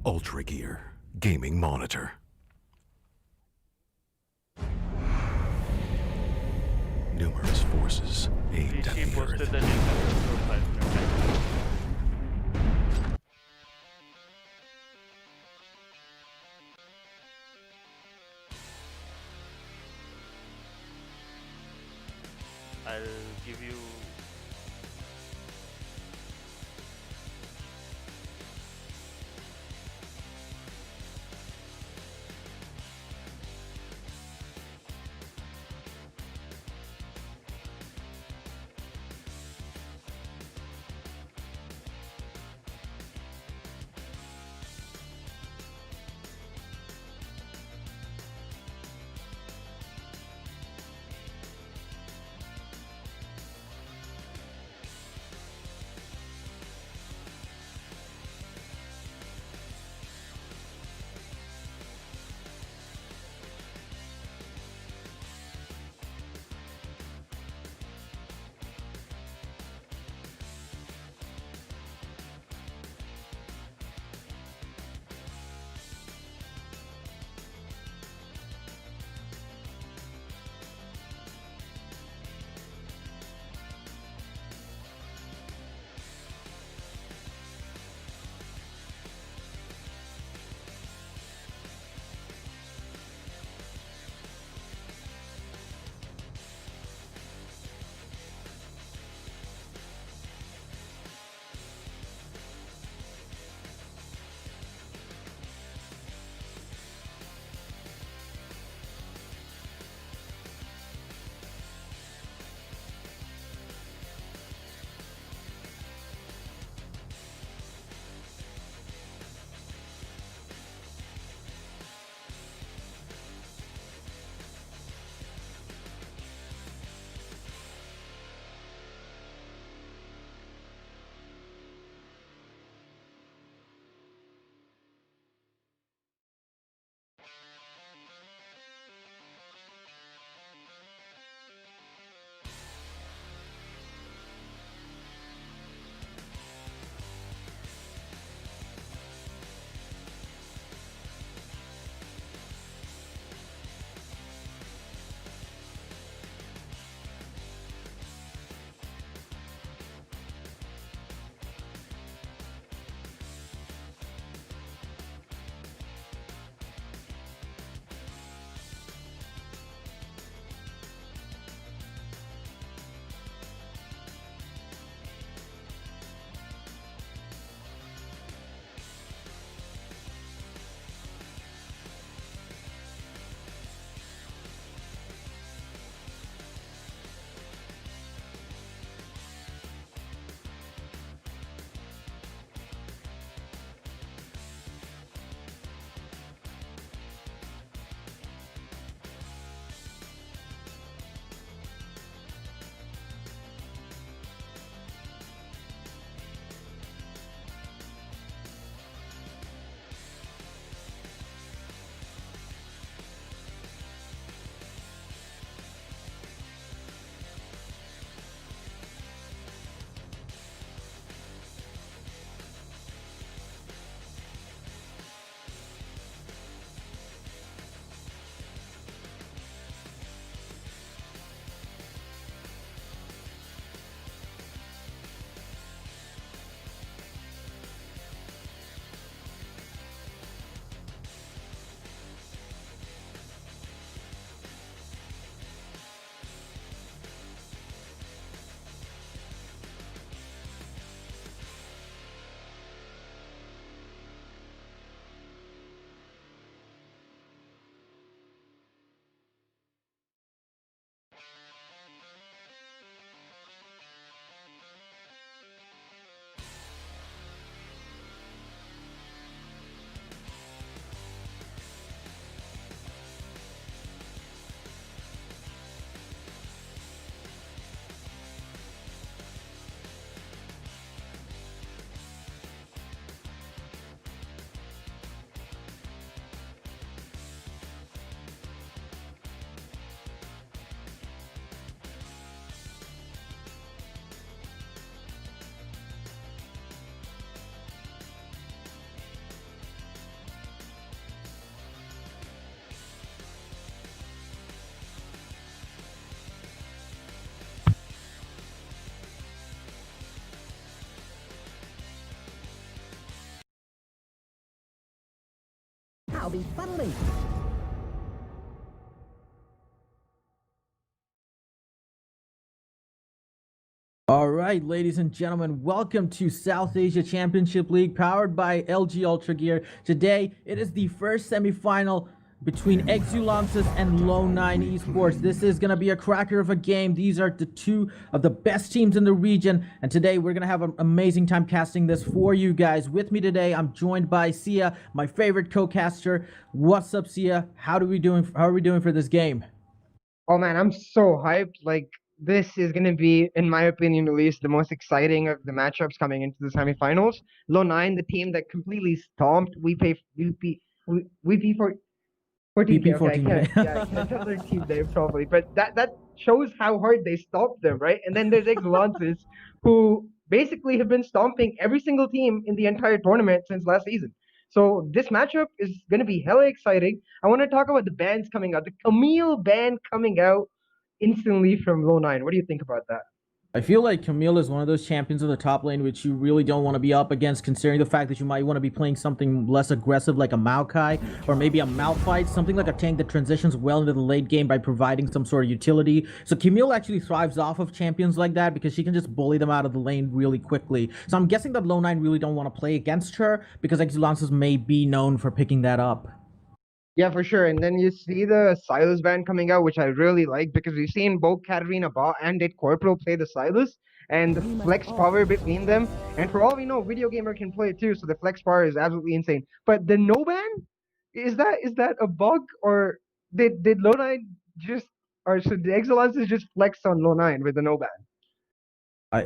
UltraGear gaming monitor. Numerous forces aimed at She the posted Earth. the link on her profile. I'll give you All right, ladies and gentlemen, welcome to South Asia Championship League powered by LG UltraGear. Today, it is the first semifinal between Exulansis and Lownine Esports. This is going to be a cracker of a game. These are the two of the best teams in the region, and today we're going to have an amazing time casting this for you guys. With me today, I'm joined by Sia, my favorite co-caster. What's up, Sia? How are we doing for this game? Oh man, I'm so hyped. Like this is gonna be, in my opinion at least, the most exciting of the matchups coming into the semifinals. Low9, the team that completely stomped VP for 14K. Okay, I can't. VP14K. Yeah, I can't tell their team name properly, but that shows how hard they stomped them, right? And then there's Exulansis, who basically have been stomping every single team in the entire tournament since last season. So this matchup is going to be hella exciting. I want to talk about the bans coming out. The Camille ban coming out instantly from Low9. What do you think about that? I feel like Camille is one of those champions in the top lane which you really don't want to be up against, considering the fact that you might want to be playing something less aggressive like a Maokai or maybe a Malphite, something like a tank that transitions well into the late game by providing some sort of utility. So Camille actually thrives off of champions like that because she can just bully them out of the lane really quickly. So I'm guessing that Low9 really don't want to play against her because Exulansis may be known for picking that up. Yeah, for sure. And then you see the Silas ban coming out, which I really like because we've seen both Katarina Bot and Dead Corporal play the Silas and the flex power between them. And for all we know, Video Gamer can play it too, so the flex power is absolutely insane. But the no ban, is that a bug, or did Low9 just, or should the Excellences just flex on Low9 with the no ban?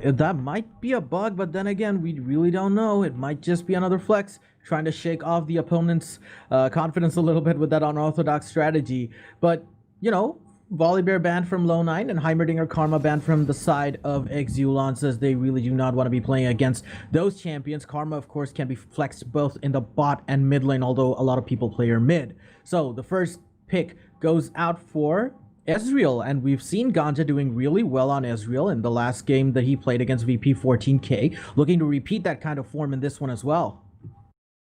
That might be a bug, but then again, we really don't know. It might just be another flex trying to shake off the opponent's confidence a little bit with that unorthodox strategy. But, you know, Volibear banned from Low9 and Heimerdinger Karma banned from the side of Exulance, as they really do not want to be playing against those champions. Karma, of course, can be flexed both in the bot and mid lane, although a lot of people play her mid. So the first pick goes out for Ezreal, and we've seen Ganja doing really well on Ezreal in the last game that he played against VP14K, looking to repeat that kind of form in this one as well.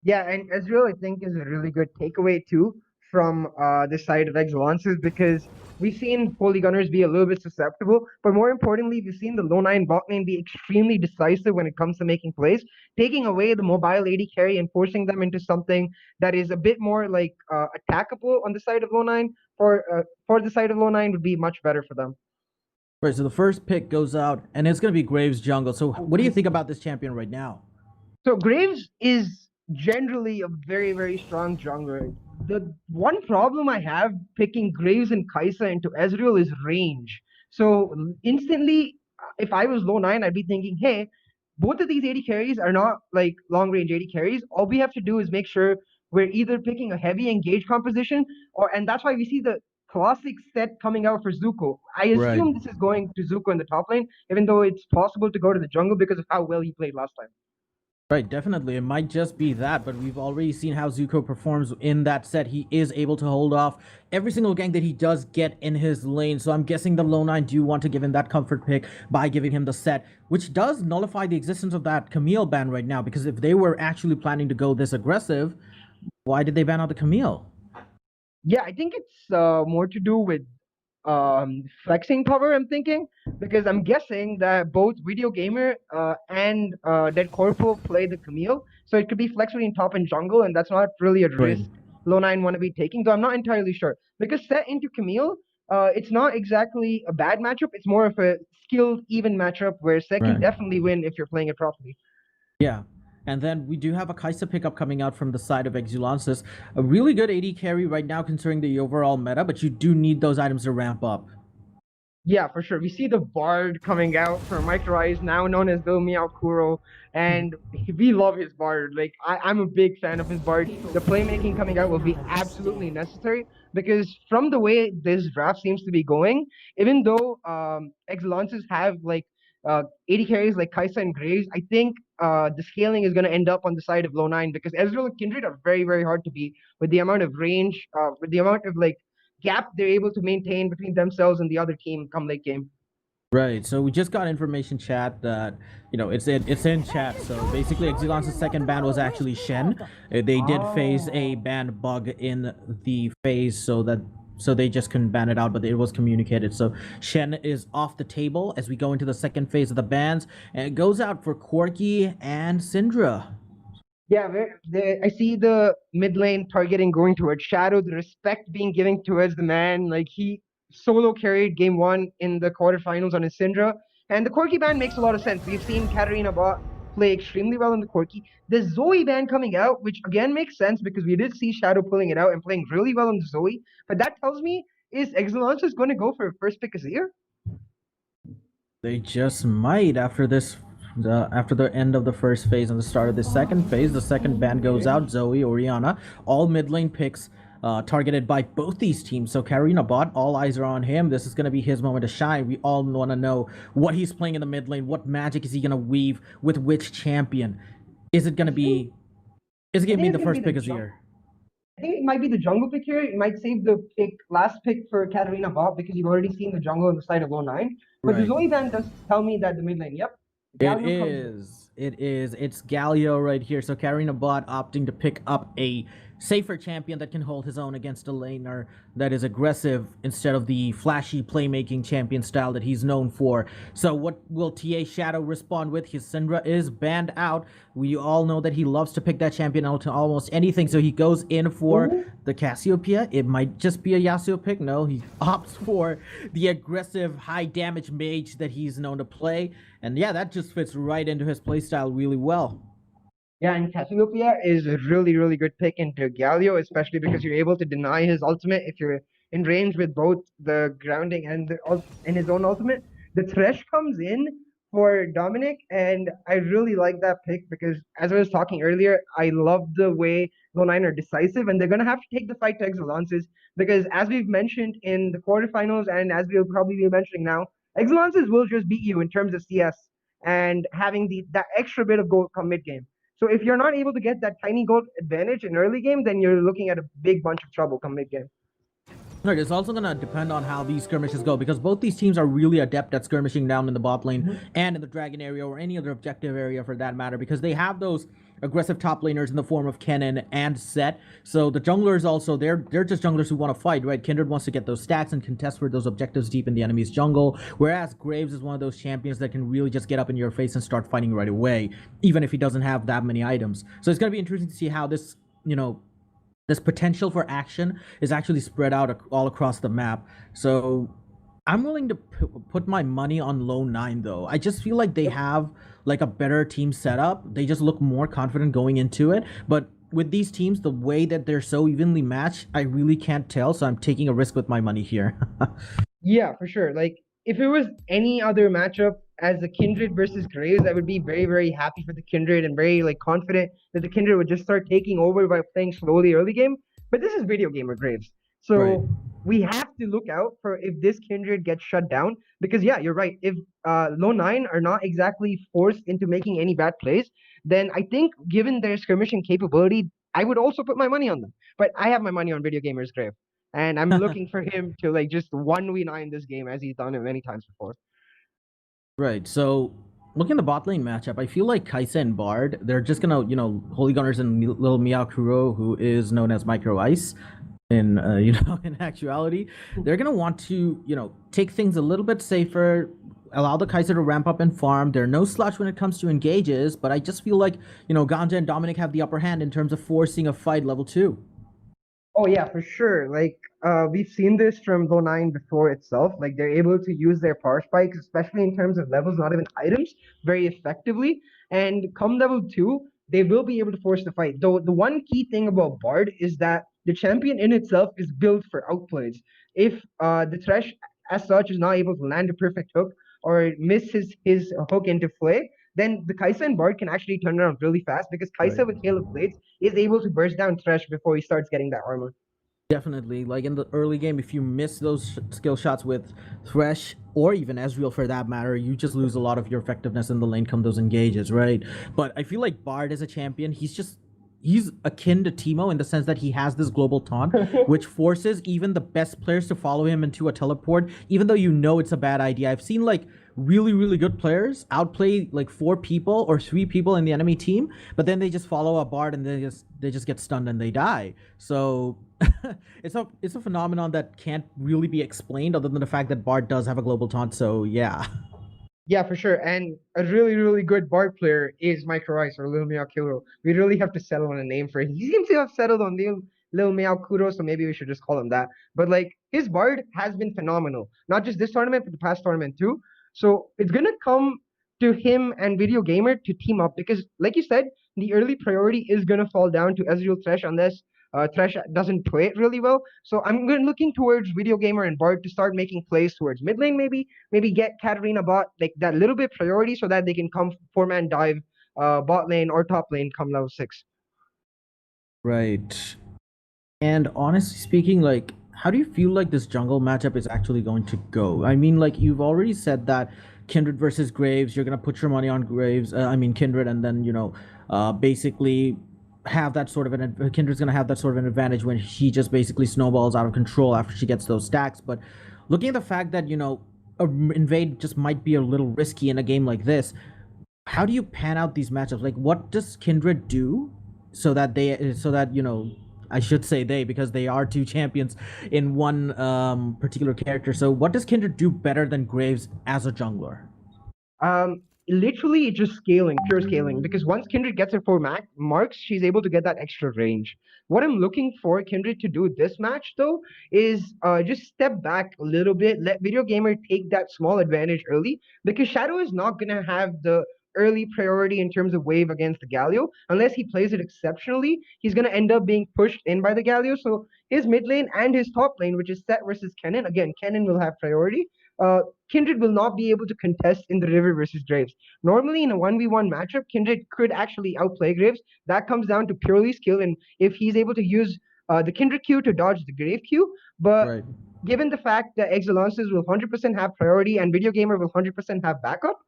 Yeah, and Ezreal, I think, is a really good takeaway too from the side of Exulances, because we've seen Polygunners be a little bit susceptible, but more importantly, we've seen the Low9 bot lane be extremely decisive when it comes to making plays, taking away the mobile AD carry and forcing them into something that is a bit more like attackable on the side of Low9. For the side of Low9 would be much better for them. Right, so the first pick goes out, and it's going to be Graves jungle. So what do you think about this champion right now? So Graves is generally a very, very strong jungler. The one problem I have picking Graves and Kaisa into Ezreal is range. So instantly, if I was Low9, I'd be thinking, hey, both of these AD carries are not like long range AD carries. All we have to do is make sure we're either picking a heavy engage composition, and that's why we see the classic set coming out for Zuko. I assume this is going to Zuko in the top lane, even though it's possible to go to the jungle because of how well he played last time. Right, definitely. It might just be that, but we've already seen how Zuko performs in that set. He is able to hold off every single gank that he does get in his lane. So I'm guessing the Low9 do want to give him that comfort pick by giving him the set, which does nullify the existence of that Camille ban right now, because if they were actually planning to go this aggressive, why did they ban out the Camille? Yeah, I think it's more to do with flexing power, I'm thinking, because I'm guessing that both Video Gamer and Dead Corpo play the Camille, so it could be flex between top and jungle, and that's not really a risk Low9 want to be taking, though I'm not entirely sure. Because set into Camille, it's not exactly a bad matchup, it's more of a skilled, even matchup where set can definitely win if you're playing it properly. Yeah. And then we do have a Kaisa pickup coming out from the side of Exulansis. A really good AD carry right now considering the overall meta, but you do need those items to ramp up. Yeah, for sure. We see the Bard coming out for Microice, now known as Bill Meow Kuro, and we love his Bard. Like, I'm a big fan of his Bard. The playmaking coming out will be absolutely necessary, because from the way this draft seems to be going, even though Exulances have like 80 carries like Kaisa and Graves, I think the scaling is going to end up on the side of Low9, because Ezreal and Kindred are very, very hard to beat with the amount of range, with the amount of like gap they're able to maintain between themselves and the other team come late game. Right. So we just got information chat that it's in chat. So basically, Exulansis' second ban was actually Shen. They did face a ban bug in the phase, so they just couldn't ban it out, but it was communicated. So Shen is off the table as we go into the second phase of the bans, and it goes out for Corky and Syndra. Yeah, I see the mid lane targeting going towards Shadow, the respect being given towards the man. Like he solo carried game one in the quarterfinals on his Syndra. And the Corki ban makes a lot of sense. We've seen Katarina Bot play extremely well in the Corki. The Zoe ban coming out, which again makes sense because we did see Shadow pulling it out and playing really well in the Zoe. But that tells me, is Exulansis going to go for a first pick Azir? They just might after this. After the end of the first phase and the start of the second phase, the second ban goes out. Zoe, Orianna, all mid lane picks targeted by both these teams. So Karina Bot, all eyes are on him. This is going to be his moment to shine. We all want to know what he's playing in the mid lane. What magic is he going to weave with which champion? Is it going to be? Is it going to be the first pick of the year? I think it might be the jungle pick here. You might save the last pick for Katarina Bot because you've already seen the jungle on the side of Lownine. But the Zoe ban does tell me that the mid lane, yep. It is. It is. It's Galio right here. So Karina Bot opting to pick up a safer champion that can hold his own against a laner that is aggressive instead of the flashy playmaking champion style that he's known for. So what will TA Shadow respond with? His Syndra is banned out. We all know that he loves to pick that champion out to almost anything. So he goes in for the Cassiopeia. It might just be a Yasuo pick. No, he opts for the aggressive high damage mage that he's known to play. And yeah, that just fits right into his playstyle really well. Yeah, and Cassiopeia is a really, really good pick into Galio, especially because you're able to deny his ultimate if you're in range with both the grounding and his own ultimate. The Thresh comes in for Dominic, and I really like that pick because, as I was talking earlier, I love the way Lownine are decisive, and they're going to have to take the fight to Exulansis because, as we've mentioned in the quarterfinals, and as we'll probably be mentioning now, Exulansis will just beat you in terms of CS and having that extra bit of gold come mid game. So if you're not able to get that tiny gold advantage in early game, then you're looking at a big bunch of trouble come mid game. Right, it's also going to depend on how these skirmishes go because both these teams are really adept at skirmishing down in the bot lane and in the dragon area or any other objective area for that matter because they have those aggressive top laners in the form of Kennen and Set. So the junglers also, they're just junglers who want to fight, right? Kindred wants to get those stacks and contest for those objectives deep in the enemy's jungle, whereas Graves is one of those champions that can really just get up in your face and start fighting right away, even if he doesn't have that many items. So it's going to be interesting to see how this, this potential for action is actually spread out all across the map. So I'm willing to put my money on Lownine though. I just feel like they have like a better team setup. They just look more confident going into it. But with these teams, the way that they're so evenly matched, I really can't tell. So I'm taking a risk with my money here. Yeah, for sure. Like if it was any other matchup as a Kindred versus Graves, I would be very, very happy for the Kindred and very confident that the Kindred would just start taking over by playing slowly early game. But this is video gamer Graves. So we have to look out for if this Kindred gets shut down. Because yeah, you're right. If Lownine are not exactly forced into making any bad plays, then I think given their skirmishing capability, I would also put my money on them. But I have my money on video gamers Grave. And I'm looking for him to just 1v9 this game as he's done it many times before. Right, so looking at the bot lane matchup, I feel like Kaisa and Bard, they're just gonna, Holy Gunners and little Miyakuro, who is known as Micro Ice in, in actuality, they're gonna want to, take things a little bit safer, allow the Kaiser to ramp up and farm. They're no slouch when it comes to engages, but I just feel like, Ganja and Dominic have the upper hand in terms of forcing a fight level 2. Oh yeah, for sure. We've seen this from Lownine before itself. They're able to use their power spikes, especially in terms of levels, not even items, very effectively. And come level 2, they will be able to force the fight. Though the one key thing about Bard is that the champion in itself is built for outplays. If the Thresh as such is not able to land a perfect hook or miss his hook into Flay, then the Kaisa and Bard can actually turn around really fast because Kaisa with Hail of Blades is able to burst down Thresh before he starts getting that armor. Definitely. Like in the early game, if you miss those skill shots with Thresh or even Ezreal for that matter, you just lose a lot of your effectiveness in the lane come those engages, right? But I feel like Bard as a champion, he's akin to Teemo in the sense that he has this global taunt, which forces even the best players to follow him into a teleport, even though it's a bad idea. I've seen really good players outplay like 4 people or 3 people in the enemy team, but then they just follow a Bard and they just get stunned and they die. So it's a phenomenon that can't really be explained other than the fact that Bard does have a global taunt. So yeah. Yeah, for sure. And a really good Bard player is Micro Ice or Lil Miyakuro. We really have to settle on a name for him. He seems to have settled on Lil Miyakuro, so maybe we should just call him that. But like his Bard has been phenomenal. Not just this tournament, but the past tournament too. So it's gonna come to him and Video Gamer to team up because, like you said, the early priority is gonna fall down to Ezreal Thresh unless Thresh doesn't play it really well. So looking towards Video Gamer and Bard to start making plays towards mid lane, maybe get Katarina bot like that little bit priority so that they can come 4-man dive bot lane or top lane come level 6. Right. And honestly speaking, like, how do you feel like this jungle matchup is actually going to go? I mean, like, you've already said that Kindred versus Graves, you're gonna put your money on Graves. I mean Kindred, and then basically have that sort of Kindred's gonna have that sort of an advantage when she just basically snowballs out of control after she gets those stacks. But looking at the fact that a invade just might be a little risky in a game like this, how do you pan out these matchups? Like, what does Kindred do so that I should say they, because they are 2 champions in one particular character. So what does Kindred do better than Graves as a jungler? Literally just scaling, pure scaling. Because once Kindred gets her 4 marks, she's able to get that extra range. What I'm looking for Kindred to do this match though is just step back a little bit, let Video Gamer take that small advantage early, because Shadow is not gonna have the early priority in terms of wave against the Galio. Unless he plays it exceptionally, he's gonna end up being pushed in by the Galio. So his mid lane and his top lane, which is Set versus Kennen, again, Kennen will have priority. Kindred will not be able to contest in the river versus Graves. Normally, in a 1v1 matchup, Kindred could actually outplay Graves. That comes down to purely skill and if he's able to use the Kindred Q to dodge the Grave Q. But Right. given the fact that Exulansis will 100% have priority and Video Gamer will 100% have backup,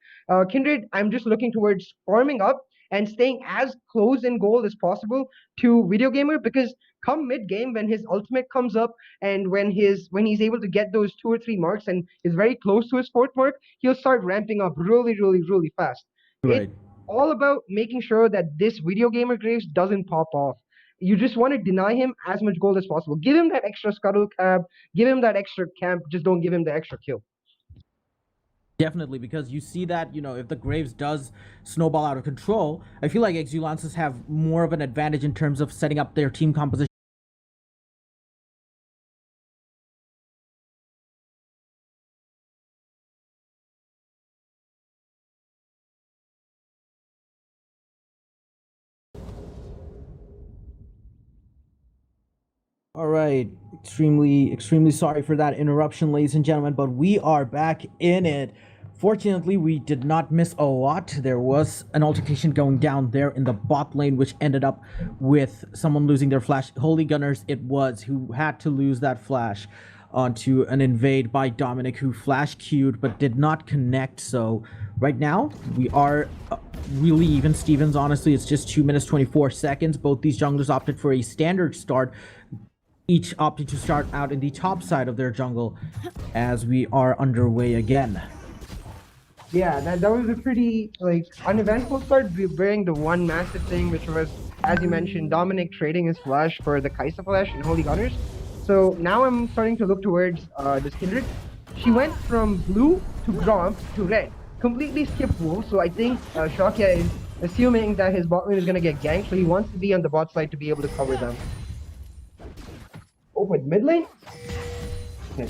Kindred, I'm just looking towards farming up and staying as close in goal as possible to Video Gamer, because come mid game when his ultimate comes up and when he's able to get those 2 or 3 marks and is very close to his 4th mark, he'll start ramping up really fast. Right. It's all about making sure that this Video Gamer Graves doesn't pop off. You just want to deny him as much gold as possible. Give him that extra scuttle cab, give him that extra camp, just don't give him the extra kill. Definitely, because you see that, if the Graves does snowball out of control, I feel like Exulansis have more of an advantage in terms of setting up their team composition. All right, extremely sorry for that interruption, ladies and gentlemen, but we are back in it. Fortunately, we did not miss a lot. There was an altercation going down there in the bot lane, which ended up with someone losing their flash. Holy Gunners it was, who had to lose that flash onto an invade by Dominic, who flash queued but did not connect. So right now, we are really even Stevens. Honestly, it's just 2 minutes 24 seconds. Both these junglers opted for a standard start, each opting to start out in the top side of their jungle as we are underway again. Yeah, that was a pretty uneventful start, bearing the one massive thing, which was, as you mentioned, Dominic trading his flash for the Kaisa flash and Holy Gunners. So now I'm starting to look towards this Kindred. She went from blue to Gromp to red, completely skipped wolf. So I think Shakya is assuming that his bot lane is gonna get ganked, so he wants to be on the bot side to be able to cover them. Oh, but mid lane? Okay.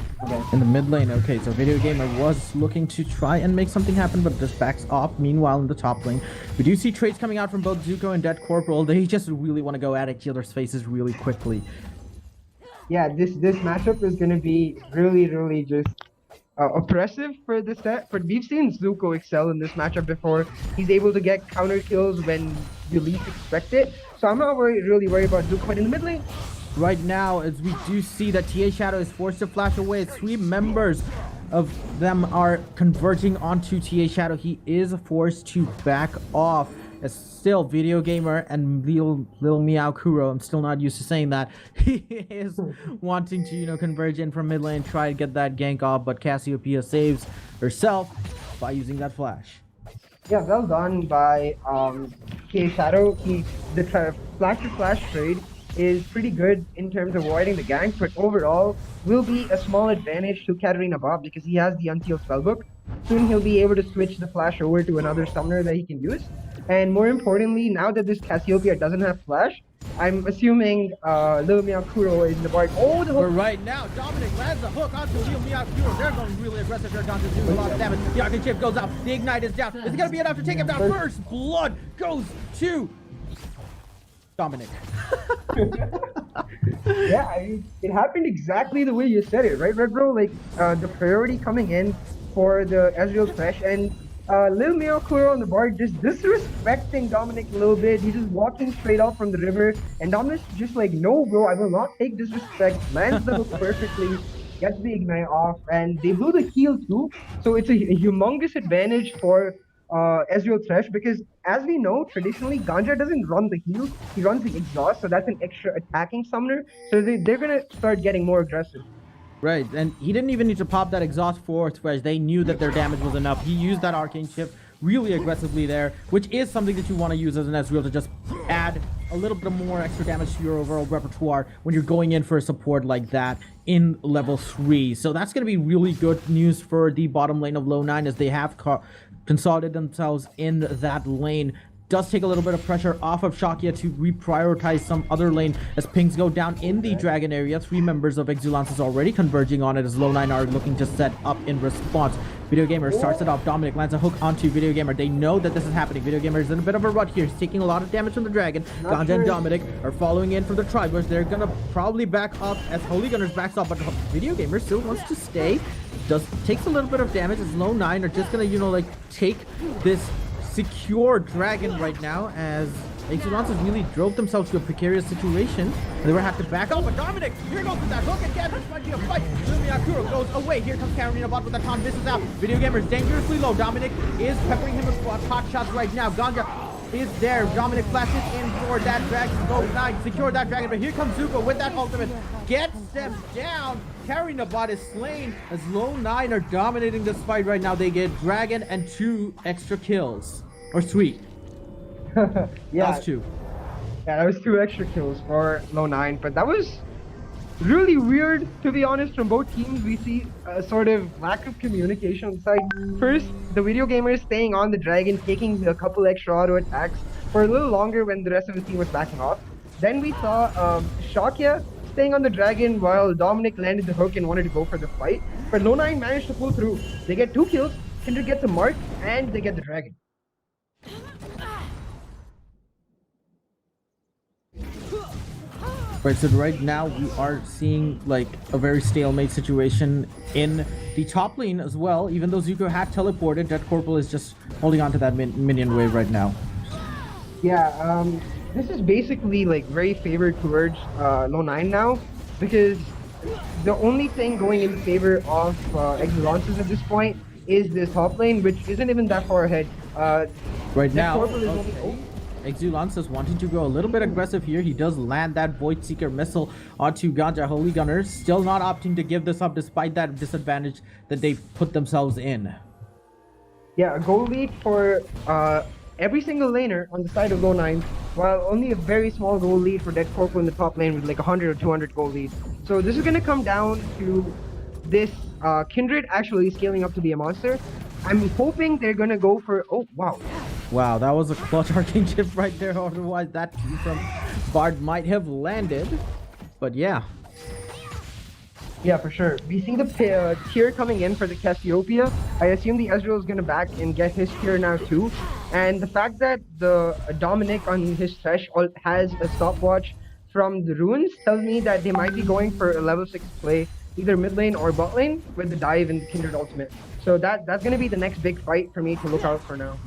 In the mid lane, okay, so Video Gamer was looking to try and make something happen, but just backs off. Meanwhile, in the top lane, we do see trades coming out from both Zuko and Dead Corporal. They just really want to go at each other's faces really quickly. Yeah, this matchup is going to be really just oppressive for this set. But we've seen Zuko excel in this matchup before. He's able to get counter kills when you least expect it. So I'm not really worried about Zuko. But in the mid lane, right now, as we do see that TA Shadow is forced to flash away, 3 members of them are converging onto TA Shadow. He is forced to back off. As still Video Gamer and Lil Meow Kuro, I'm still not used to saying that, he is wanting to converge in from mid lane, try to get that gank off, but Cassiopeia saves herself. by using that flash. Yeah, well done by K Shadow. Flash to flash trade is pretty good in terms of avoiding the gank, but overall will be a small advantage to Katarina Bob because he has the Unsealed Spellbook. Soon he'll be able to switch the flash over to another summoner that he can use. And more importantly, now that this Cassiopeia doesn't have flash, I'm assuming Lil Miyakuro is in the board. Oh, the But hook! right now, Dominic lands a hook onto Lil Miyakuro. They're going really aggressive. They're going to do a lot of damage. The Arcane Chip goes out. The Ignite is down. Is it going to be enough to take him down? First blood goes to Dominic. Yeah, it happened exactly the way you said it, right, Red Bro? Like, the priority coming in for the Ezreal Thresh, and Lil Miyakuro on the board just disrespecting Dominic a little bit. He's just walking straight off from the river, and Dominic's just like, no, bro, I will not take disrespect. Lands the hook perfectly, gets the Ignite off, and they blew the heal too. So it's a humongous advantage for Ezreal Thresh because, as we know, traditionally Ganja doesn't run the heal, he runs the exhaust, so that's an extra attacking summoner. So they're gonna start getting more aggressive. Right, and he didn't even need to pop that exhaust for Thresh. They knew that their damage was enough. He used that Arcane Chip really aggressively there, which is something that you want to use as an Ezreal to just add a little bit more extra damage to your overall repertoire when you're going in for a support like that in level 3. So that's going to be really good news for the bottom lane of Lownine as they have consolidated themselves in that lane. Does take a little bit of pressure off of Shakia to reprioritize some other lane as pings go down in the dragon area. 3 members of Exulansis already converging on it as Lownine are looking to set up in response. Video Gamer starts it off. Dominic lands a hook onto Video Gamer. They know that this is happening. Video Gamer is in a bit of a rut here. He's taking a lot of damage from the dragon. Ganja and Dominic are following in from the Tribush. They're gonna probably back up as Holy Gunners backs off, but Video Gamer still wants to stay. Takes a little bit of damage as Lownine are just gonna, you know, like take this secure dragon right now as Exulansis really drove themselves to a precarious situation. They were have to back up, but Dominic, here goes with that hook again. This might be a fight. Lil Miyakuro goes away. Here comes Katarina Bot with the taunt. Misses out. Video Gamer is dangerously low. Dominic is peppering him with pot shots right now. Ganja is there. Dominic flashes in for that dragon. Lownine secure that dragon, but here comes Zuko with that ultimate. Gets them down. Katarina Bot is slain as Lownine are dominating this fight right now. They get dragon and 2 extra kills. Or 3. Yeah, That's 2. Yeah, that was 2 extra kills for Lownine, but that was really weird, to be honest. From both teams, we see a sort of lack of communication on the side. First, the Video Gamers staying on the dragon, taking a couple extra auto attacks for a little longer when the rest of the team was backing off. Then we saw Shakia staying on the dragon while Dominic landed the hook and wanted to go for the fight. But Lownine managed to pull through. They get 2 kills, Kindred gets a mark, and they get the dragon. Right, so right now we are seeing like a very stalemate situation in the top lane as well. Even though Zuko had teleported, Dead Corporal is just holding on to that minion wave right now. Yeah, this is basically like very favored towards Lownine now because the only thing going in favor of Exulansis at this point is this top lane, which isn't even that far ahead. Right now, only Exulansis wanting to go a little bit aggressive here. He does land that Void Seeker missile onto Ganja. Holy Gunners still not opting to give this up despite that disadvantage that they put themselves in. Yeah, a goal lead for every single laner on the side of Lownine, while only a very small goal lead for Dead Corporal in the top lane with like 100 or 200 goal lead. So this is going to come down to this Kindred actually scaling up to be a monster. I'm hoping they're going to go for... Oh, wow. Wow, that was a clutch Arcane Chip right there. Otherwise, that key from Bard might have landed. But yeah. Yeah, for sure. We see the tier coming in for the Cassiopeia. I assume the Ezreal is going to back and get his tier now too. And the fact that the Dominic on his Thresh has a stopwatch from the runes tells me that they might be going for a level 6 play, either mid lane or bot lane with the dive and Kindred ultimate. So that's going to be the next big fight for me to look out for now.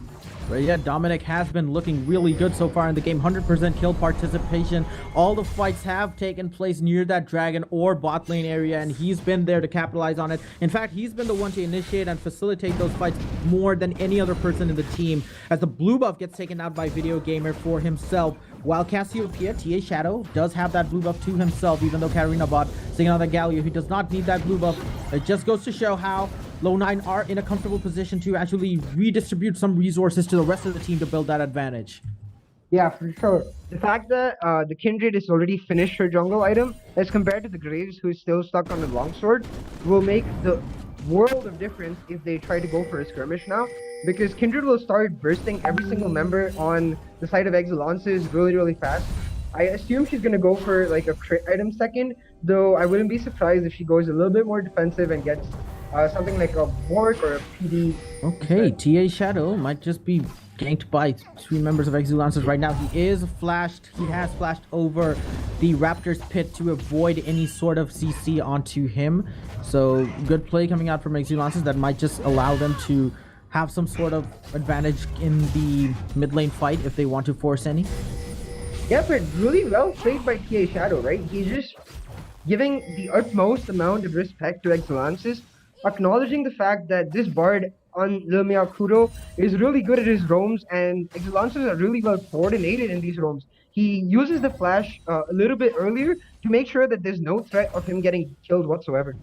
But yeah, Dominic has been looking really good so far in the game. 100% kill participation. All the fights have taken place near that dragon or bot lane area, and he's been there to capitalize on it. In fact, he's been the one to initiate and facilitate those fights more than any other person in the team, as the blue buff gets taken out by Video Gamer for himself, while Cassiopeia, TA Shadow, does have that blue buff to himself, even though Katarina Bot sitting on the Galio, he does not need that blue buff. It just goes to show how Lownine are in a comfortable position to actually redistribute some resources to the rest of the team to build that advantage. Yeah, for sure. The fact that the Kindred has already finished her jungle item, as compared to the Graves, who's still stuck on the longsword, will make the world of difference if they try to go for a skirmish now. Because Kindred will start bursting every single member on the side of Exulansis really, really fast. I assume she's gonna go for like a crit item second, though I wouldn't be surprised if she goes a little bit more defensive and gets something like a Bork or a PD. Okay, TA Shadow might just be ganked by three members of Exulansis right now. He is flashed. He has flashed over the Raptor's pit to avoid any sort of CC onto him. So good play coming out from Exulansis that might just allow them to have some sort of advantage in the mid lane fight if they want to force any. Yeah, but really well played by TA Shadow, right? He's just giving the utmost amount of respect to Exulansis, acknowledging the fact that this Bard on Lil Miyakuro is really good at his roams, and Exulansis are really well coordinated in these roams. He uses the flash a little bit earlier to make sure that there's no threat of him getting killed whatsoever.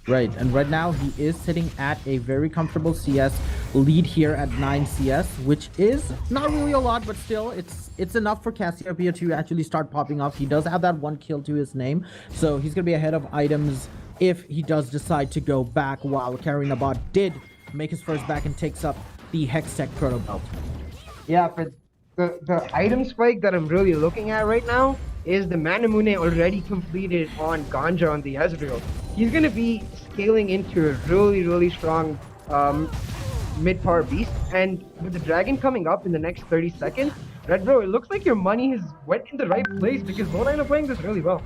Right, and right now he is sitting at a very comfortable CS lead here at 9 CS, which is not really a lot, but still, it's enough for Cassiopeia to actually start popping off. He does have that 1 kill to his name, so he's going to be ahead of items if he does decide to go back, while Karinabot did make his first back and takes up the Hextech Proto Belt. Yeah, but the item spike that I'm really looking at right now is the Manamune already completed on Ganja on the Ezreal. He's going to be scaling into a really, really strong mid-power beast. And with the dragon coming up in the next 30 seconds, Red Bro, it looks like your money has went in the right place because Lownine are playing this really well.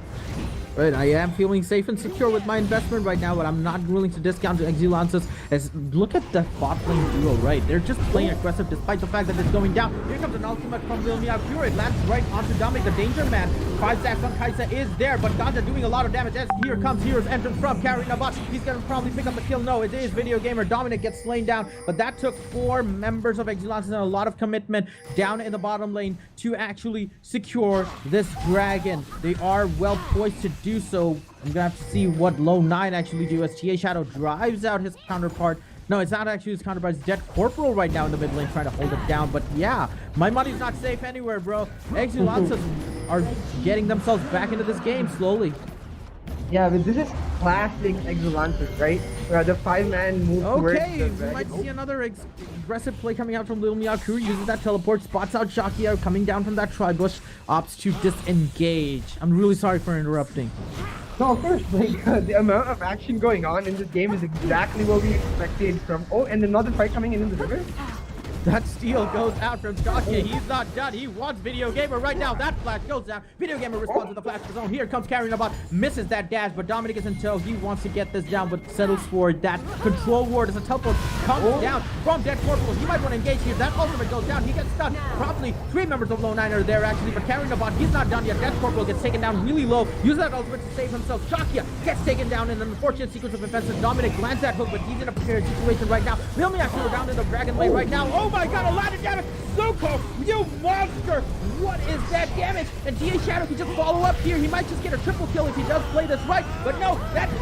Right, I am feeling safe and secure with my investment right now, but I'm not willing to discount Exulansis. As look at the bot lane duo, right? They're just playing aggressive despite the fact that it's going down. Here comes an ultimate from Lil Miyakuro. It lands right onto Dominic, the danger man. 5 stacks on Kaisa is there, but Ganja doing a lot of damage. As here comes Hero's entrance from Karinabot. He's gonna probably pick up the kill. No, it is Video Gamer. Dominic gets slain down, but that took 4 members of Exulansis and a lot of commitment down in the bottom lane to actually secure this dragon. They are well poised to do so. I'm gonna have to see what Lownine actually do as TA Shadow drives out his counterpart. No, it's not actually his counterpart. It's Dead Corporal right now in the mid lane trying to hold it down. But yeah, my money's not safe anywhere, bro. Exulansis are getting themselves back into this game slowly. Yeah, but this is classic Exulansis, right? The 5-man move towards Okay, the we dragon. might see another aggressive play coming out from Lil Miyakuro. Uses that teleport, spots out Shakia coming down from that tri-bush, opts to disengage. I'm really sorry for interrupting. No, of course, like, the amount of action going on in this game is exactly what we expected from... Oh, and another fight coming in the river? That steal goes out from Shakia. He's not done. He wants Video Gamer right now. That flash goes down. Video Gamer responds with the flash of his own. Here comes Karinabot. Misses that dash, but Dominic is in tow. He wants to get this down, but settles for that control ward as a teleport comes down from Dead Corporal. He might want to engage here. That ultimate goes down. He gets stunned. Probably 3 members of Lownine are there actually, but Karinabot, he's not done yet. Dead Corporal gets taken down really low. Uses that ultimate to save himself. Shakia gets taken down in an unfortunate sequence of events. Dominic lands that hook, but he's in a prepared situation right now. Lil Miyakuro down in the dragon lane right now. Oh my god, a lot of damage! Zuko, you monster! What is that damage? And TA Shadow can just follow up here. He might just get a triple kill if he does play this right. But no, that's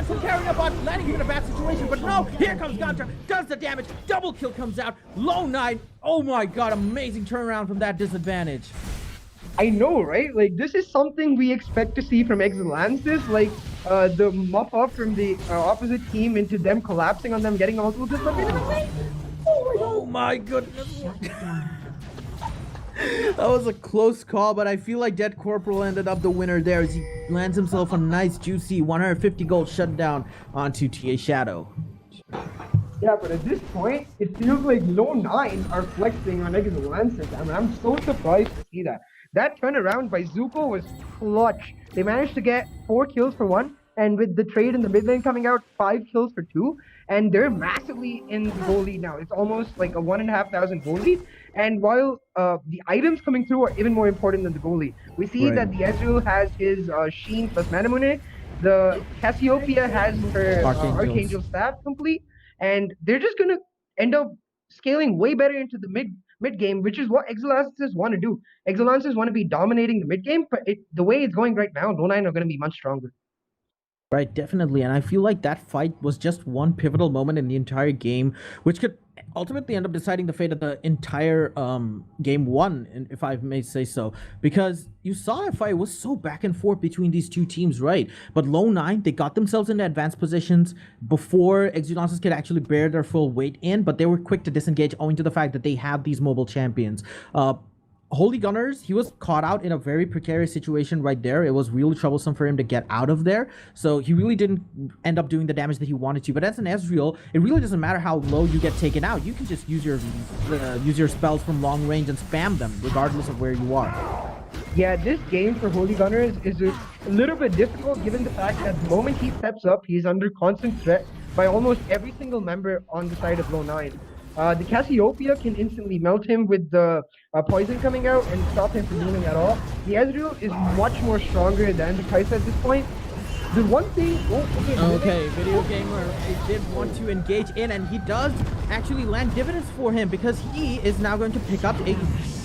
from Karinabot, landing him in a bad situation. But no, here comes Ganja, does the damage. Double kill comes out. Lownine, oh my god, amazing turnaround from that disadvantage. I know, right? Like, this is something we expect to see from Exulansis, like, the muff up from the opposite team into them collapsing on them, getting multiple kills. Oh my goodness. That was a close call, but I feel like Dead Corporal ended up the winner there as he lands himself a nice, juicy 150 gold shutdown onto TA Shadow. Yeah, but at this point, it feels like Lownine are flexing on Exulansis. I mean, I'm so surprised to see that. That turnaround by Zuko was clutch. They managed to get 4 kills for 1, and with the trade in the mid lane coming out, 5 kills for 2, and they're massively in the goal lead now. It's almost like a 1,500 goal lead, and while the items coming through are even more important than the goal lead. We see that the Ezreal has his Sheen plus Manamune, the Cassiopeia has her Archangel staff complete, and they're just gonna end up scaling way better into the mid game, which is what Exulansis want to do. Exulansis want to be dominating the mid game, but the way it's going right now, Lownine are going to be much stronger. Right, definitely. And I feel like that fight was just one pivotal moment in the entire game, which could ultimately end up deciding the fate of the entire game one, if I may say so. Because you saw that fight was so back and forth between these two teams, right? But Lownine, they got themselves into advanced positions before Exulansis could actually bear their full weight in, but they were quick to disengage owing to the fact that they have these mobile champions. Holy Gunners, he was caught out in a very precarious situation right there. It was really troublesome for him to get out of there. So he really didn't end up doing the damage that he wanted to. But as an Ezreal, it really doesn't matter how low you get taken out. You can just use your spells from long range and spam them, regardless of where you are. Yeah, this game for Holy Gunners is a little bit difficult given the fact that the moment he steps up, he's under constant threat by almost every single member on the side of Lownine. The Cassiopeia can instantly melt him with the poison coming out and stop him from healing at all. The Ezreal is much more stronger than the Kai'Sa at this point. The one thing... Okay, Video Gamer did want to engage in, and he does actually land dividends for him because he is now going to pick up a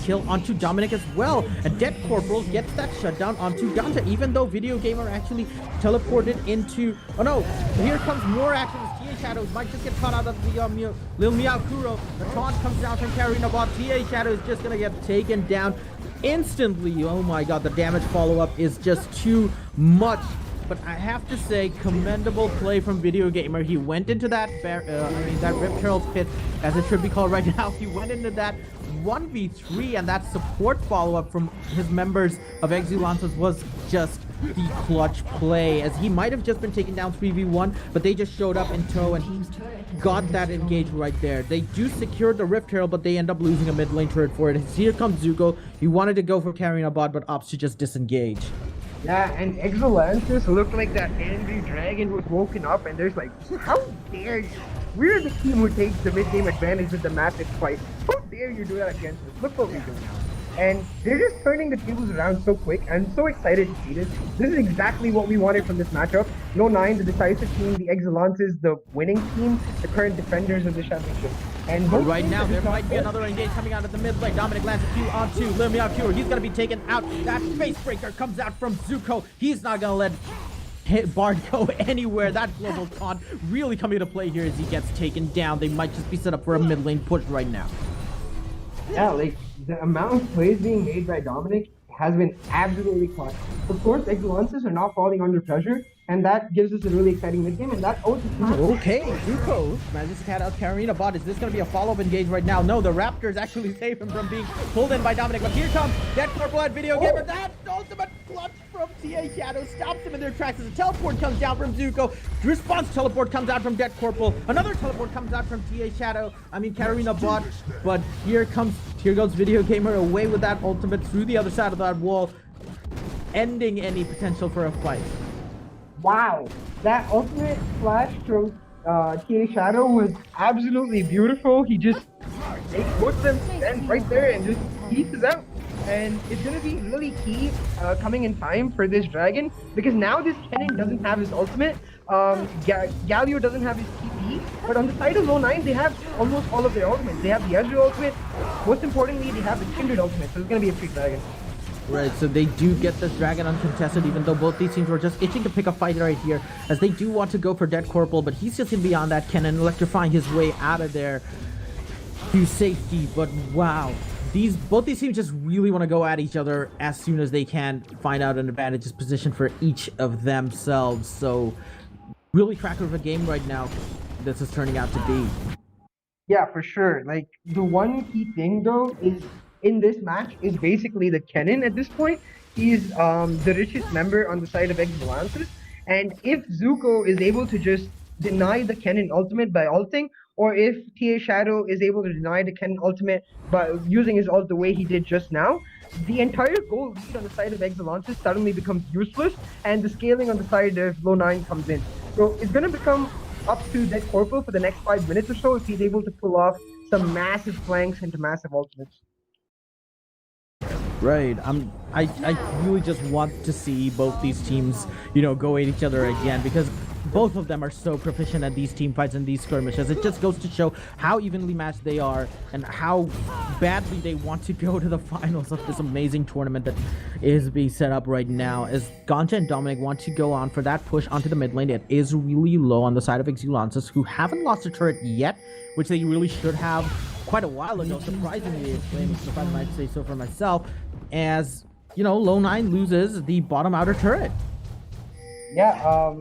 kill onto Dominic as well. And Dead Corporal gets that shutdown onto Ganja, even though Video Gamer actually teleported into... Oh no, here comes more action. TA Shadows might just get caught out of the Lil Meow Kuro. The taunt comes down from Karina Bot. TA Shadow is just gonna get taken down instantly. Oh my god, the damage follow-up is just too much. But I have to say, commendable play from Video Gamer. He went into that that Rip Curl pit, as it should be called right now. He went into that 1v3, and that support follow-up from his members of Exulansis was just the clutch play, as he might have just been taken down 3v1, but they just showed up in tow and he got that engage right there. They do secure the Rift Herald, but they end up losing a mid lane turret for it. Here comes Zuko. He wanted to go for carrying a bot, but opts to just disengage. Yeah, and Exulansis looked like that angry dragon was woken up, and there's like, how dare you? We're the team who takes the mid-game advantage with the massive fight. How dare you do that against us? Look what we do now. And they're just turning the tables around so quick. I'm so excited to see this. This is exactly what we wanted from this matchup. Lownine, the decisive team, the Exulansis, the winning team, the current defenders of the championship. And right now, there might be another engage coming out of the mid lane. Dominic lands a Q onto Lil Meow Kuro. He's going to be taken out. That face breaker comes out from Zuko. He's not going to let Bard go anywhere. That global taunt really coming to play here as he gets taken down. They might just be set up for a mid lane push right now. Yeah, like, the amount of plays being made by Dominic has been absolutely clutch. Of course, Exulansis are not falling under pressure, and that gives us a really exciting mid-game, and that also... Okay, Zuko manages to cat out Karina Bot. Is this going to be a follow-up engage right now? No, the Raptors actually save him from being pulled in by Dominic, but here comes Dead Corporal at Video Gamer. That ultimate clutch from TA Shadow stops them in their tracks as a teleport comes down from Zuko. Response teleport comes out from Dead Corporal. Another teleport comes out from Karina Bot. But here goes Video Gamer away with that ultimate through the other side of that wall, ending any potential for a fight. Wow, that ultimate flash from TA Shadow was absolutely beautiful. He just takes both of them and right there and just pieces out. And it's going to be really key coming in time for this dragon, because now this Kennen doesn't have his ultimate. Galio doesn't have his TP, but on the side of Lownine, they have almost all of their ultimates. They have the Ezreal ultimate. Most importantly, they have the Kindred ultimate, so it's going to be a free dragon. Right, so they do get this dragon uncontested, even though both these teams were just itching to pick a fight right here, as they do want to go for Dead Corporal, but he's just in beyond that Kennen, electrifying his way out of there to safety. But wow, both these teams just really want to go at each other as soon as they can find out an advantageous position for each of themselves. So really cracker of a game right now this is turning out to be. Yeah, for sure. Like, the one key thing though is in this match is basically the Kennen at this point. He's the richest member on the side of Exulansis, and if Zuko is able to just deny the Kennen ultimate by ulting, or if TA Shadow is able to deny the Kennen ultimate by using his ult the way he did just now, the entire goal lead on the side of Exulansis suddenly becomes useless, and the scaling on the side of Lownine comes in. So it's going to become up to Dead Corporal for the next 5 minutes or so if he's able to pull off some massive flanks into massive ultimates. Right. I really just want to see both these teams, go at each other again, because both of them are so proficient at these team fights and these skirmishes. It just goes to show how evenly matched they are and how badly they want to go to the finals of this amazing tournament that is being set up right now. As Ganja and Dominic want to go on for that push onto the mid lane, it is really low on the side of Exulansis, who haven't lost a turret yet, which they really should have quite a while ago, surprisingly, if I might say so for myself, as, you know, Lownine loses the bottom outer turret. Yeah,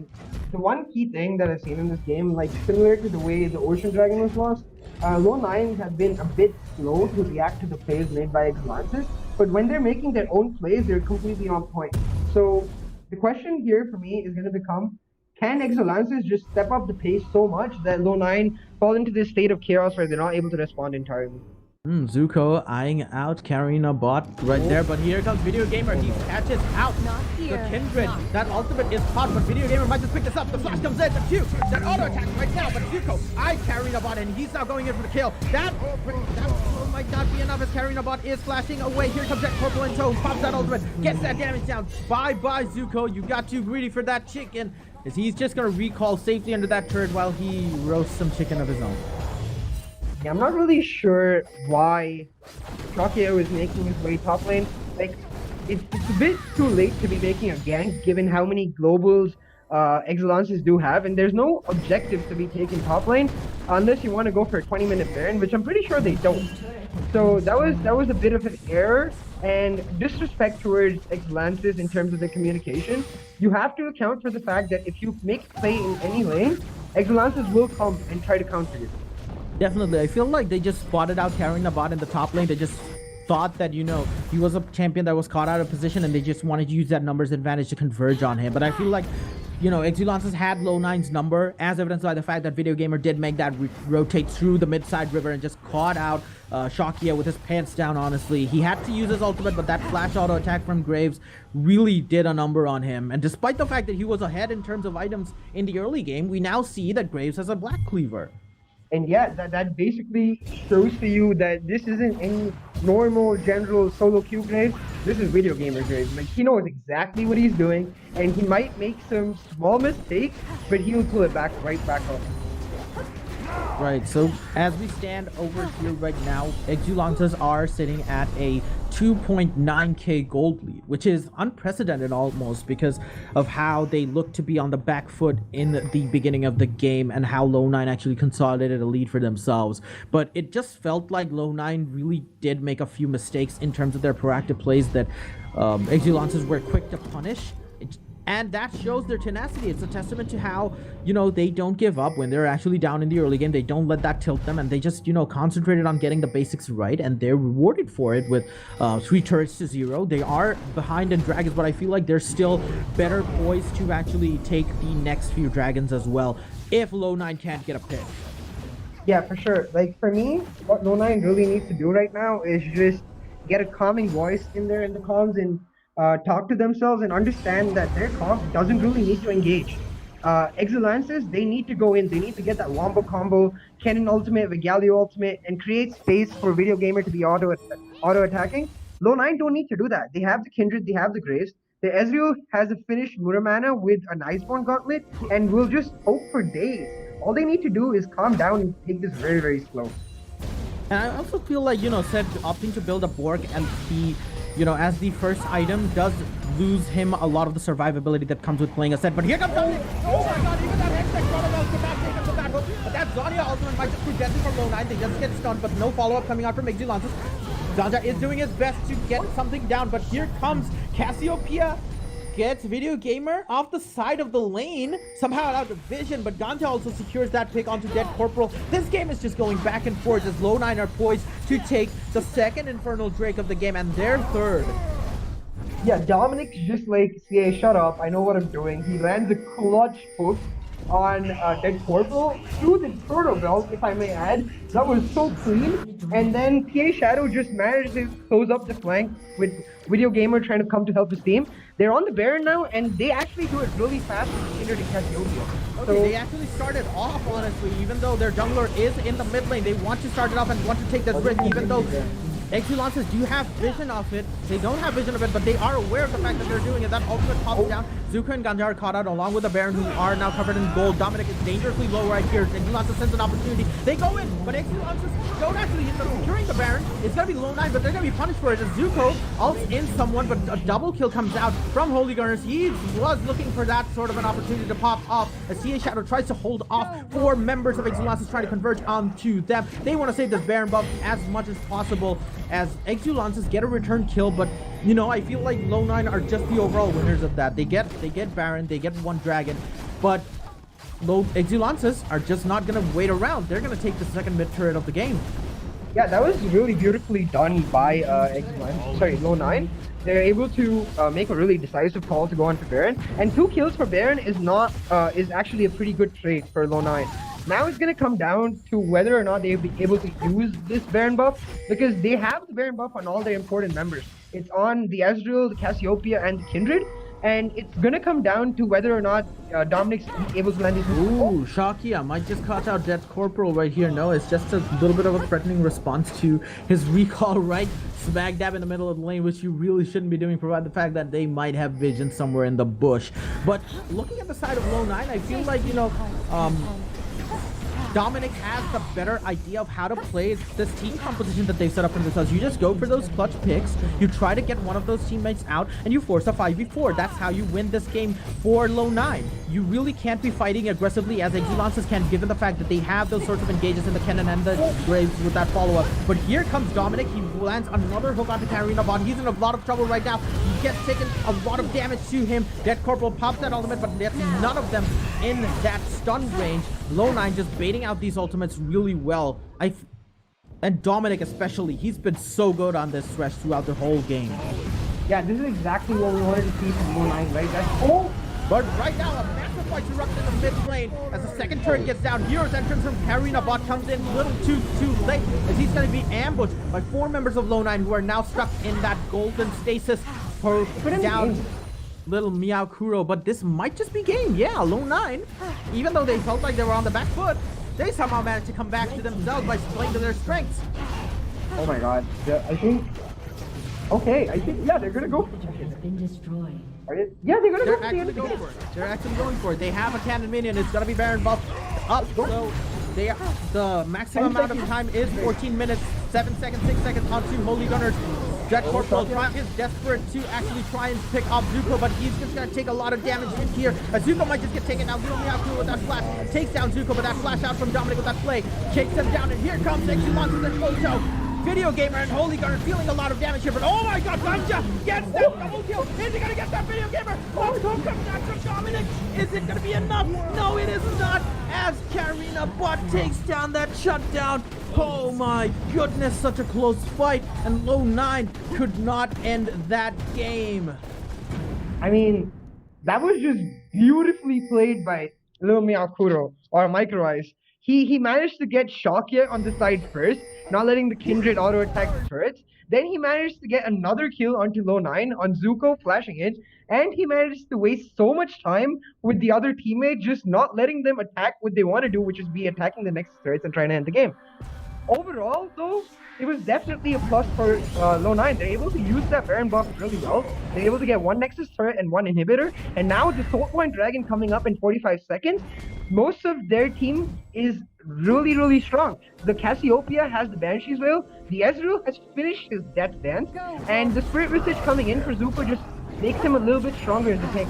the one key thing that I've seen in this game, like similar to the way the Ocean Dragon was lost, Lownine have been a bit slow to react to the plays made by Exulansis, but when they're making their own plays, they're completely on point. So the question here for me is going to become, can Exulansis just step up the pace so much that Lownine fall into this state of chaos where they're not able to respond entirely? Zuko eyeing out, carrying a bot right there, but here comes Video Gamer. He catches out the Kindred. That ultimate is caught, but Video Gamer might just pick this up. The flash comes in, the Q, that auto attack right now, but Zuko carrying a bot, and he's now going in for the kill. That might not be enough as carrying a bot is flashing away. Here comes that Corporal in tow, pops that ultimate, gets that damage down. Bye-bye, Zuko. You got too greedy for that chicken, as he's just gonna recall safely under that turret while he roasts some chicken of his own. Yeah, I'm not really sure why UltraGear is making his way top lane. Like, it's a bit too late to be making a gank given how many globals Exulansis do have, and there's no objectives to be taken top lane unless you want to go for a 20-minute Baron, which I'm pretty sure they don't. So that was a bit of an error and disrespect towards Exulansis in terms of the communication. You have to account for the fact that if you make a play in any lane, Exulansis will come and try to counter you. Definitely. I feel like they just spotted out carrying the bot in the top lane. They just thought that, you know, he was a champion that was caught out of position, and they just wanted to use that numbers advantage to converge on him. But I feel like, you know, Exulansis had Lownine's number, as evidenced by the fact that Video Gamer did make that rotate through the mid-side river and just caught out UltraGear with his pants down, honestly. He had to use his ultimate, but that flash auto attack from Graves really did a number on him. And despite the fact that he was ahead in terms of items in the early game, we now see that Graves has a Black Cleaver. And yeah, that basically shows to you that this isn't any normal general solo queue grade. This is Video Gamer grade. Like, he knows exactly what he's doing, and he might make some small mistakes, but he'll pull it right back up. Right, so as we stand over here right now, Exulansis are sitting at a 2.9k gold lead, which is unprecedented almost because of how they look to be on the back foot in the beginning of the game and how Lownine actually consolidated a lead for themselves. But it just felt like Lownine really did make a few mistakes in terms of their proactive plays that Exulansis were quick to punish. And that shows their tenacity. It's a testament to how, you know, they don't give up when they're actually down in the early game. They don't let that tilt them, and they just, you know, concentrated on getting the basics right, and they're rewarded for it with 3 turrets to 0. They are behind in dragons, but I feel like they're still better poised to actually take the next few dragons as well if Lownine can't get a pick. Yeah, for sure. Like, for me, what Lownine really needs to do right now is just get a calming voice in there in the comms and talk to themselves and understand that their comp doesn't really need to engage. Exulansis, they need to go in, they need to get that wombo combo, Cannon ultimate, Vigalio ultimate, and create space for Video Gamer to be auto attacking. Lownine don't need to do that. They have the Kindred, they have the Graves. The Ezreal has a finished Muramana with an Iceborne Gauntlet, and will just hope for days. All they need to do is calm down and take this very, very slow. And I also feel like, you know, Seth opting to build a Borg and the, you know, as the first item does lose him a lot of the survivability that comes with playing a set. But here comes Dominic. Oh my god, even that Hextech Chronovel could not take him from that hook. But that Zarya ultimate might just prevent him from Lownine. They just get stunned, but no follow-up coming out from Exulansis. Ganja is doing his best to get something down, but here comes Cassiopeia. Gets Video Gamer off the side of the lane, somehow out of vision, but Ganja also secures that pick onto Dead Corporal. This game is just going back and forth as Lownine are poised to take the second Infernal Drake of the game and their third. Yeah, Dominic's just like, CA, shut up, I know what I'm doing. He lands a clutch hook on Dead Corporal through the turtle belt, if I may add. That was so clean. And then PA Shadow just managed to close up the flank with Video Gamer trying to come to help his team. They're on the Baron now, and they actually do it really fast with Kinder to Cassiopeia. Okay, So they actually started off, honestly, even though their jungler is in the mid lane. They want to start it off and want to take this risk, even though Exulansis do have vision of it. They don't have vision of it, but they are aware of the fact that they're doing it. That ultimate pops down. Zuko and Ganjar are caught out along with the Baron, who are now covered in gold. Dominic is dangerously low right here. Exulansis sends an opportunity. They go in, but Exulansis don't actually end up securing the Baron. It's going to be Lownine, but they're going to be punished for it. As Zuko ults in someone, but a double kill comes out from Holy Gunners. He was looking for that sort of an opportunity to pop off. As CA Shadow tries to hold off 4 members of Exulansis trying to converge onto them. They want to save this Baron buff as much as possible, as Exulansis get a return kill, but you know, I feel like Lownine are just the overall winners of that. They get Baron, they get 1 dragon, but Exulansis are just not gonna wait around. They're gonna take the second mid turret of the game. Yeah, that was really beautifully done by Lownine. They're able to make a really decisive call to go on for Baron, and 2 kills for Baron is actually a pretty good trade for Lownine. Now it's going to come down to whether or not they'll be able to use this Baron buff, because they have the Baron buff on all their important members. It's on the Ezreal, the Cassiopeia, and the Kindred, and it's going to come down to whether or not Dominic's able to land his... Ooh, Shakia might just caught out Death Corporal right here. No, it's just a little bit of a threatening response to his recall right smack dab in the middle of the lane, which you really shouldn't be doing, provided the fact that they might have vision somewhere in the bush. But looking at the side of Lownine, I feel like, you know, Dominic has the better idea of how to play this team composition that they've set up for themselves. You just go for those clutch picks, you try to get one of those teammates out, and you force a 5v4. That's how you win this game for Lownine. You really can't be fighting aggressively as Exulansis can, given the fact that they have those sorts of engages in the Kennen and the Graves with that follow-up. But here comes Dominic. He lands another hook onto Karina Bond. He's in a lot of trouble right now. He gets taken a lot of damage to him. Death Corporal pops that ultimate, but there's none of them in that stun range. Lownine just baiting out these ultimates really well. And Dominic especially, he's been so good on this stretch throughout the whole game. Yeah, this is exactly what we wanted to see from Lownine, right? But right now, a massive fight erupts in the mid lane as the second turret gets down. Hero's entrance from Karina Bot comes in a little too late, as he's going to be ambushed by 4 members of Lownine, who are now stuck in that golden stasis for down little Meow Kuro. But this might just be game. Yeah, Lownine, even though they felt like they were on the back foot, they somehow managed to come back to themselves by playing to their strengths. Oh my god. Yeah, I think, yeah, they're gonna go for it. Has been destroyed. Yeah, They're actually going for it. They're actually going for it. They have a cannon minion. It's gonna be Baron buff up. So the maximum amount of time is 14 minutes, 7 seconds, 6 seconds onto Holy Gunners. Jet Corporal is desperate to actually try and pick off Zuko, but he's just gonna take a lot of damage in here. Zuko might just get taken out. Little Meow with that flash takes down Zuko, but that flash out from Dominic with that play takes him down. And here comes Exulansis and Photo. Video Gamer and Holy Gunner feeling a lot of damage here, but oh my god, Ganja gets that double kill. Is he gonna get that Video Gamer? Oh, comes that from Dominic. Is it gonna be enough? No, it is not, as Karina Bot takes down that shutdown. Oh my goodness, such a close fight, and Lownine could not end that game. I mean, that was just beautifully played by Lil Miyakuro, or Micro Ice. He managed to get Shakia on the side first, not letting the Kindred auto-attack the turrets. Then he managed to get another kill onto Lownine on Zuko flashing it, and he managed to waste so much time with the other teammate just not letting them attack what they want to do, which is be attacking the next turrets and trying to end the game. Overall, though, it was definitely a plus for Lownine. They're able to use that Baron buff really well. They're able to get 1 Nexus turret and 1 inhibitor, and now with the Soul Point Dragon coming up in 45 seconds, most of their team is really, really strong. The Cassiopeia has the Banshee's Veil, the Ezreal has finished his Death Dance, and the Spirit Visage coming in for Zuko just makes him a little bit stronger in the tank.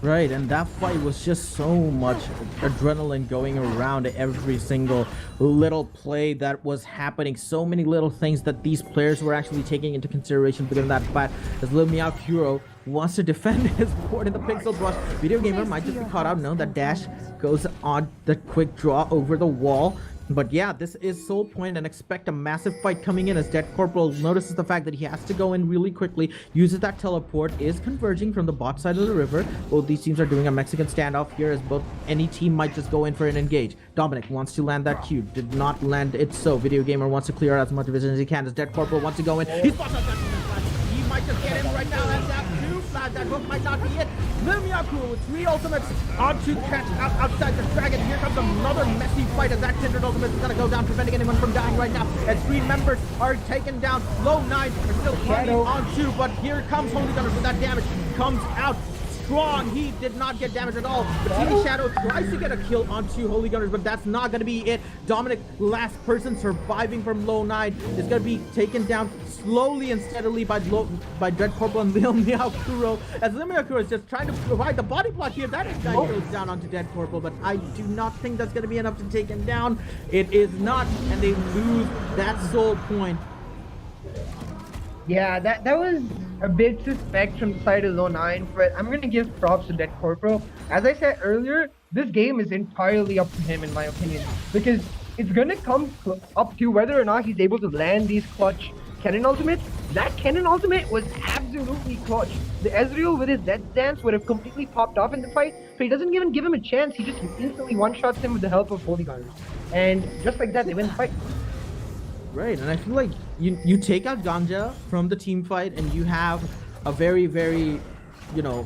Right, and that fight was just so much adrenaline going around every single little play that was happening. So many little things that these players were actually taking into consideration within that fight. As Lil Meow Kuro wants to defend his board in the Pixel Brush. Video Gamer might just be caught out. No, that dash goes on the quick draw over the wall. But yeah, this is Soul Point, and expect a massive fight coming in as Death Corporal notices the fact that he has to go in really quickly, uses that teleport, is converging from the bot side of the river. Both these teams are doing a Mexican standoff here, as any team might just go in for an engage. Dominic wants to land that Q, did not land it, so Video Gamer wants to clear out as much vision as he can as Death Corporal wants to go in. He's he might just get him right now, as that 2 flash, that hook might not be it. Miyakuro with 3 ultimates onto catch outside the dragon. Here comes another messy fight as that Kindred ultimate is gonna go down, preventing anyone from dying right now. As 3 members are taken down. Lownine are still clinging onto, but here comes Holy Gunners with that damage. Comes out strong. He did not get damage at all. But Team Shadow tries to get a kill onto Holy Gunners, but that's not going to be it. Dominic, last person surviving from Lownine, is going to be taken down slowly and steadily by Dread Corporal and Lil Miyakuro. As Lil Miyakuro is just trying to provide the body block here. That Ignite goes down onto Dread Corporal, but I do not think that's going to be enough to take him down. It is not, and they lose that soul point. Yeah, that was a bit suspect from the side of Lownine, but I'm going to give props to Dead Corporal. As I said earlier, this game is entirely up to him, in my opinion, because it's going to come up to whether or not he's able to land these clutch Cannon ultimates. That Cannon ultimate was absolutely clutch. The Ezreal with his Death Dance would have completely popped off in the fight, but he doesn't even give him a chance. He just instantly one-shots him with the help of Holy Gunners. And just like that, they win the fight. Right, and I feel like you take out Ganja from the team fight and you have a very, very,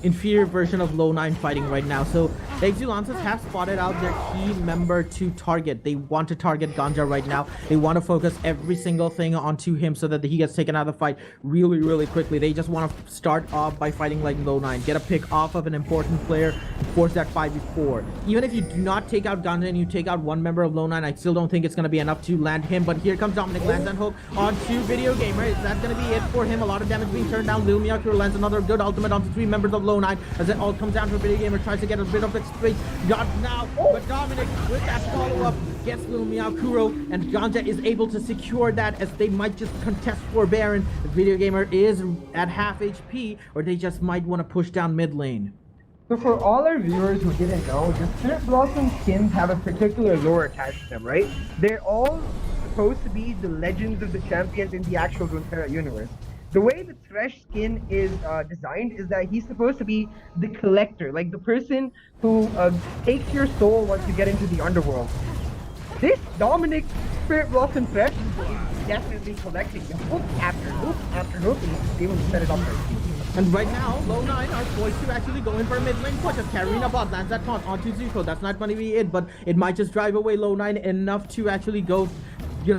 inferior version of Lownine fighting right now. So the Exulansis have spotted out their key member to target. They want to target Ganja right now. They want to focus every single thing onto him so that he gets taken out of the fight really, really quickly. They just want to start off by fighting like Lownine, get a pick off of an important player, force that 5v4. Even if you do not take out Ganja and you take out one member of Lownine, I still don't think it's going to be enough to land him. But here comes Dominic, lands that hook onto Video Gamer. Is that going to be it for him? A lot of damage being turned down. Lil Miyakuro lands another good ultimate onto 3 members of Lownine as it all comes down to Video Gamer, tries to get a bit of XP. Not now, but Dominic with that follow-up gets Lil Miyakuro, and Ganja is able to secure that as they might just contest for Baron. The Video Gamer is at half HP, or they just might want to push down mid lane. So for all our viewers who didn't know, the Spirit Blossom skins have a particular lore attached to them, right? They're all supposed to be the legends of the champions in the actual Runeterra universe. The way the Thresh skin is designed is that he's supposed to be the collector, like the person who takes your soul once you get into the underworld. This Dominic Spirit Blossom Thresh is definitely collecting the hook after hook after hook, and he's able to set it up right. And right now, Lownine are poised to actually go in for a mid lane push as Karina bot lands that taunt onto Zuko. That's not going to be it, but it might just drive away Lownine enough to actually go,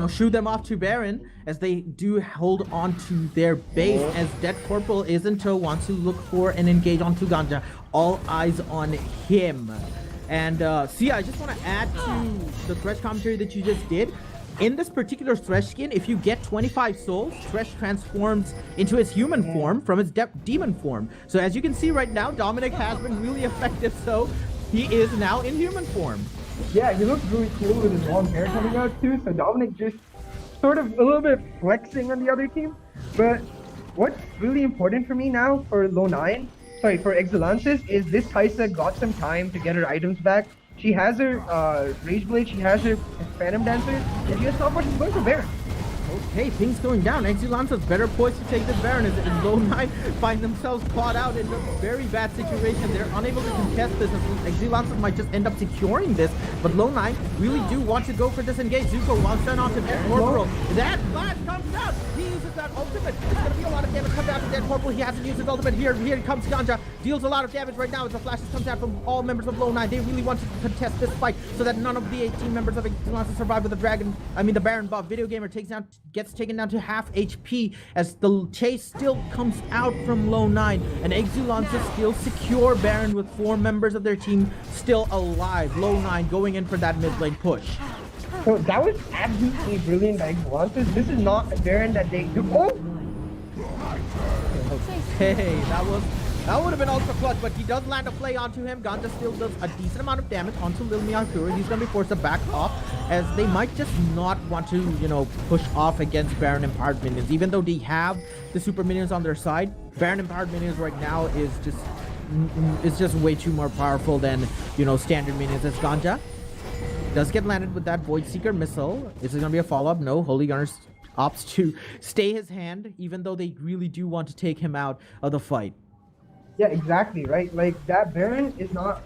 shoot them off to Baron, as they do hold on to their base, as Dead Corporal is in tow, wants to look for and engage onto Ganja. All eyes on him. And Sia, I just want to add to the Thresh commentary that you just did. In this particular Thresh skin, if you get 25 souls, Thresh transforms into his human form from his demon form. So as you can see right now, Dominic has been really effective, so he is now in human form. Yeah, he looks really cool with his long hair coming out too, so Dominic just sort of a little bit flexing on the other team. But what's really important for me now for for Exulansis, is this Kaisa got some time to get her items back. She has her Rage Blade, she has her Phantom Dancer, and she has not much going for Baron. Okay, things going down. Exulansis better poised to take this Baron as Lownine find themselves caught out in a very bad situation. They're unable to contest this as Exulansis might just end up securing this, but Lownine really do want to go for this engage. Zuko wants sent on to Dead Corporal. That flash comes out. He uses that ultimate. It's going to be a lot of damage comes out to Dead Corporal. He hasn't used his ultimate here. Here comes Ganja. Deals a lot of damage right now as the flashes comes out from all members of Lownine. They really want to contest this fight so that none of the 18 members of Exulansis survive with the Baron buff. Video Gamer gets taken down to half HP as the chase still comes out from Lownine, and Exulansis still secure Baron with 4 members of their team still alive. Lownine going in for that mid lane push. So that was absolutely brilliant by Exulansis. This is not a Baron that they do. Oh! Okay, that would have been ultra clutch, but he does land a play onto him. Ganja still does a decent amount of damage onto Lil Miyakuro. He's going to be forced to back off, as they might just not want to, push off against Baron Empowered minions. Even though they have the super minions on their side, Baron Empowered minions right now is just way too more powerful than, standard minions. As Ganja does get landed with that Void Seeker missile. Is it going to be a follow-up? No, Holy Gunners opts to stay his hand, even though they really do want to take him out of the fight. Yeah, exactly, right? Like, that Baron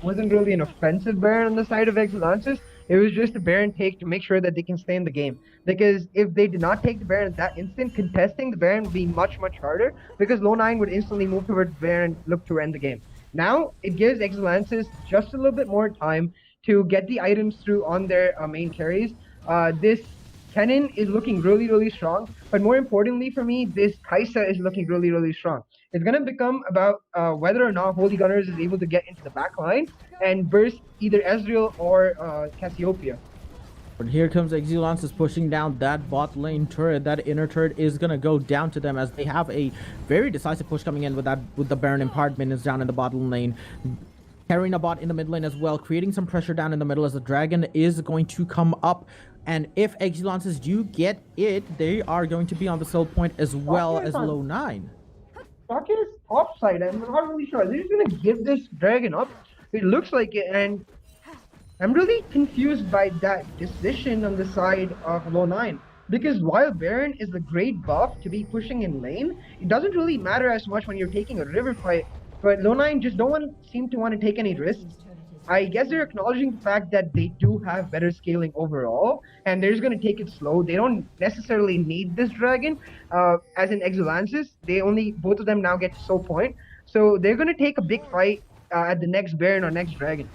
wasn't really an offensive Baron on the side of Exulansis. It was just a Baron take to make sure that they can stay in the game. Because if they did not take the Baron at that instant, contesting the Baron would be much, much harder, because Lownine would instantly move towards Baron, look to end the game. Now it gives Exulansis just a little bit more time to get the items through on their main carries. This Kennen is looking really, really strong, but more importantly for me, this Kaisa is looking really, really strong. It's gonna become about whether or not Holy Gunners is able to get into the back line and burst either Ezreal or Cassiopeia. But here comes Exulansis pushing down that bot lane turret. That inner turret is gonna go down to them as they have a very decisive push coming in with the Baron and Part minions down in the bottom lane. Carrying a bot in the mid lane as well, creating some pressure down in the middle as the dragon is going to come up. And if Exulansis do get it, they are going to be on the sold point as well as Lownine. Sake is offside. I'm not really sure. They're just gonna give this dragon up. It looks like it, and I'm really confused by that decision on the side of Lownine. Because while Baron is a great buff to be pushing in lane, it doesn't really matter as much when you're taking a river fight. But Lownine just seem to want to take any risks. I guess they're acknowledging the fact that they do have better scaling overall, and they're just going to take it slow. They don't necessarily need this dragon. As in Exulansis, both of them now get to soul point. So they're going to take a big fight at the next Baron or next dragon.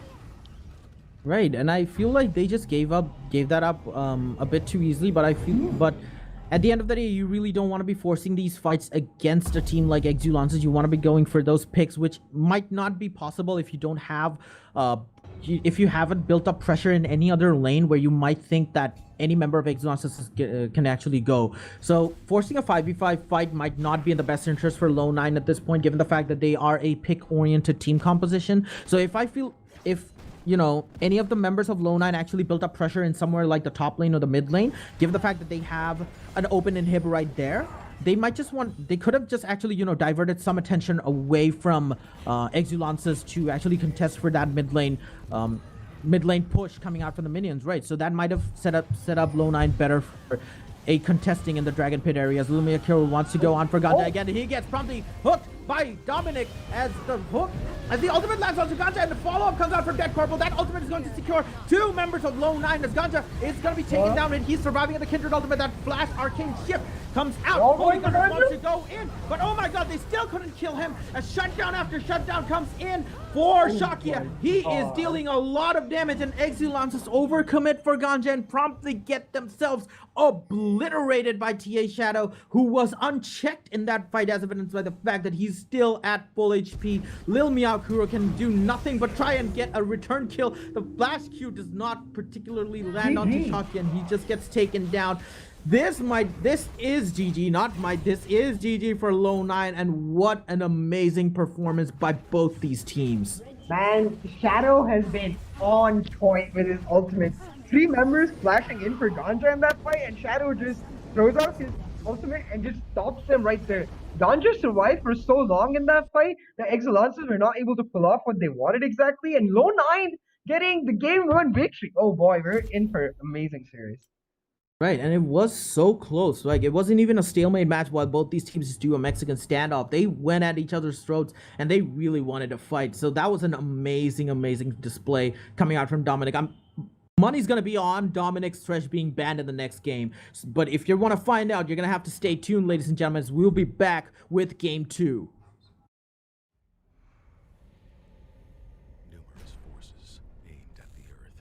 Right, and I feel like they just gave that up a bit too easily. But at the end of the day, you really don't want to be forcing these fights against a team like Exulansis. You want to be going for those picks, which might not be possible if you don't have, if you haven't built up pressure in any other lane where you might think that any member of Exulansis can actually go. So forcing a 5v5 fight might not be in the best interest for Lownine at this point, given the fact that they are a pick-oriented team composition. So if you know, any of the members of Lownine actually built up pressure in somewhere like the top lane or the mid lane, given the fact that they have an open inhib right there, they could have just actually, you know, diverted some attention away from Exulansis to actually contest for that mid lane push coming out from the minions, right? So that might have set up Lownine better for a contesting in the Dragon Pit area as Lumia Kiro wants to go on for Ganja again. He gets promptly hooked by Dominic as the ultimate lands onto Ganja, and the follow-up comes out from Dead Corporal. That ultimate is going to secure two members of Lownine as Ganja is going to be taken down, and he's surviving in the Kindred ultimate. That flash arcane shift comes out. Holy Gunners wants to go in, but oh my god, they still couldn't kill him as shutdown after shutdown comes in for Shakia. He is dealing a lot of damage, and Exulansis overcommit for Ganja and promptly get themselves obliterated by TA Shadow, who was unchecked in that fight, as evidenced by the fact that he's still at full HP. Lil Miyakuro can do nothing but try and get a return kill. The flash Q does not particularly land onto Shakia, and he just gets taken down. This is GG for Lownine, and what an amazing performance by both these teams. Man, Shadow has been on point with his ultimate. 3 members flashing in for Ganja in that fight, and Shadow just throws out his ultimate and just stops them right there. Ganja survived for so long in that fight that Exulansis were not able to pull off what they wanted exactly, and Lownine getting the game 1 victory. Oh boy, we're in for an amazing series. Right, and it was so close. Like, it wasn't even a stalemate match while both these teams do a Mexican standoff. They went at each other's throats, and they really wanted to fight. So that was an amazing, amazing display coming out from Dominic. Money's going to be on Dominic's Thresh being banned in the next game. But if you want to find out, you're going to have to stay tuned, ladies and gentlemen, as we'll be back with Game 2. Numerous forces aimed at the earth.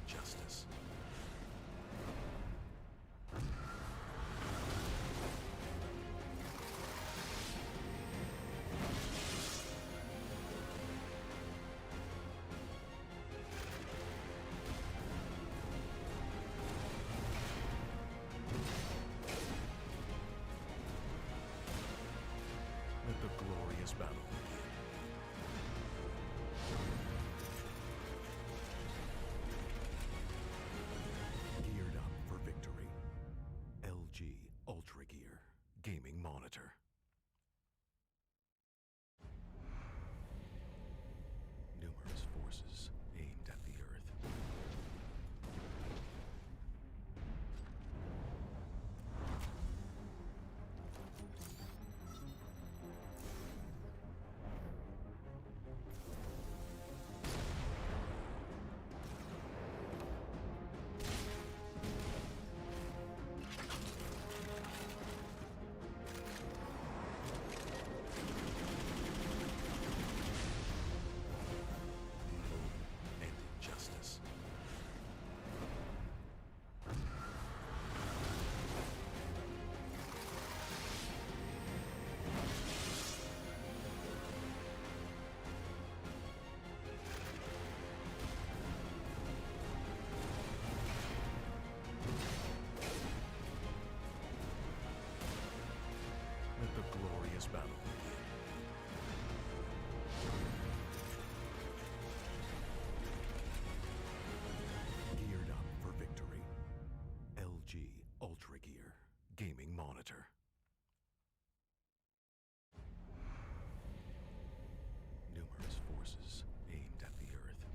Justice. Let the glorious battle begin. Geared up for victory. LG UltraGear gaming monitor. Numerous battle begin. Geared up for victory. LG UltraGear gaming monitor. Numerous forces aimed at the Earth.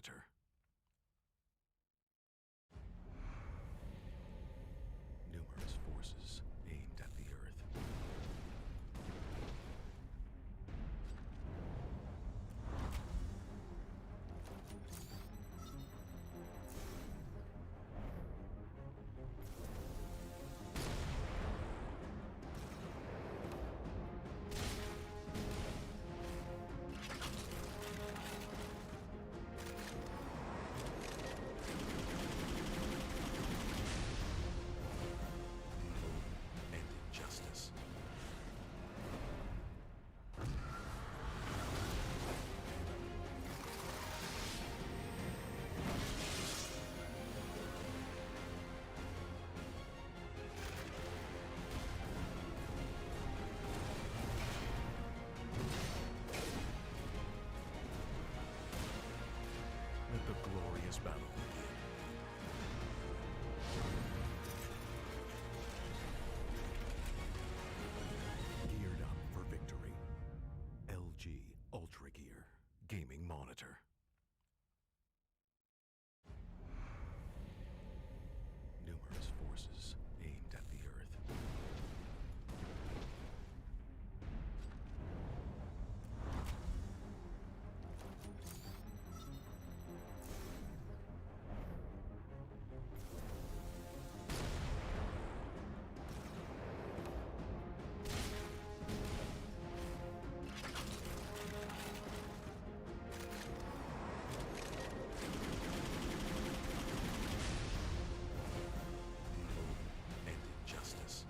monitor. Numerous forces aimed at the Earth. And injustice. Let the glorious battle begin. Geared up for victory. LG UltraGear gaming monitor. Numerous forces aimed at the Earth. And injustice.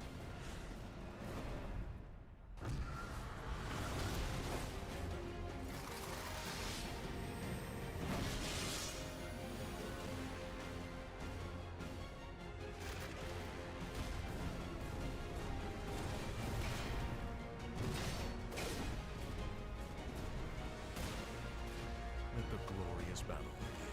Let the glorious battle begin.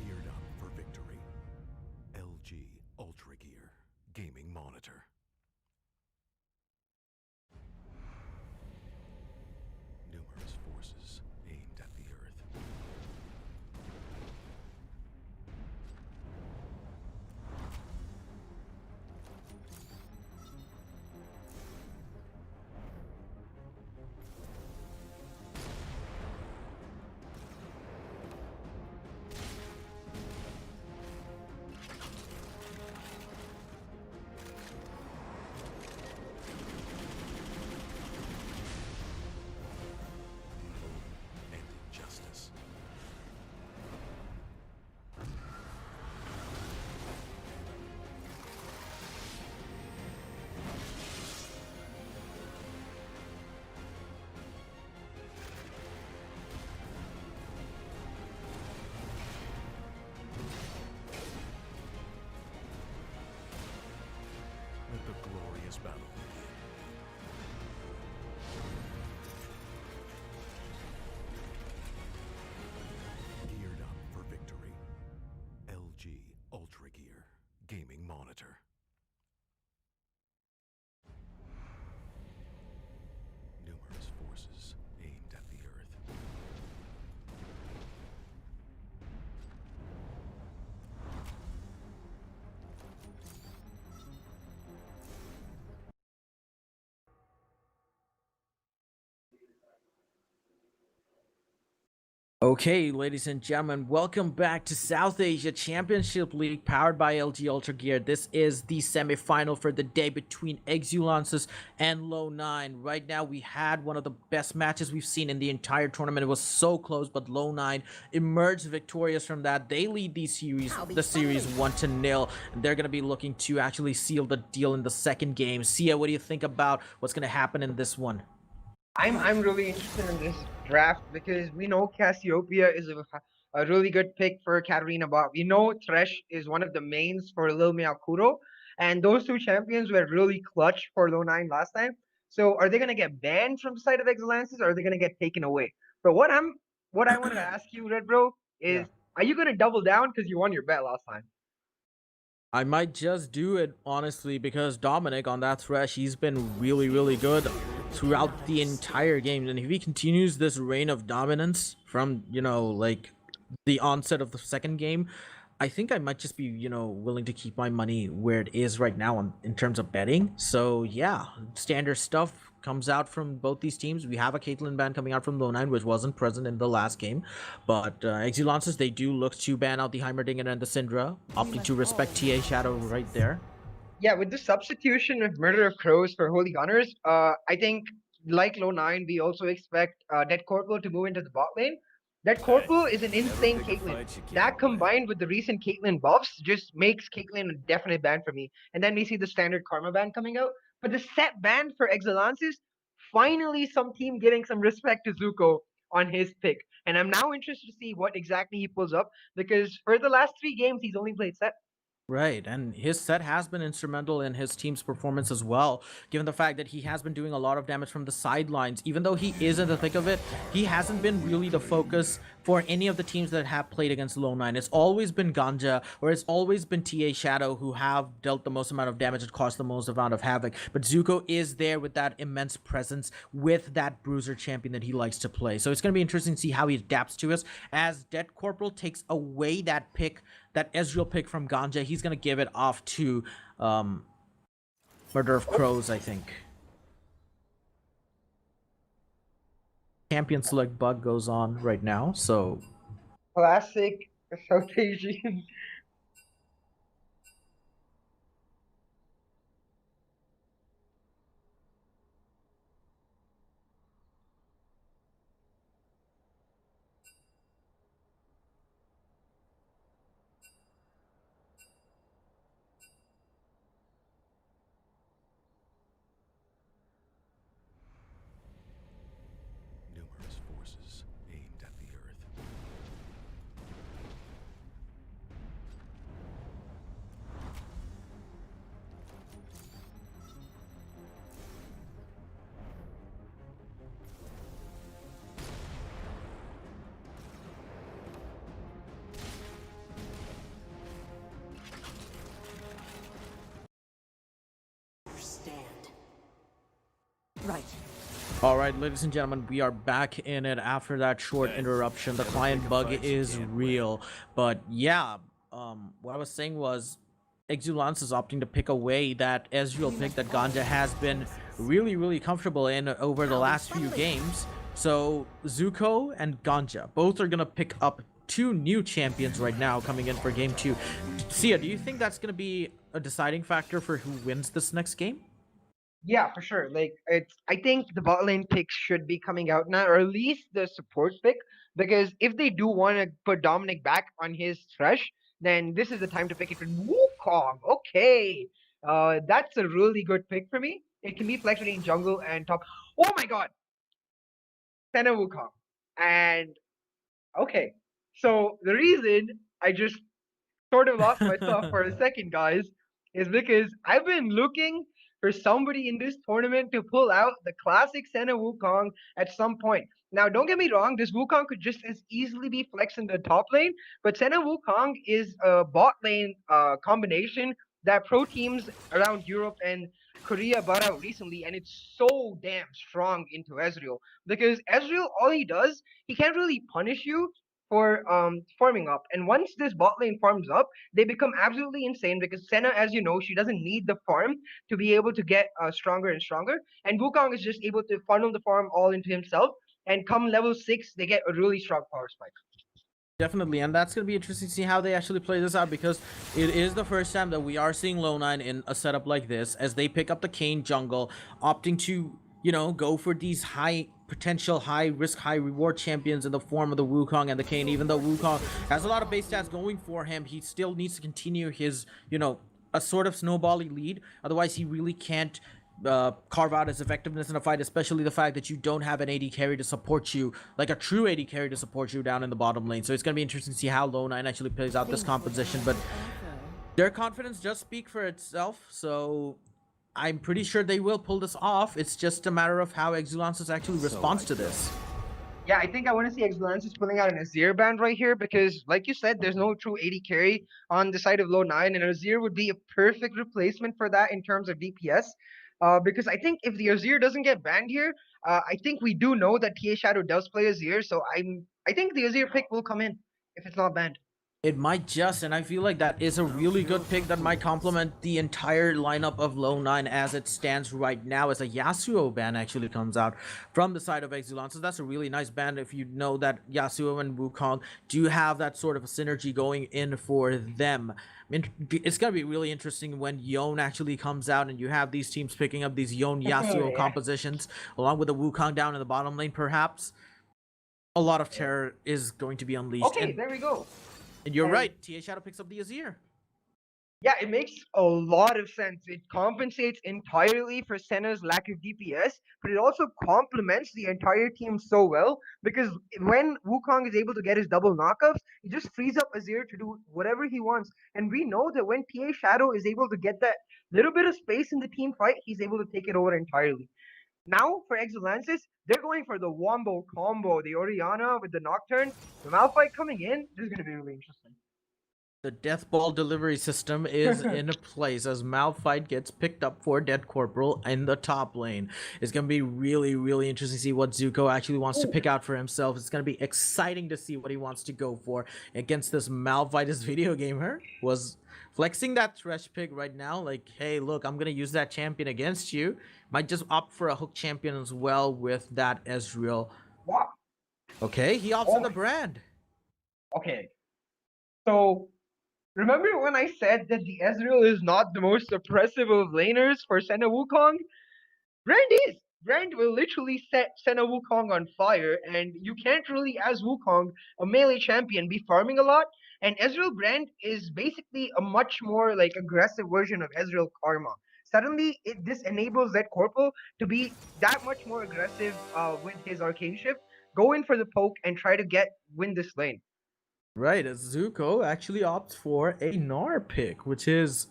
Geared up for victory. LG UltraGear gaming monitor. Numerous forces aimed at the Earth. And injustice. Let the glorious battle begin. Geared up for victory. LG UltraGear gaming monitor. Numerous forces aimed at the Earth. Okay, ladies and gentlemen, welcome back to South Asia Championship League powered by LG Ultra Gear. This is the semi-final for the day between Exulansis and Lownine. Right now, we had one of the best matches we've seen in the entire tournament. It was so close, but Lownine emerged victorious from that. They lead the series 1-0, and they're going to be looking to actually seal the deal in the second game. Sia, what do you think about what's going to happen in this one? I'm really interested in this draft because we know Cassiopeia is a really good pick for Katarina Bob. We know Thresh is one of the mains for Lil Miyakuro, and those two champions were really clutch for Low9 last time. So are they gonna get banned from the side of Exulansis, or are they gonna get taken away? But what I wanted to ask you, Red Bro, is are you gonna double down because you won your bet last time? I might just do it, honestly, because Dominic on that Thresh, he's been really, really good. throughout the entire game. And if he continues this reign of dominance from, like the onset of the second game, I think I might just be, willing to keep my money where it is right now in terms of betting. So yeah, standard stuff comes out from both these teams. We have a Caitlyn ban coming out from Lownine, which wasn't present in the last game. But Exulansis, they do look to ban out the Heimerdinger and the Syndra, opting to respect TA Shadow right there. Yeah, with the substitution of Murder of Crows for Holy Gunners, I think like Low9, we also expect Dead Corporal to move into the bot lane. Dead Corporal is an insane Caitlyn. That combined with the recent Caitlyn buffs just makes Caitlyn a definite ban for me. And then we see the standard Karma ban coming out. But the set ban for Exulansis, finally some team giving some respect to Zuko on his pick. And I'm now interested to see what exactly he pulls up, because for the last 3 games, he's only played set. Right, and his set has been instrumental in his team's performance as well, given the fact that he has been doing a lot of damage from the sidelines. Even though he is in the thick of it, he hasn't been really the focus for any of the teams that have played against Lownine. It's always been Ganja, or it's always been TA Shadow who have dealt the most amount of damage and caused the most amount of havoc. But Zuko is there with that immense presence, with that bruiser champion that he likes to play. So it's going to be interesting to see how he adapts to us. As Dead Corporal takes away that pick, that Ezreal pick from Ganja, he's going to give it off to Murder of Crows, I think. Champion select bug goes on right now, so... Classic South Asian. Numerous forces aimed at the earth. Right. All right, ladies and gentlemen, we are back in it after that short interruption. The client bug is real, but yeah, what I was saying was Exulance is opting to pick away that Ezreal pick that Ganja has been really comfortable in over the last few games. So Zuko and Ganja both are gonna pick up 2 new champions right now coming in for game 2. Sia, do you think that's gonna be a deciding factor for who wins this next game? Yeah, for sure. Like I think the bot lane picks should be coming out now, or at least the support pick, because if they do want to put Dominic back on his thresh, then this is the time to pick it for Wukong. Okay, that's a really good pick for me. It can be flexed between jungle and top. Oh my god, Senna Wukong. And okay, so the reason I just sort of lost myself for a second, guys, is because I've been looking for somebody in this tournament to pull out the classic Senna Wukong at some point. Now, don't get me wrong, this Wukong could just as easily be flexed in the top lane, but Senna Wukong is a bot lane combination that pro teams around Europe and Korea brought out recently, and it's so damn strong into Ezreal. Because Ezreal, all he does, he can't really punish you for farming up. And once this bot lane farms up, they become absolutely insane because Senna, as you know, she doesn't need the farm to be able to get stronger and stronger. And Wukong is just able to funnel the farm all into himself. And come level 6, they get a really strong power spike. Definitely, and that's going to be interesting to see how they actually play this out, because it is the first time that we are seeing Lownine in a setup like this, as they pick up the Kayn jungle, opting to, go for these high potential, high risk, high reward champions in the form of the Wukong and the Kayn. Even though Wukong has a lot of base stats going for him, he still needs to continue his, a sort of snowbally lead. Otherwise, he really can't carve out his effectiveness in a fight, especially the fact that you don't have an AD carry to support you, like a true AD carry to support you down in the bottom lane. So it's going to be interesting to see how Lownine actually plays out this composition, but their confidence does speak for itself, so I'm pretty sure they will pull this off. It's just a matter of how Exulansis actually responds to this. Yeah, I think I want to see Exulansis pulling out an Azir band right here because, like you said, there's no true AD carry on the side of Low 9, and Azir would be a perfect replacement for that in terms of DPS. Because I think if the Azir doesn't get banned here, I think we do know that TA Shadow does play Azir, so I think the Azir pick will come in if it's not banned. It might just, and I feel like that is a really good pick that might complement the entire lineup of Lownine as it stands right now, as a Yasuo ban actually comes out from the side of Exulansis. So that's a really nice ban if you know that Yasuo and Wukong do have that sort of a synergy going in for them. I mean, it's going to be really interesting when Yone actually comes out and you have these teams picking up these Yone Yasuo Yeah. compositions along with the Wukong down in the bottom lane, perhaps. A lot of Yeah. terror is going to be unleashed. Okay, there we go. And you're And right, TA Shadow picks up the Azir. yeah, it makes a lot of sense. It compensates entirely for Senna's lack of DPS, but it also complements the entire team so well because when Wukong is able to get his double knockups, he just frees up Azir to do whatever he wants. And we know that when TA Shadow is able to get that little bit of space in the team fight, he's able to take it over entirely. Now for Exulansis, they're going for the Wombo combo, the Oriana with the Nocturne, the Malphite coming in. This is going to be really interesting. The death ball delivery system is in place as Malphite gets picked up for Dead Corporal in the top lane. It's going to be really, really interesting to see what Zuko actually wants to pick out for himself. It's going to be exciting to see what he wants to go for against this Malphite. This video gamer was flexing that Thresh pick right now. Like, hey, look, I'm going to use that champion against you. Might just opt for a hook champion as well with that Ezreal. Wow. Okay, he opts Oh in the my. brand. Okay. So remember when I said that the Ezreal is not the most suppressive of laners for Senna Wukong? Brand is. Brand will literally set Senna Wukong on fire, and you can't really, as Wukong, a melee champion, be farming a lot. And Ezreal Brand is basically a much more like aggressive version of Ezreal Karma. Suddenly, this enables that Corporal to be that much more aggressive with his arcane shift, go in for the poke, and try to win this lane. Right, as Zuko actually opts for a Gnar pick, which is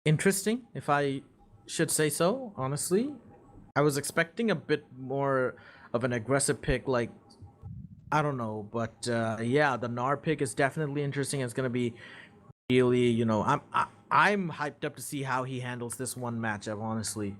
interesting, if I should say so, honestly. I was expecting a bit more of an aggressive pick, like, I don't know, but yeah, the Gnar pick is definitely interesting. It's gonna be really, I'm hyped up to see how he handles this one matchup, honestly.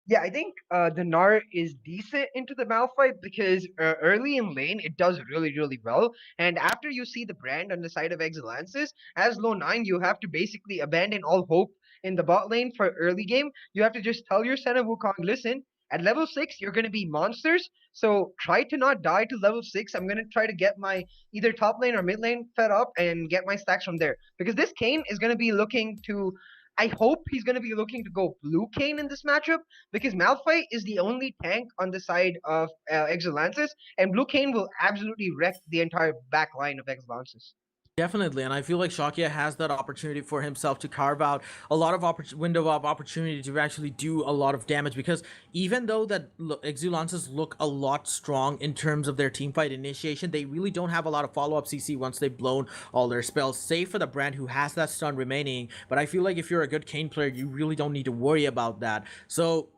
Yeah, I think the Gnar is decent into the Malphite because early in lane it does really, really well. And after you see the brand on the side of Exulansis, as Low9, you have to basically abandon all hope in the bot lane for early game. You have to just tell your Senna Wukong, listen, at level 6, you're going to be monsters. So try to not die to level 6. I'm going to try to get my either top lane or mid lane fed up and get my stacks from there. Because this Kayn is going to be looking to. I hope he's going to be looking to go blue Kayn in this matchup because Malphite is the only tank on the side of Exulansis, and Blue Kayn will absolutely wreck the entire back line of Exulansis. Definitely, and I feel like Shakya has that opportunity for himself to carve out a lot of window of opportunity to actually do a lot of damage. Because even though that Exulances look a lot strong in terms of their team fight initiation, they really don't have a lot of follow-up CC once they've blown all their spells, save for the brand who has that stun remaining. But I feel like if you're a good Kayn player, you really don't need to worry about that. So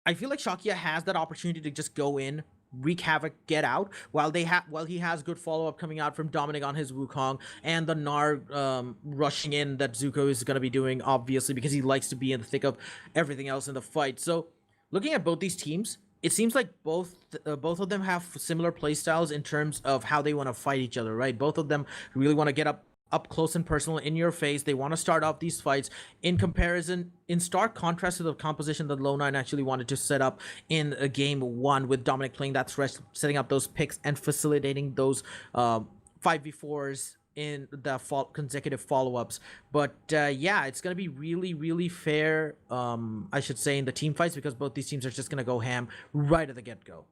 I feel like Shakya has that opportunity to just go in, wreak havoc, get out, while he has good follow up coming out from Dominic on his Wukong and the Gnar rushing in that Zuko is going to be doing, obviously, because he likes to be in the thick of everything else in the fight. So looking at both these teams, it seems like both of them have similar playstyles in terms of how they want to fight each other, right? Both of them really want to get up close and personal in your face. They want to start off these fights in comparison, in stark contrast to the composition that Lownine actually wanted to set up in game one, with Dominic playing that threat, setting up those picks and facilitating those 5v4s in the consecutive follow-ups. But yeah, it's gonna be really, really fair, I should say, in the team fights, because both these teams are just gonna go ham right at the get-go.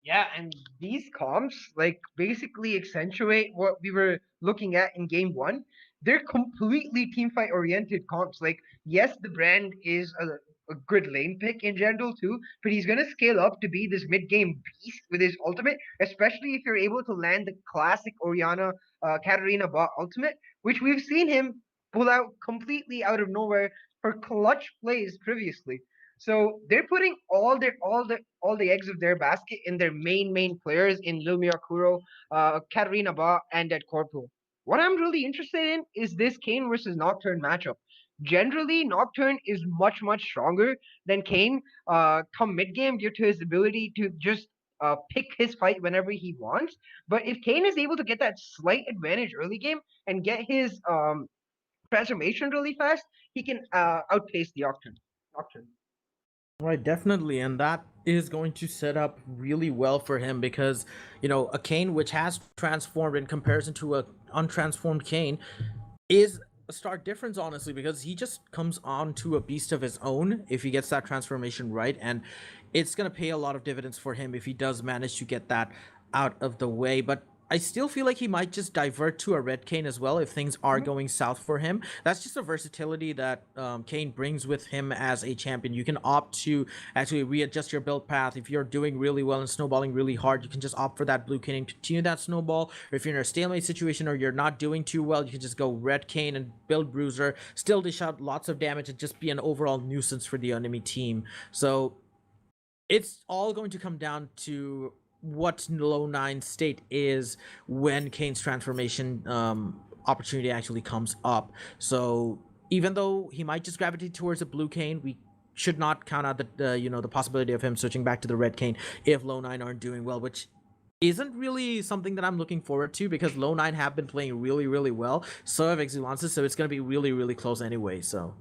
Yeah, and these comps like basically accentuate what we were looking at in game one. They're completely team fight oriented comps. Like, yes, the brand is a good lane pick in general too, but he's gonna scale up to be this mid game beast with his ultimate, especially if you're able to land the classic Oriana Katarina bot ultimate, which we've seen him pull out completely out of nowhere for clutch plays previously. So they're putting all the eggs of their basket in their main players in Lumia Kuro, Katarina Ba, and at Corporal. What I'm really interested in is this Kayn versus Nocturne matchup generally Nocturne is much much stronger than Kane. Come mid game due to his ability to just pick his fight whenever he wants. But if Kane is able to get that slight advantage early game and get his transformation really fast, he can outpace the Nocturne. Nocturne. Right, definitely, and that is going to set up really well for him because, a Kane which has transformed in comparison to a untransformed Kane is a stark difference, honestly, because he just comes on to a beast of his own if he gets that transformation right, and it's gonna pay a lot of dividends for him if he does manage to get that out of the way. But I still feel like he might just divert to a red Kane as well if things are going south for him. That's just a versatility that Kane brings with him as a champion. You can opt to actually readjust your build path. If you're doing really well and snowballing really hard, you can just opt for that blue Kane and continue that snowball. Or if you're in a stalemate situation or you're not doing too well, you can just go red Kane and build Bruiser, still dish out lots of damage and just be an overall nuisance for the enemy team. So it's all going to come down to what Lownine state is when Kane's transformation opportunity actually comes up. So even though he might just gravitate towards a blue Kane, we should not count out the possibility of him switching back to the red Kane if Lownine aren't doing well, which isn't really something that I'm looking forward to because Lownine have been playing really, really well. So have Exulansis, so it's going to be really, really close anyway. So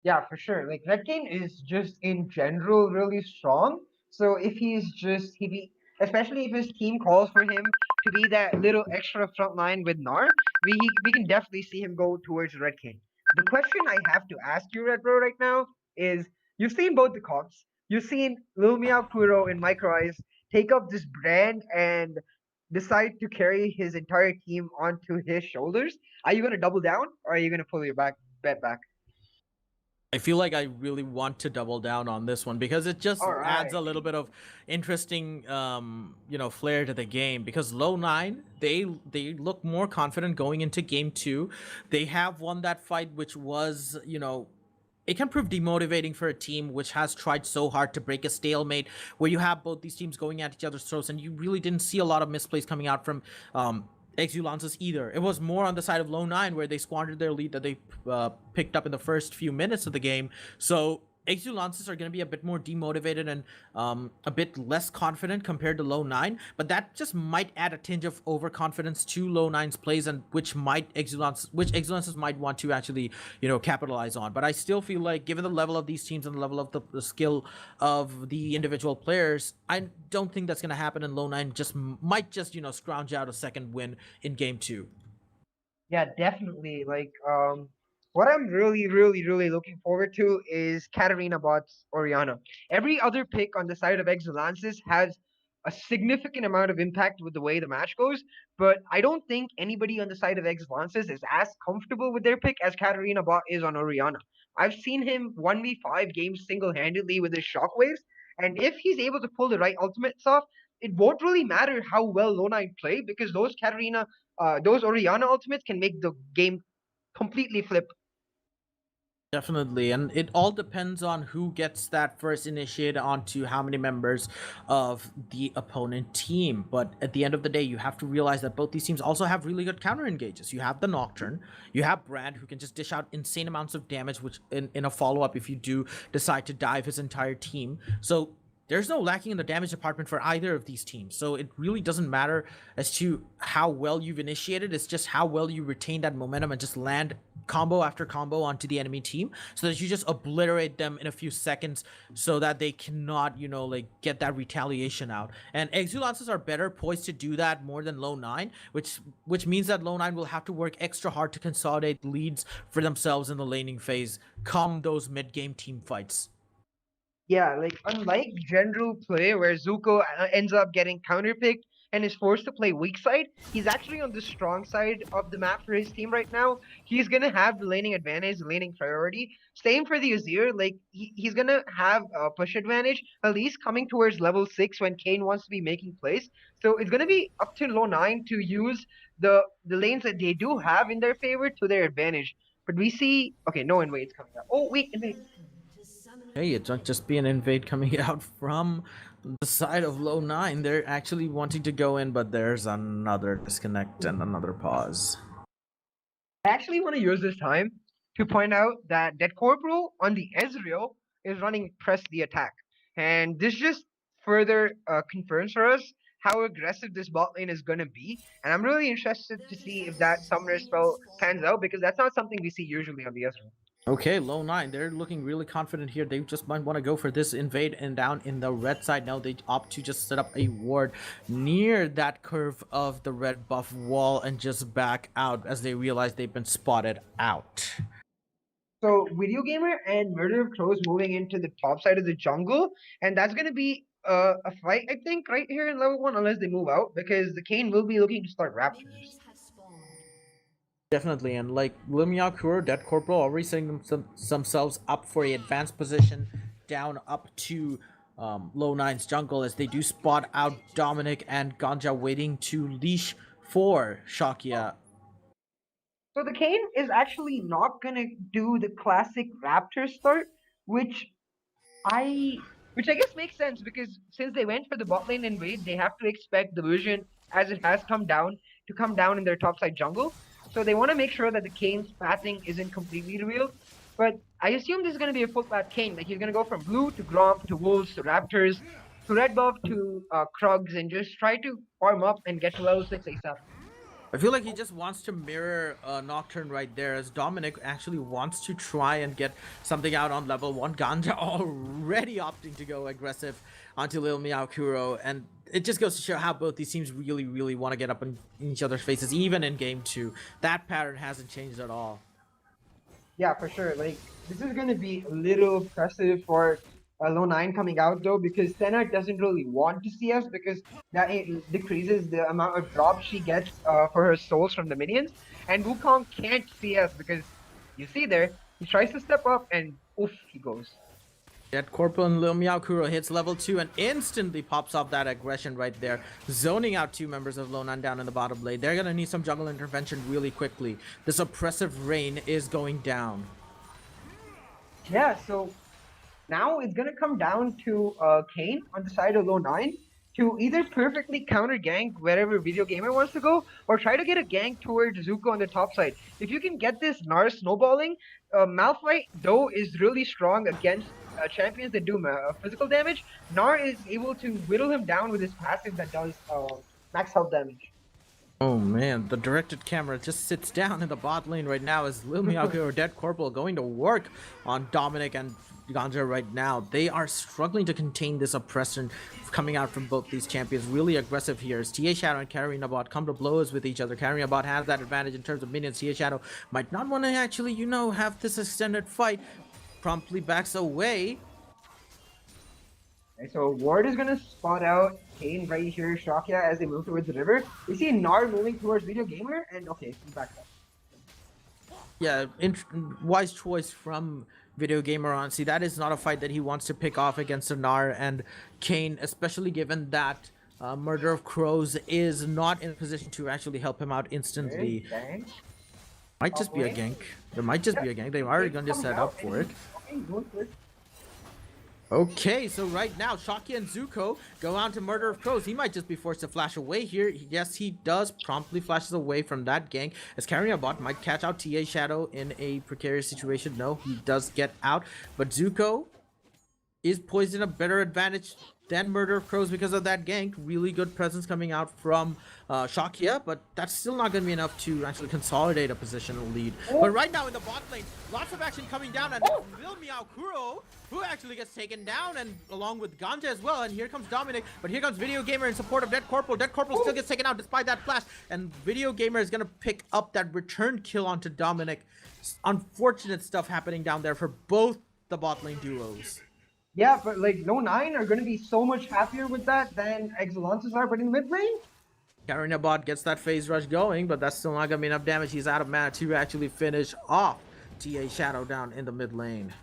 Yeah, for sure. Like Red Kane is just in general really strong. So if he's just he be especially if his team calls for him to be that little extra front line with Nar, we can definitely see him go towards Red Kane. The question I have to ask you, Red Bro, right now is you've seen both the comps. You've seen Lil Meow Kuro and Micro Eyes take up this brand and decide to carry his entire team onto his shoulders. Are you gonna double down or are you gonna pull your bet back? I feel like I really want to double down on this one because it just All adds right. a little bit of interesting, flair to the game. Because Low9, they look more confident going into game two. They have won that fight, which was, it can prove demotivating for a team which has tried so hard to break a stalemate where you have both these teams going at each other's throats and you really didn't see a lot of misplays coming out from Exulansis either. It was more on the side of Low9 where they squandered their lead that they picked up in the first few minutes of the game. So Exulansis are going to be a bit more demotivated and a bit less confident compared to Low9, but that just might add a tinge of overconfidence to Low9's plays, and which Exulansis might want to actually capitalize on. But I still feel like, given the level of these teams and the level of the skill of the individual players, I don't think that's going to happen, and Low9 might just scrounge out a second win in game two. Yeah, definitely. What I'm really, really, really looking forward to is Katarina bots Oriana. Every other pick on the side of Exulansis has a significant amount of impact with the way the match goes, but I don't think anybody on the side of Exulansis is as comfortable with their pick as Katarina bot is on Oriana. I've seen him 1v5 games single-handedly with his shockwaves, and if he's able to pull the right ultimates off, it won't really matter how well Lona play because those Oriana ultimates can make the game completely flip. Definitely, and it all depends on who gets that first initiate onto how many members of the opponent team. But at the end of the day, you have to realize that both these teams also have really good counter engages. You have the Nocturne, you have Brand, who can just dish out insane amounts of damage, which in a follow-up if you do decide to dive his entire team. So there's no lacking in the damage department for either of these teams. So it really doesn't matter as to how well you've initiated. It's just how well you retain that momentum and just land combo after combo onto the enemy team so that you just obliterate them in a few seconds so that they cannot, get that retaliation out. And Exulances are better poised to do that more than Low9, which means that Low9 will have to work extra hard to consolidate leads for themselves in the laning phase come those mid-game team fights. Yeah, like unlike general play where Zuko ends up getting counterpicked and is forced to play weak side, he's actually on the strong side of the map for his team right now. He's gonna have the laning advantage, the laning priority. Same for the Azir, like he's gonna have a push advantage, at least coming towards level 6 when Kane wants to be making plays. So it's gonna be up to Low9 to use the lanes that they do have in their favor to their advantage. But we see okay, no invade's coming up. Oh wait, invade. Hey, it might just be an invade coming out from the side of Low9. They're actually wanting to go in, but there's another disconnect and another pause. I actually want to use this time to point out that Dead Corporal on the Ezreal is running press the attack. And this just further confirms for us how aggressive this bot lane is going to be. And I'm really interested to see if that Summoner spell pans out because that's not something we see usually on the Ezreal. Okay, Lownine, they're looking really confident here. They just might want to go for this invade and down in the red side. Now they opt to just set up a ward near that curve of the red buff wall and just back out as they realize they've been spotted out. So Video Gamer and Murder of Crows moving into the top side of the jungle, and that's going to be a fight, I think, right here in level 1, unless they move out, because the Kane will be looking to start Raptors. Definitely, and like Limiao Kuro, Dead Corporal already setting themselves up for a advanced position down up to Lownine's jungle as they do spot out Dominic and Ganja waiting to leash for Shakia. So the Kane is actually not going to do the classic Raptor start, which I guess makes sense because since they went for the bot lane invade, they have to expect the vision as it has come down to come down in their topside jungle. So they want to make sure that the Kane's pathing isn't completely revealed. But I assume this is going to be a full path Kane. Like he's going to go from blue to Gromp to Wolves to Raptors to red buff to Krugs and just try to farm up and get to level 6 ASAP. I feel like he just wants to mirror Nocturne right there as Dominic actually wants to try and get something out on level 1. Ganja already opting to go aggressive onto Lil Meow Kuro, and it just goes to show how both these teams really want to get up in each other's faces, even in game 2. That pattern hasn't changed at all. Yeah, for sure. Like, this is going to be a little oppressive for Lownine coming out though, because Senna doesn't really want to CS because that it decreases the amount of drops she gets for her souls from the minions. And Wukong can't CS because you see there, he tries to step up and oof, he goes. Dead Corporal and Lil Meow Kuro hits level 2 and instantly pops off that aggression right there, zoning out 2 members of Lownine down in the bottom lane. They're gonna need some jungle intervention really quickly. This oppressive rain is going down. Yeah, so now it's going to come down to Kane on the side of Lownine to either perfectly counter gank wherever Video Gamer wants to go, or try to get a gank towards Zuko on the top side. If you can get this Gnar snowballing, Malphite though is really strong against champions that do physical damage. Gnar is able to whittle him down with his passive that does max health damage. Oh man, the directed camera just sits down in the bot lane right now as Lil Meow Kuro or Dead Corporal going to work on Dominic and Ganja right now. They are struggling to contain this oppression coming out from both these champions. Really aggressive here as TA Shadow and Karina Bot come to blows with each other. Karina Bot has that advantage in terms of minions. TA Shadow might not want to actually, have this extended fight. Promptly backs away. Okay, so Ward is going to spot out Kane right here, Shakia, as they move towards the river. We see Gnar moving towards Video Gamer, and okay, he's back up. Yeah, wise choice from Video Gamer on. See, that is not a fight that he wants to pick off against Gnar and Kane, especially given that Murder of Crows is not in a position to actually help him out instantly. Okay, Might just be a gank. There might just be a gank. They're already going to set up for it. Okay, going for it. Okay, so right now, Shakia and Zuko go on to Murder of Crows. He might just be forced to flash away here. Yes, he does. Promptly flashes away from that gank. As Karina Bot might catch out TA Shadow in a precarious situation. No, he does get out. But Zuko is poised in a better advantage than Murder of Crows because of that gank. Really good presence coming out from Shakia, but that's still not going to be enough to actually consolidate a positional lead. But right now in the bot lane, lots of action coming down, and Lil Meow Kuro, who actually gets taken down, and along with Ganja as well. And here comes Dominic, but here comes Video Gamer in support of Dead Corporal. Dead Corporal still gets taken out despite that flash, and Video Gamer is going to pick up that return kill onto Dominic. Unfortunate stuff happening down there for both the bot lane duos. Yeah, but like Lownine are going to be so much happier with that than Exulansis are, but in mid lane, Karina Bot gets that phase rush going, but that's still not going to be enough damage. He's out of mana to actually finish off TA Shadow down in the mid lane.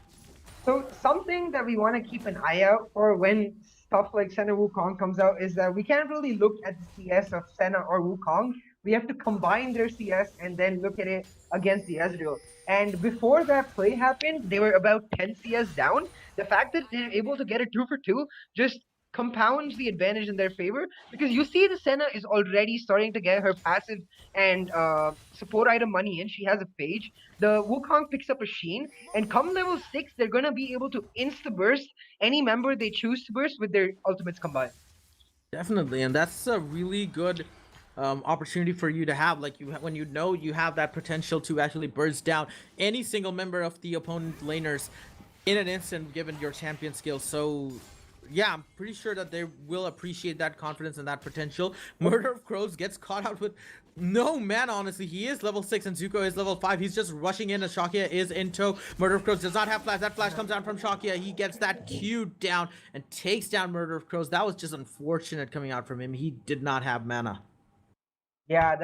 so something that we want to keep an eye out for when stuff like Senna Wukong comes out is that we can't really look at the CS of Senna or Wukong. We have to combine their CS and then look at it against the Ezreal. And before that play happened, they were about 10 CS down. The fact that they're able to get a 2 for 2 just compounds the advantage in their favor, because you see the Senna is already starting to get her passive and support item money in. She has a Phage. The Wukong picks up a Sheen, and come level 6, they're gonna be able to insta burst any member they choose to burst with their ultimates combined. Definitely, and that's a really good opportunity for you to have. Like when you know you have that potential to actually burst down any single member of the opponent laners in an instant, given your champion skills. So yeah, I'm pretty sure that they will appreciate that confidence and that potential. Murder of Crows gets caught out with no mana, honestly. He is level 6 and Zuko is level 5. He's just rushing in as Shakia is in tow. Murder of Crows does not have flash. That flash comes down from Shakia. He gets that Q down and takes down Murder of Crows. That was just unfortunate coming out from him. He did not have mana. Yeah,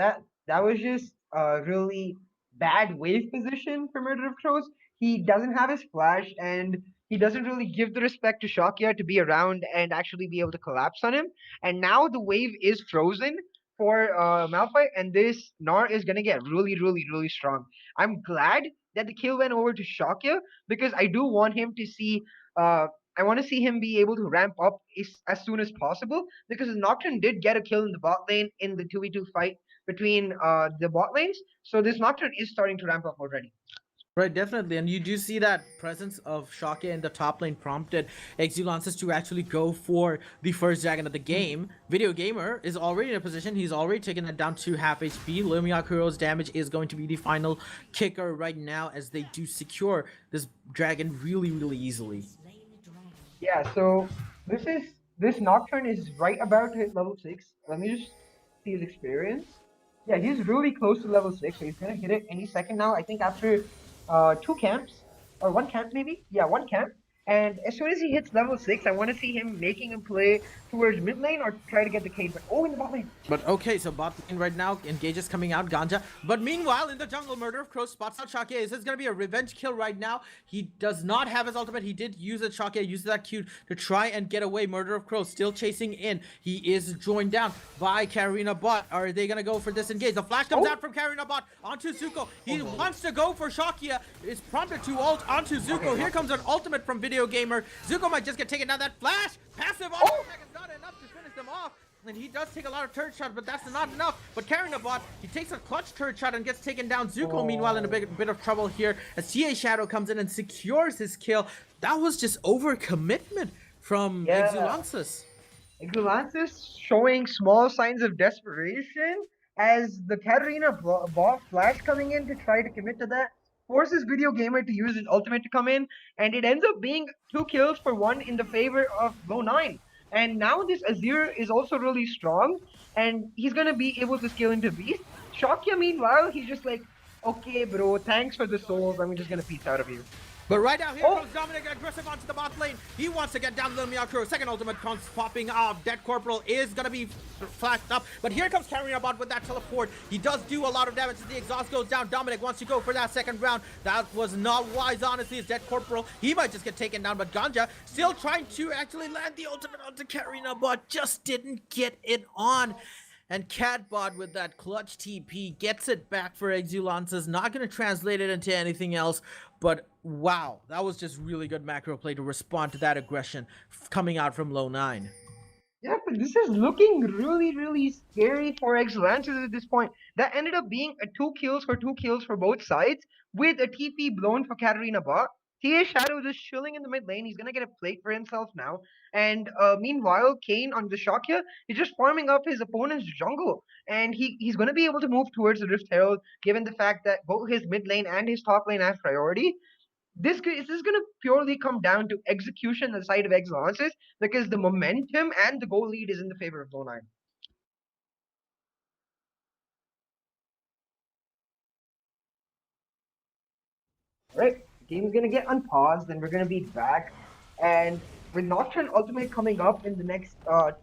that was just a really bad wave position for Murder of Crows. He doesn't have his flash, and he doesn't really give the respect to Shakya to be around and actually be able to collapse on him. And now the wave is frozen for Malphite, and this Gnar is gonna get really, really, really strong. I'm glad that the kill went over to Shakya, because I do want him to see. I want to see him be able to ramp up as soon as possible, because Nocturne did get a kill in the bot lane in the 2v2 fight between the bot lanes. So this Nocturne is starting to ramp up already. Right, definitely. And you do see that presence of Shake in the top lane prompted Exulansis to actually go for the first dragon of the game. Video Gamer is already in a position. He's already taken it down to half HP. Lumia Kuro's damage is going to be the final kicker right now, as they do secure this dragon really, really easily. Yeah, so this Nocturne is right about to hit level 6. Let me just see his experience. Yeah, he's really close to level 6, so he's gonna hit it any second now. I think after 2 camps, or 1 camp maybe? Yeah, 1 camp. And as soon as he hits level 6, I want to see him making a play towards mid lane or try to get the cave. But in the bot lane. But okay, so bot lane right now, engages coming out, Ganja. But meanwhile, in the jungle, Murder of Crows spots out Shake. Is this going to be a revenge kill right now? He does not have his ultimate. He did use it. Shake uses that Q to try and get away. Murder of Crows still chasing in. He is joined down by Karina bot. Are they going to go for this engage? The flash comes out from Karina bot onto Zuko. He wants to go for Shakia. Is prompted to ult onto Zuko. Here comes an ultimate from Video Gamer. Zuko might just get taken down. That flash passive on attack is not enough to finish them off. And he does take a lot of turret shots, but that's not enough. But Karina bot, he takes a clutch turret shot and gets taken down. Zuko, meanwhile, in a bit of trouble here as TA Shadow comes in and secures his kill. That was just overcommitment from Exulansis. Exulansis showing small signs of desperation as the Katarina bot flash coming in to try to commit to that forces Video Gamer to use his ultimate to come in, and it ends up being 2 kills for 1 in the favor of Lownine. And now this Azir is also really strong, and he's gonna be able to scale into Beast. Shakya, meanwhile, he's just like, okay, bro, thanks for the souls, I'm just gonna peace out of you. But right now, here comes Dominic aggressive onto the bot lane. He wants to get down the Miyakuro. Second ultimate comes popping off. Dead Corporal is going to be flashed up. But here comes Karina bot with that teleport. He does do a lot of damage as the exhaust goes down. Dominic wants to go for that second round. That was not wise, honestly. As Dead Corporal, he might just get taken down. But Ganja still trying to actually land the ultimate onto Karina bot. Just didn't get it on. And Catbot with that clutch TP gets it back for Exulansis. Not going to translate it into anything else, but wow, that was just really good macro play to respond to that aggression coming out from Lownine. Yeah, but this is looking really, really scary for Exulansis at this point. That ended up being a 2 kills for both sides, with a TP blown for Katarina bot. TA Shadow just chilling in the mid lane. He's gonna get a plate for himself now. And meanwhile, Kane on the Shakya is just farming up his opponent's jungle. And he's gonna be able to move towards the Rift Herald, given the fact that both his mid lane and his top lane have priority. This is going to purely come down to execution on the side of Exulansis, because the momentum and the goal lead is in the favor of Lownine. Right, the game is going to get unpaused, and we're going to be back. And with Nocturne ultimate coming up in the next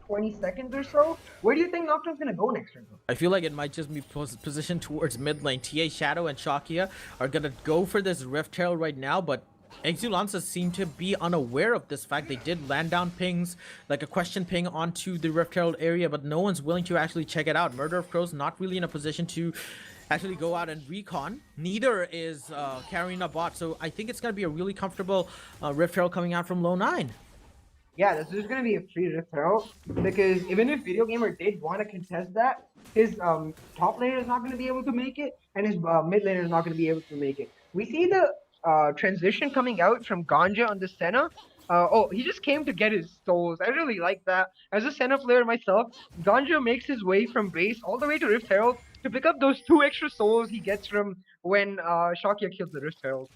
20 seconds or so, where do you think Nocturne's going to go next turn? I feel like it might just be positioned towards mid lane. TA Shadow and Shakia are going to go for this Rift Herald right now, but Exulansis seem to be unaware of this fact. They did land down pings, like a question ping onto the Rift Herald area, but no one's willing to actually check it out. Murder of Crows not really in a position to actually go out and recon. Neither is Karina bot, so I think it's going to be a really comfortable Rift Herald coming out from Lownine. Yeah, this is gonna be a free referral because even if Video Gamer did want to contest that, his top laner is not gonna be able to make it, and his mid laner is not gonna be able to make it. We see the transition coming out from Ganja on the Senna. Oh, he just came to get his souls. I really like that. As a Senna player myself, Ganja makes his way from base all the way to Rift Herald to pick up those 2 extra souls he gets from when Shakya kills the Rift Herald.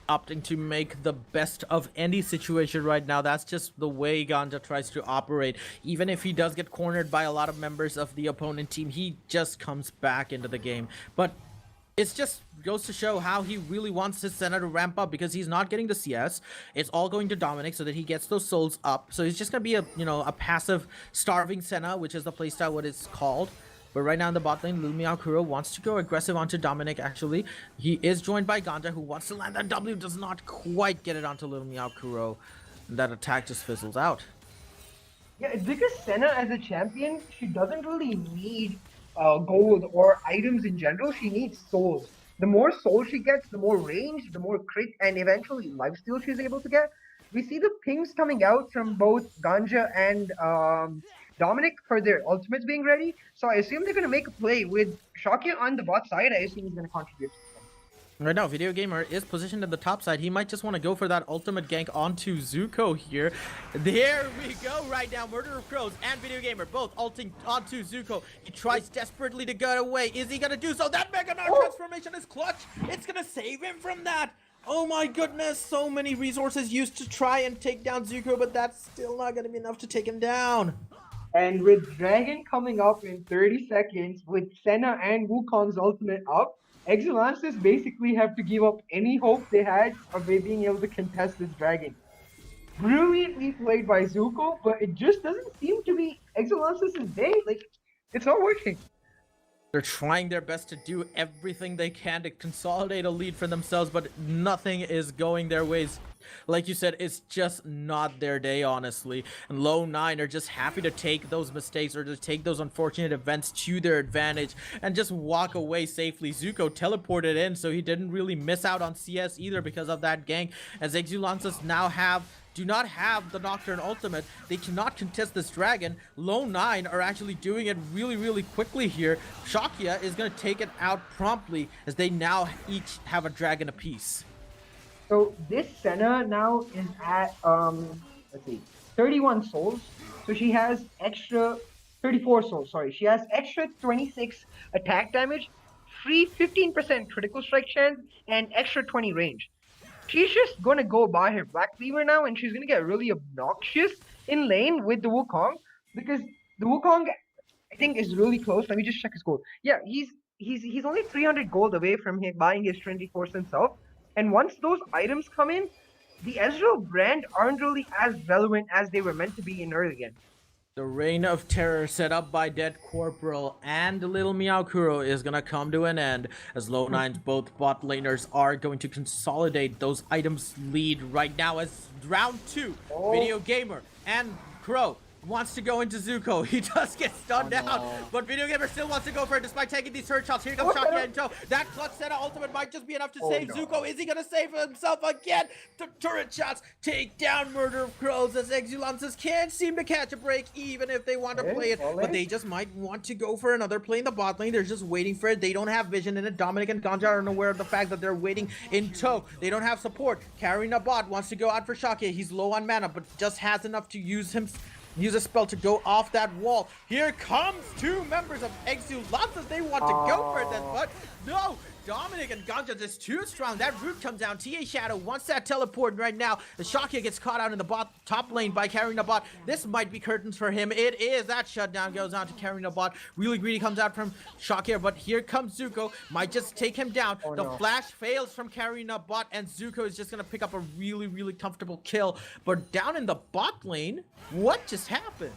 Opting to make the best of any situation right now. That's just the way Ganja tries to operate. Even if he does get cornered by a lot of members of the opponent team, he just comes back into the game. But it's just goes to show how he really wants his Senna to ramp up because he's not getting the CS. It's all going to Dominic so that he gets those souls up. So he's just gonna be a a passive starving Senna, which is the playstyle what it's called. But right now in the bot lane, Lumiao Kuro wants to go aggressive onto Dominic, actually. He is joined by Ganja, who wants to land that W, does not quite get it onto Lumiao Kuro. And that attack just fizzles out. Yeah, it's because Senna as a champion, she doesn't really need gold or items in general. She needs souls. The more souls she gets, the more range, the more crit, and eventually lifesteal she's able to get. We see the pings coming out from both Ganja and Dominic for their ultimates being ready. So I assume they're going to make a play with Shakya on the bot side. I assume he's going to contribute. Right now, Video Gamer is positioned at the top side. He might just want to go for that ultimate gank onto Zuko here. There we go right now. Murder of Crows and Video Gamer both ulting onto Zuko. He tries desperately to get away. Is he going to do so? That Mega Knock transformation is clutch. It's going to save him from that. Oh my goodness, so many resources used to try and take down Zuko, but that's still not going to be enough to take him down. And with Dragon coming up in 30 seconds, with Senna and Wukong's ultimate up, Exulansis basically have to give up any hope they had of being able to contest this Dragon. Brilliantly played by Zuko, but it just doesn't seem to be Exulansis' day. Like, it's not working. They're trying their best to do everything they can to consolidate a lead for themselves, but nothing is going their ways. Like you said, it's just not their day, honestly. And Lownine are just happy to take those mistakes or to take those unfortunate events to their advantage and just walk away safely. Zuko teleported in, so he didn't really miss out on CS either because of that gank. As Exulansis now do not have the Nocturne ultimate. They cannot contest this dragon. Lownine are actually doing it really quickly here. Shakya is going to take it out promptly as they now each have a dragon apiece. So this Senna now is at, let's see, 31 souls. So she has extra 34 souls, sorry. She has extra 26 attack damage, free 15% critical strike chance, and extra 20 range. She's just gonna go buy her Black Cleaver now, and she's gonna get really obnoxious in lane with the Wukong, because the Wukong, I think, is really close. Let me just check his gold. Yeah, he's only 300 gold away from him buying his Trinity Force himself. And once those items come in, the Ezreal brand aren't really as relevant as they were meant to be in early game. The reign of terror set up by Dead Corporal and Little Meow Kuro is gonna come to an end as Lownine's both bot laners are going to consolidate those items lead right now as round 2. Video Gamer and Crow wants to go into Zuko. He does get stunned out, but Video Gamer still wants to go for it despite taking these hurt shots. Here comes Shakya in tow. That clutch Senna ultimate might just be enough to save Zuko. Is he gonna save himself again? The turret shots take down Murder of Crows as Exulansis can't seem to catch a break even if they want to play it, but they just might want to go for another play in the bot lane. They're just waiting for it. They don't have vision in it. Dominic and Ganja are unaware of the fact that they're waiting in tow. They don't have support. Carrying a bot wants to go out for Shakya. He's low on mana, but just has enough to use a spell to go off that wall. Here comes 2 members of Exulansis. They want to go for this, but no. Dominic and Ganja just too strong. That root comes down. TA Shadow wants that teleport right now. The Shakya gets caught out in the top lane by carrying the bot. This might be curtains for him. It is. That shutdown goes on to carrying the bot. Really greedy comes out from Shakya, but here comes Zuko. Might just take him down. The flash fails from carrying a bot, and Zuko is just going to pick up a really comfortable kill. But down in the bot lane, what just happened?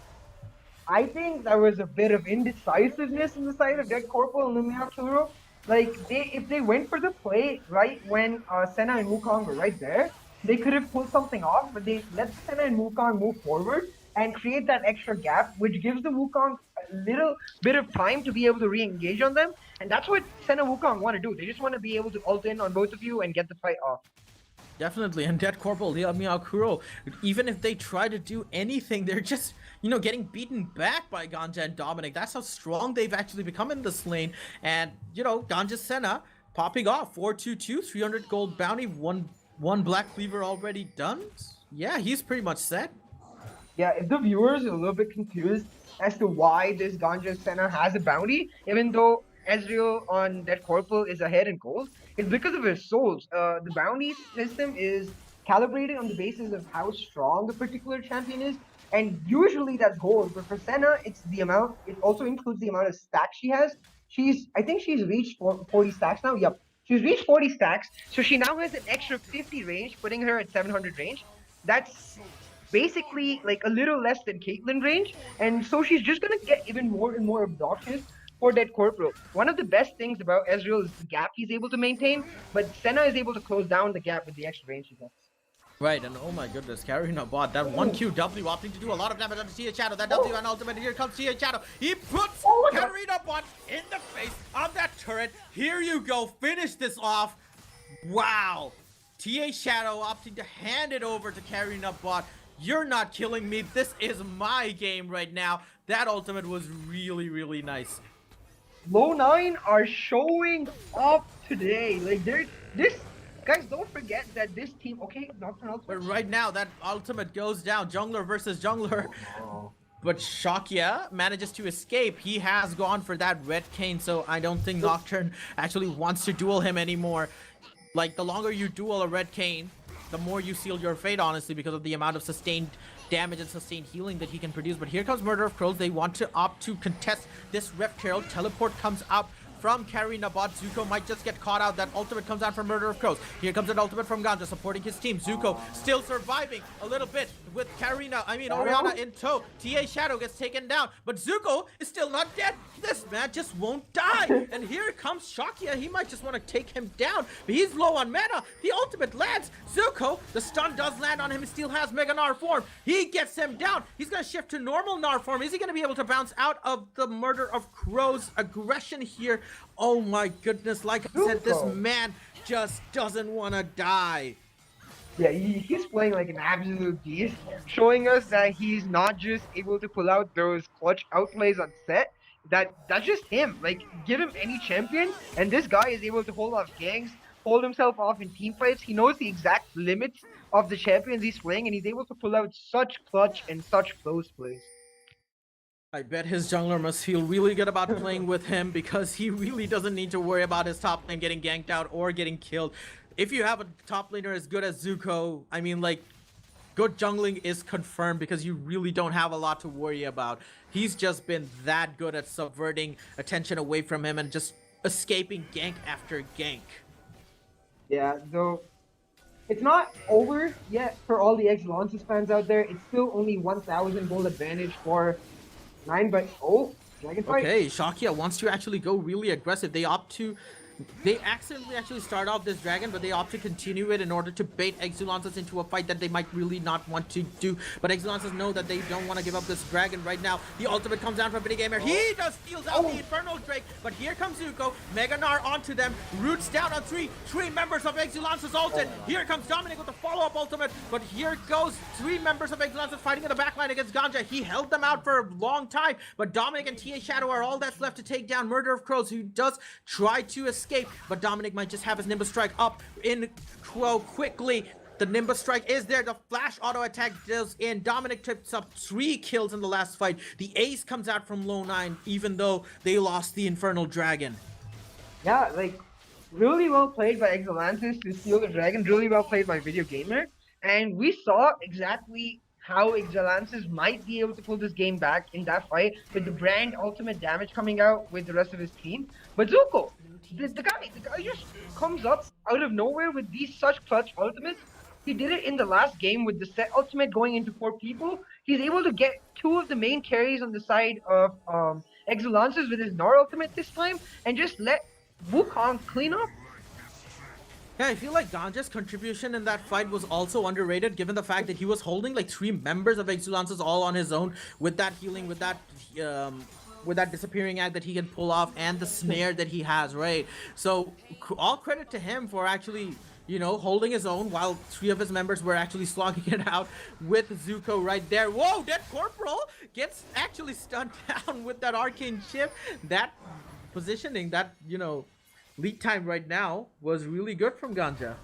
I think there was a bit of indecisiveness in the side of Dead Corporal and Luminar Kuro. Like, if they went for the play right when Senna and Wukong were right there, they could have pulled something off, but they let Senna and Wukong move forward and create that extra gap, which gives the Wukong a little bit of time to be able to re-engage on them. And that's what Senna and Wukong want to do. They just want to be able to ult in on both of you and get the fight off. Definitely, and Dead Corporal, Liao Kuro, even if they try to do anything, they're just, getting beaten back by Ganja and Dominic. That's how strong they've actually become in this lane. And, Ganja Senna popping off 422, 300 gold bounty, one Black Cleaver already done. Yeah, he's pretty much set. Yeah, if the viewers are a little bit confused as to why this Ganja Senna has a bounty, even though Ezreal on that Corporal is ahead in gold, it's because of his souls. The bounty system is calibrated on the basis of how strong a particular champion is, and usually that's gold. But for Senna, it's the amount. It also includes the amount of stacks she has. I think she's reached 40 stacks now. Yep, she's reached 40 stacks, so she now has an extra 50 range, putting her at 700 range. That's basically like a little less than Caitlyn range, and so she's just gonna get even more and more obnoxious for that Corporal. One of the best things about Ezreal is the gap he's able to maintain, but Senna is able to close down the gap with the extra range he gets. Right, and oh my goodness, carrying a bot, that 1QW opting to do a lot of damage on the CH Shadow, that W and ultimate, here comes CH Shadow, he puts Karina bot in the face of that turret, here you go, finish this off, wow, TA Shadow opting to hand it over to Karina bot, you're not killing me, this is my game right now, that ultimate was really, really nice. Lownine are showing up today, like guys, don't forget that this team, okay, Nocturnal. But right now, that ultimate goes down. Jungler versus jungler. But Shakya manages to escape. He has gone for that red cane, so I don't think Nocturne actually wants to duel him anymore. Like, the longer you duel a red cane, the more you seal your fate, honestly, because of the amount of sustained damage and sustained healing that he can produce. But here comes Murder of Crows. They want to opt to contest this Rift Herald. Teleport comes up from Karina bot. Zuko might just get caught out. That ultimate comes out from Murder of Crows. Here comes an ultimate from Ganja supporting his team. Zuko still surviving a little bit with Orianna in tow. TA Shadow gets taken down, but Zuko is still not dead. This man just won't die. And here comes Shakya. He might just want to take him down, but he's low on mana. The ultimate lands. Zuko, the stun does land on him. He still has Mega Gnar form. He gets him down. He's going to shift to normal Gnar form. Is he going to be able to bounce out of the Murder of Crows aggression here? Oh my goodness, like I said, this man just doesn't want to die. Yeah, he's playing like an absolute beast, showing us that he's not just able to pull out those clutch outplays on set. That's just him. Like, give him any champion, and this guy is able to hold off ganks, hold himself off in team fights. He knows the exact limits of the champions he's playing, and he's able to pull out such clutch and such close plays. I bet his jungler must feel really good about playing with him because he really doesn't need to worry about his top lane getting ganked out or getting killed. If you have a top laner as good as Zuko, I mean, like, good jungling is confirmed because you really don't have a lot to worry about. He's just been that good at subverting attention away from him and just escaping gank after gank. Yeah, though it's not over yet for all the Exulansis fans out there. It's still only 1,000 gold advantage for 9, but Dragon Fight. Okay, Shakya wants to actually go really aggressive. They accidentally actually start off this dragon, but they opt to continue it in order to bait Exulansis into a fight that they might really not want to do. But Exulansis know that they don't want to give up this dragon right now. The ultimate comes down from Gamer. He just steals out the Infernal Drake, but here comes Zuko. Mega Gnar onto them, roots down on three members of Exulansis ulted. Here comes Dominic with the follow-up ultimate, but here goes 3 members of Exulansis fighting in the backline against Ganja. He held them out for a long time, but Dominic and TA Shadow are all that's left to take down Murder of Crows, who does try to escape, but Dominic might just have his Nimbus Strike up in Crow quickly. The Nimbus Strike is there. The flash auto attack deals in. Dominic trips up 3 kills in the last fight. The ace comes out from Lownine, even though they lost the Infernal Dragon. Yeah, like, really well played by Exulansis to steal the dragon. Really well played by Video Gamer. And we saw exactly how Exulansis might be able to pull this game back in that fight with the brand ultimate damage coming out with the rest of his team. But Zuko, the guy just comes up out of nowhere with these such clutch ultimates. He did it in the last game with the set ultimate going into 4 people. He's able to get 2 of the main carries on the side of Exulansis with his Gnar ultimate this time and just let Wukong clean up. Yeah, I feel like Ganja's contribution in that fight was also underrated, given the fact that he was holding like 3 members of Exulansis all on his own with that healing, with that disappearing act that he can pull off, and the snare that he has, right? So all credit to him for actually you know, holding his own while 3 of his members were actually slogging it out with Zuko right there. Whoa, Dead Corporal gets actually stunned down with that arcane chip. That positioning, that, you know, lead time right now was really good from Ganja.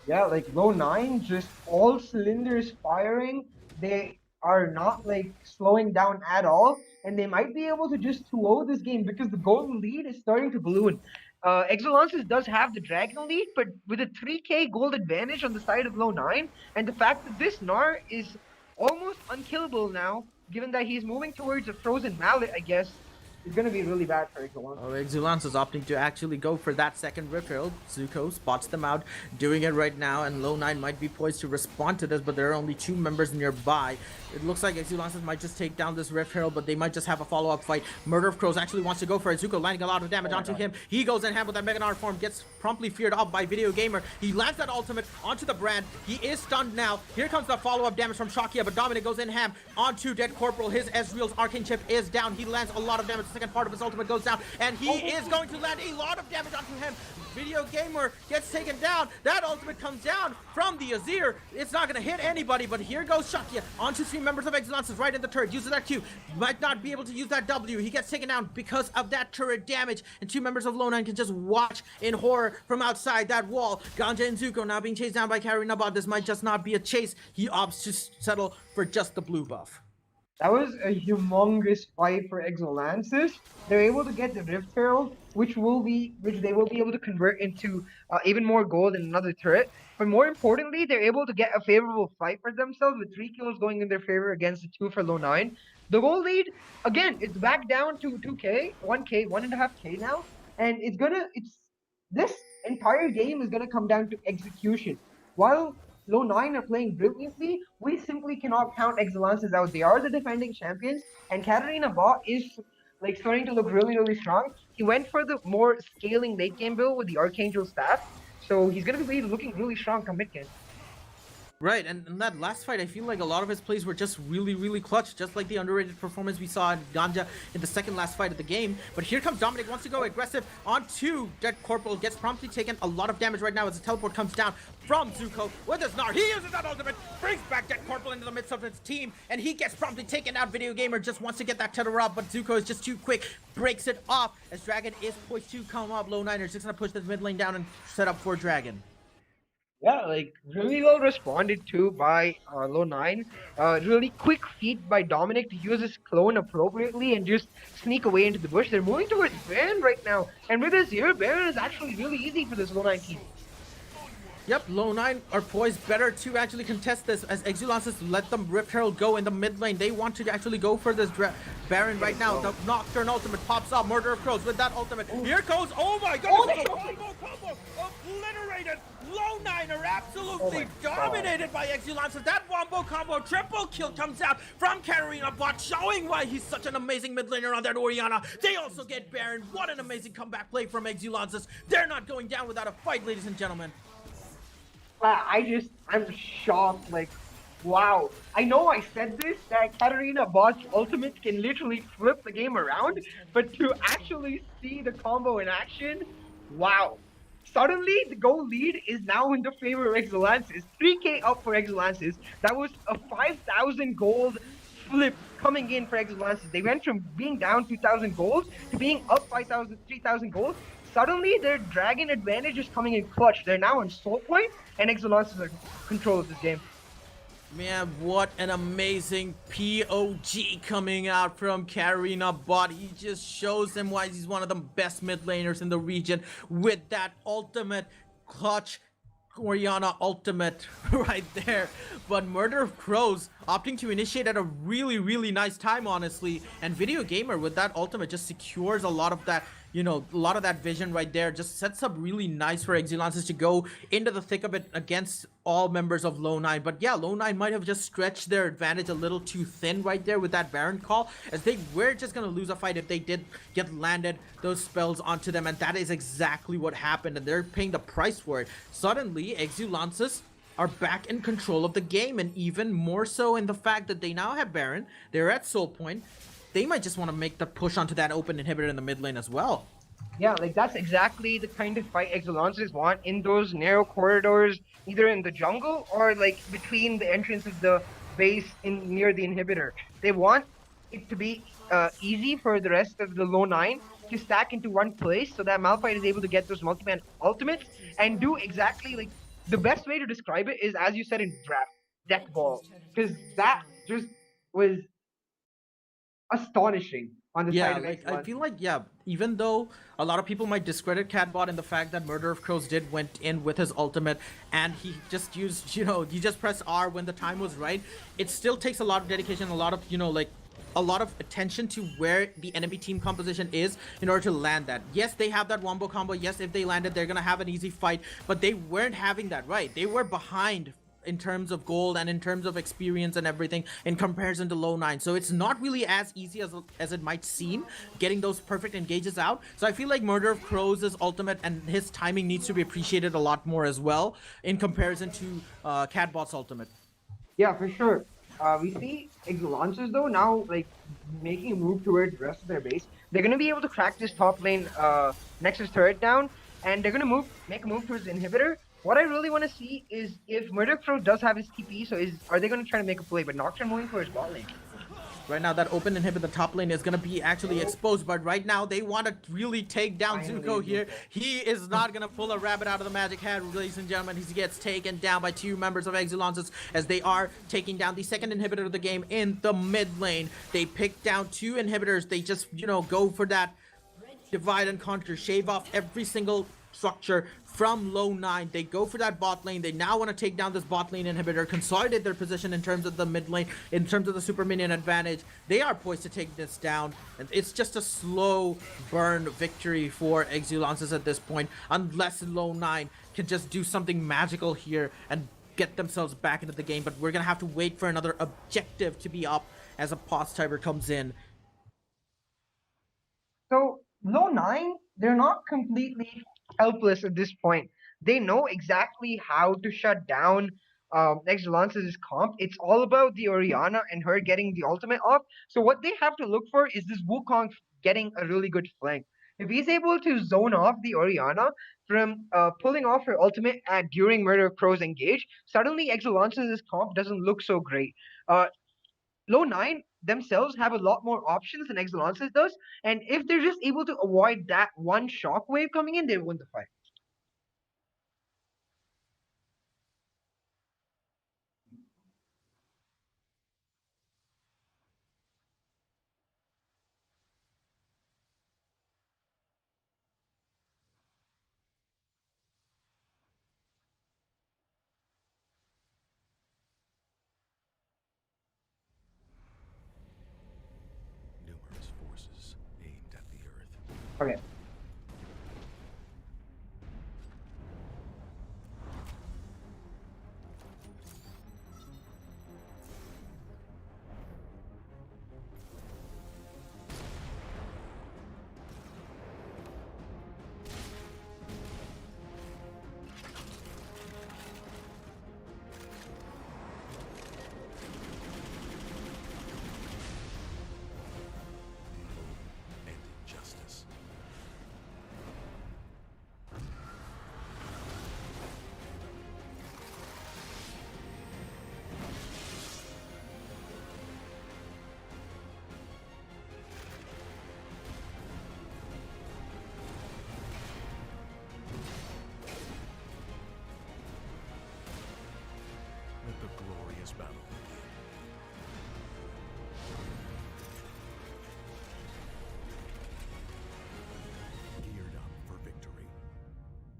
Yeah, like Lownine, just all cylinders firing. They are not like slowing down at all, and they might be able to just 2-0 this game because the golden lead is starting to balloon. Exulansis does have the dragon lead, but with a 3k gold advantage on the side of Lownine, and the fact that this Gnar is almost unkillable now, given that he's moving towards a frozen mallet, I guess, is going to be really bad for Exulansis. Oh, Exulance is opting to actually go for that second Rift Herald. Zuko spots them out, doing it right now, and Lownine might be poised to respond to this, but there are only 2 members nearby. It looks like Exulances might just take down this Rift Herald, but they might just have a follow-up fight. Murder of Crows actually wants to go for it. Zuko landing a lot of damage onto him. He goes in hand with that Mega Gnar form, gets promptly feared off by Video Gamer. He lands that ultimate onto the brand. He is stunned now. Here comes the follow-up damage from Shakia, but Dominic goes in ham onto Dead Corporal. His Ezreal's arcane chip is down. He lands a lot of damage. The second part of his ultimate goes down, and he is going to land a lot of damage onto him. Video Gamer gets taken down. That ultimate comes down from the Azir. It's not going to hit anybody, but here goes Shakia onto 3 members of Exulansis right in the turret. Uses that Q. Might not be able to use that W. He gets taken down because of that turret damage, and 2 members of Lownine can just watch in horror from outside that wall. Ganja and Zuko now being chased down by Karinabad. This might just not be a chase. He opts to settle for just the blue buff. That was a humongous fight for Exulansis. They're able to get the Rift Herald, which they will be able to convert into even more gold in another turret. But more importantly, they're able to get a favorable fight for themselves with 3 kills going in their favor against the 2 for Lownine. The gold lead, again, it's back down to 2k, 1k, 1.5k now, and this entire game is gonna come down to execution. While Lownine are playing brilliantly, we simply cannot count Exulansis out. They are the defending champions, and Katarina Bot is like starting to look really, really strong. He went for the more scaling late game build with the Archangel staff, so he's gonna be looking really strong come mid game. Right, and in that last fight, I feel like a lot of his plays were just really, really clutch, just like the underrated performance we saw in Ganja in the second last fight of the game. But here comes Dominic, wants to go aggressive onto Dead Corporal, gets promptly taken a lot of damage right now as the teleport comes down from Zuko with his Gnar. He uses that ultimate, brings back Dead Corporal into the midst of his team, and he gets promptly taken out. Video Gamer just wants to get that tether up, but Zuko is just too quick, breaks it off as Dragon is poised to come up. Lowniners just gonna push this mid lane down and set up for Dragon. Yeah, like really well responded to by Lownine. Really quick feat by Dominic to use his clone appropriately and just sneak away into the bush. They're moving towards Baron right now, and with his here, Baron is actually really easy for this Lownine team. Yep, Lownine are poised better to actually contest this as Exulansis let them Rift Herald go in the mid lane. They want to actually go for this Baron right now. The Nocturne ultimate pops up. Murder of Crows with that ultimate. Here goes, oh my goodness, combo, obliterated. Lownine are absolutely dominated by Exulansis. That wombo combo, triple kill comes out from Katarina Bot, showing why he's such an amazing mid laner on that Orianna. They also get Baron. What an amazing comeback play from Exulansis. They're not going down without a fight, ladies and gentlemen. I'm shocked, like, wow. I know I said this, that Katarina Bot's ultimate can literally flip the game around, but to actually see the combo in action, wow. Suddenly, the goal lead is now in the favor of Exulansis. 3k up for Exulansis. That was a 5,000 gold flip coming in for Exulansis. They went from being down 2,000 gold to being up 3,000 gold. Suddenly, their dragon advantage is coming in clutch. They're now on soul point, and Exulansis are in control of this game. Man, what an amazing POG coming out from Katarina Bot. He just shows them why he's one of the best mid laners in the region with that ultimate clutch Orianna ultimate right there. But Murder of Crows opting to initiate at a really, really nice time, honestly. And Video Gamer with that ultimate just secures a lot of that, you know, a lot of that vision right there. Just sets up really nice for Exulansis to go into the thick of it against all members of Lownine. But yeah, Lownine might have just stretched their advantage a little too thin right there with that Baron call, as they were just gonna lose a fight if they did get landed those spells onto them, and that is exactly what happened, and they're paying the price for it. Suddenly, Exulansis are back in control of the game, and even more so in the fact that they now have Baron, they're at soul point. They might just want to make the push onto that open inhibitor in the mid lane as well. Yeah, like that's exactly the kind of fight Exulances want in those narrow corridors, either in the jungle or like between the entrance of the base in near the inhibitor. They want it to be easy for the rest of the low nine to stack into one place so that Malphite is able to get those multi-man ultimates and do exactly like the best way to describe it is as you said in draft, death ball. Because that just was astonishing on the Yeah, side of like I feel Exulances. like yeah, even though a lot of people might discredit Catbot in the fact that Murder of Crows did went in with his ultimate and he just used, you just press R when the time was right, it still takes a lot of dedication, a lot of, like a lot of attention to where the enemy team composition is in order to land that. Yes, they have that wombo combo. Yes, if they landed, they're gonna have an easy fight, but they weren't having that right. They were behind in terms of gold and in terms of experience and everything in comparison to Lownine. So it's not really as easy as it might seem getting those perfect engages out. So I feel like Murder of Crows' ultimate and his timing needs to be appreciated a lot more as well in comparison to Catbot's ultimate. Yeah, for sure. We see Exulances though now like making a move towards the rest of their base. They're gonna be able to crack this top lane Nexus turret down, and they're gonna make a move towards the inhibitor. What I really want to see is if Murder Crow does have his TP, so are they gonna try to make a play? But Nocturne moving towards bot lane. Right now, that open inhibit the top lane is going to be actually Oh, exposed, but right now they want to really take down finally, Zuko here. Zuko. He is not going to pull a rabbit out of the magic hat, ladies and gentlemen. He gets taken down by two members of Exulansis as they are taking down the second inhibitor of the game in the mid lane. They pick down two inhibitors. They just, go for that divide and conquer, shave off every single structure from Lownine. They go for that bot lane. They now want to take down this bot lane inhibitor, consolidate their position in terms of the mid lane, in terms of the super minion advantage. They are poised to take this down, and it's just a slow burn victory for Exulansis at this point, unless Lownine can just do something magical here and get themselves back into the game. But we're gonna have to wait for another objective to be up as a pause timer comes in. So low nine, they're not completely helpless at this point. They know exactly how to shut down Exulance's comp. It's all about the Oriana and her getting the ultimate off. So what they have to look for is this Wukong getting a really good flank. If he's able to zone off the Oriana from pulling off her ultimate during Murder of Crows engage, suddenly Exulance's comp doesn't look so great. Uh, Low nine themselves have a lot more options than Exelances does, and if they're just able to avoid that one shockwave coming in, they win the fight. Numerous forces aimed at the Earth. Okay. And injustice. Let the glorious battle begin. Geared up for victory.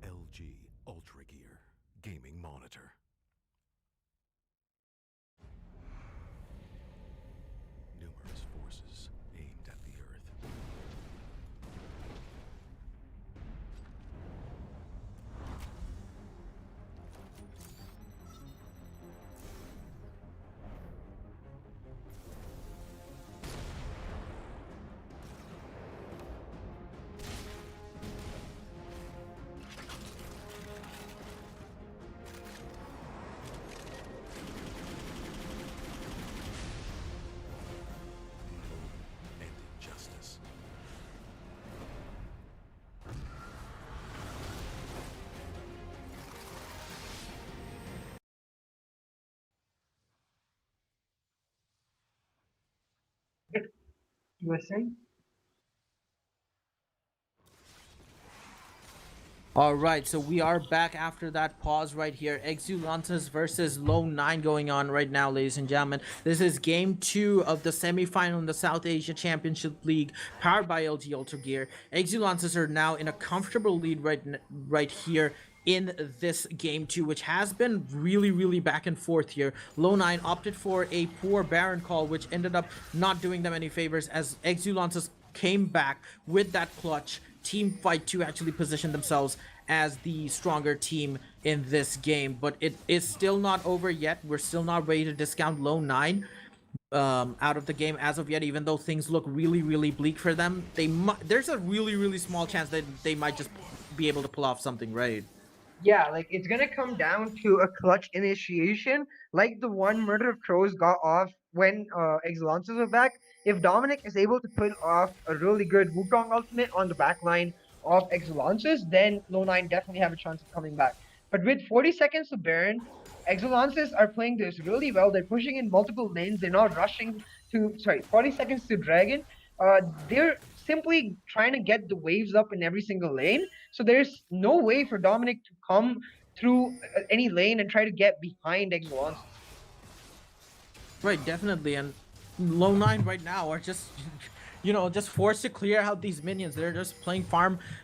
LG UltraGear Gaming Monitor. Numerous forces aimed at the Earth. Listen. All right, so we are back after that pause right here. Exulansis versus Lownine going on right now, ladies and gentlemen. This is game 2 of the semifinal in the South Asia Championship League, powered by LG UltraGear. Exulansis are now in a comfortable lead right here in this game 2, which has been really back and forth here. Lownine opted for a poor Baron call, which ended up not doing them any favors as Exulansis came back with that clutch team fight to actually position themselves as the stronger team in this game. But it is still not over yet. We're still not ready to discount Lownine out of the game as of yet, even though things look really bleak for them. There's a really small chance that they might just be able to pull off something, right? Yeah, like it's gonna come down to a clutch initiation, like the one Murder of Crows got off when Exulances were back. If Dominic is able to pull off a really good Wukong ultimate on the back line of Exulances, then Low9 definitely have a chance of coming back. But with 40 seconds to Baron, Exulances are playing this really well. They're pushing in multiple lanes. They're not rushing to, sorry, 40 seconds to Dragon. They're simply trying to get the waves up in every single lane. So there's no way for Dominic to come through any lane and try to get behind Exulances. Right, definitely. And Lownine right now are just, just forced to clear out these minions. They're just playing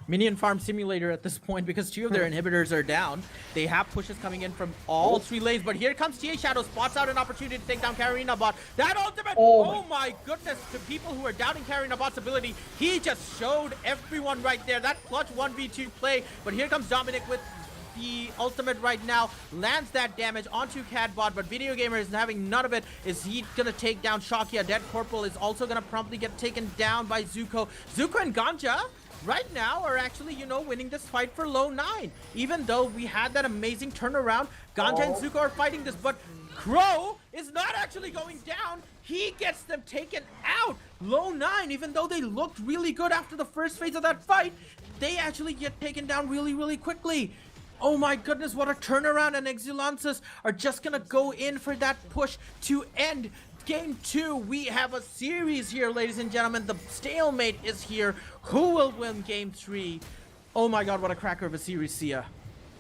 minion farm simulator at this point because 2 of their inhibitors are down. They have pushes coming in from all 3 lanes, but here comes TA Shadow, spots out an opportunity to take down Karina Bot. That ultimate, oh my goodness, to people who are doubting Karina Bot's ability, he just showed everyone right there. That clutch 1v2 play, but here comes Dominic with the ultimate right now, lands that damage onto Cadbot, but Video Gamer is having none of it. Is he gonna take down Shakia? Dead Corporal is also gonna promptly get taken down by Zuko. Zuko and Ganja right now are actually, winning this fight for Lownine. Even though we had that amazing turnaround, Ganja and Zuko are fighting this, but Crow is not actually going down. He gets them taken out. Lownine, even though they looked really good after the first phase of that fight, they actually get taken down really quickly. Oh my goodness, what a turnaround, and Exulansis are just gonna go in for that push to end game 2. We have a series here, ladies and gentlemen. The stalemate is here. Who will win game 3? Oh my god, what a cracker of a series, Sia.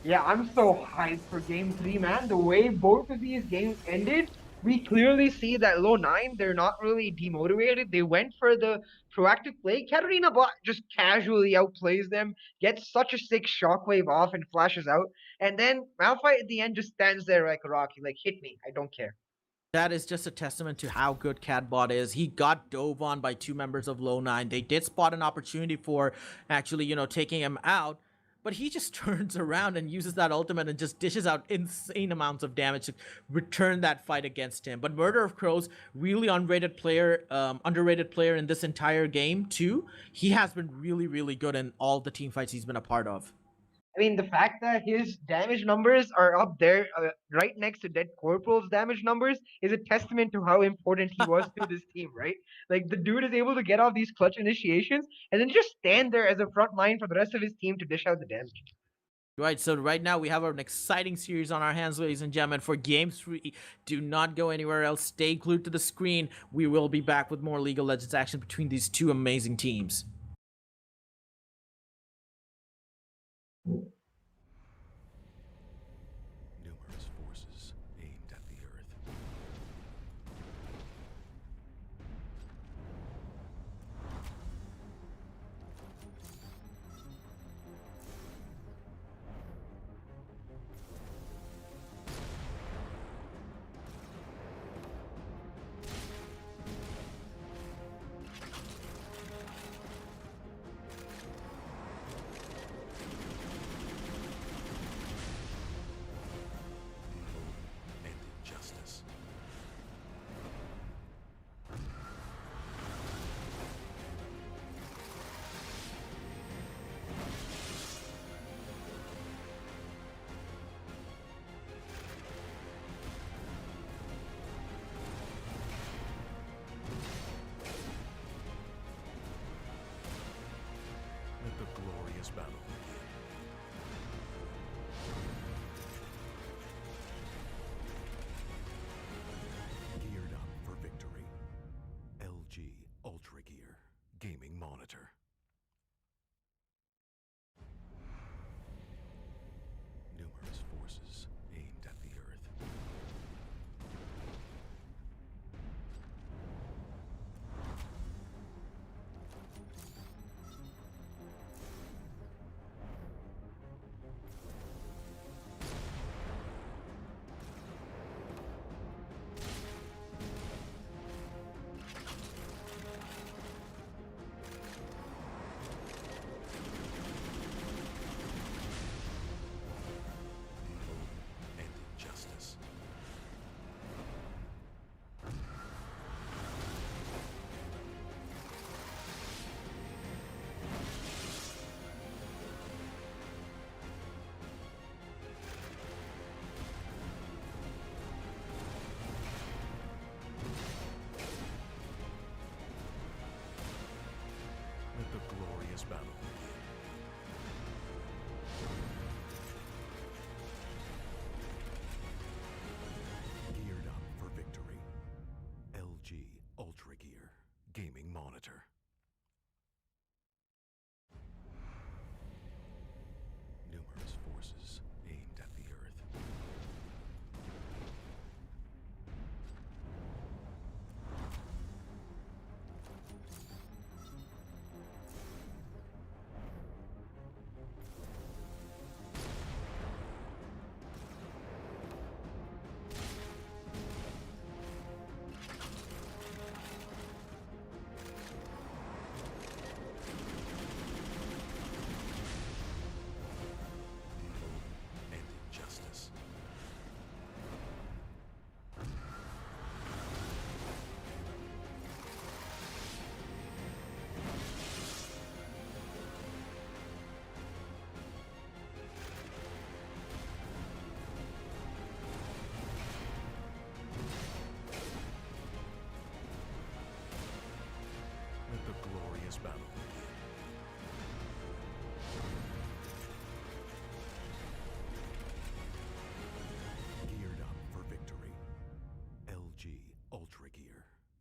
Yeah, I'm so hyped for game 3, man. The way both of these games ended, we clearly see that Low9, they're not really demotivated. They went for the proactive play. Katarina Bot just casually outplays them, gets such a sick shockwave off and flashes out. And then Malphite at the end just stands there like a rock. He's like, hit me, I don't care. That is just a testament to how good Cadbot is. He got dove on by 2 members of Lownine. They did spot an opportunity for actually, taking him out. But he just turns around and uses that ultimate and just dishes out insane amounts of damage to return that fight against him. But Murder of Crows, really underrated player in this entire game too. He has been really good in all the team fights he's been a part of. I mean, the fact that his damage numbers are up there, right next to Dead Corporal's damage numbers, is a testament to how important he was to this team, right? Like, the dude is able to get off these clutch initiations and then just stand there as a front line for the rest of his team to dish out the damage. Right, so right now we have an exciting series on our hands, ladies and gentlemen, for Game 3. Do not go anywhere else. Stay glued to the screen. We will be back with more League of Legends action between these 2 amazing teams. Numerous forces aimed at the Earth.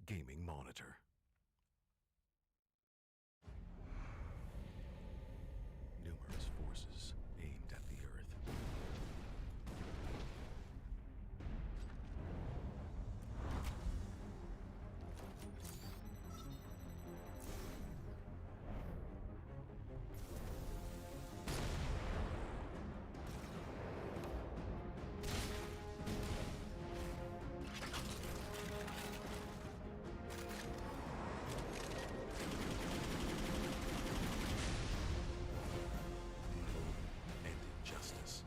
gaming monitor. Numerous forces aimed at the Earth. And injustice.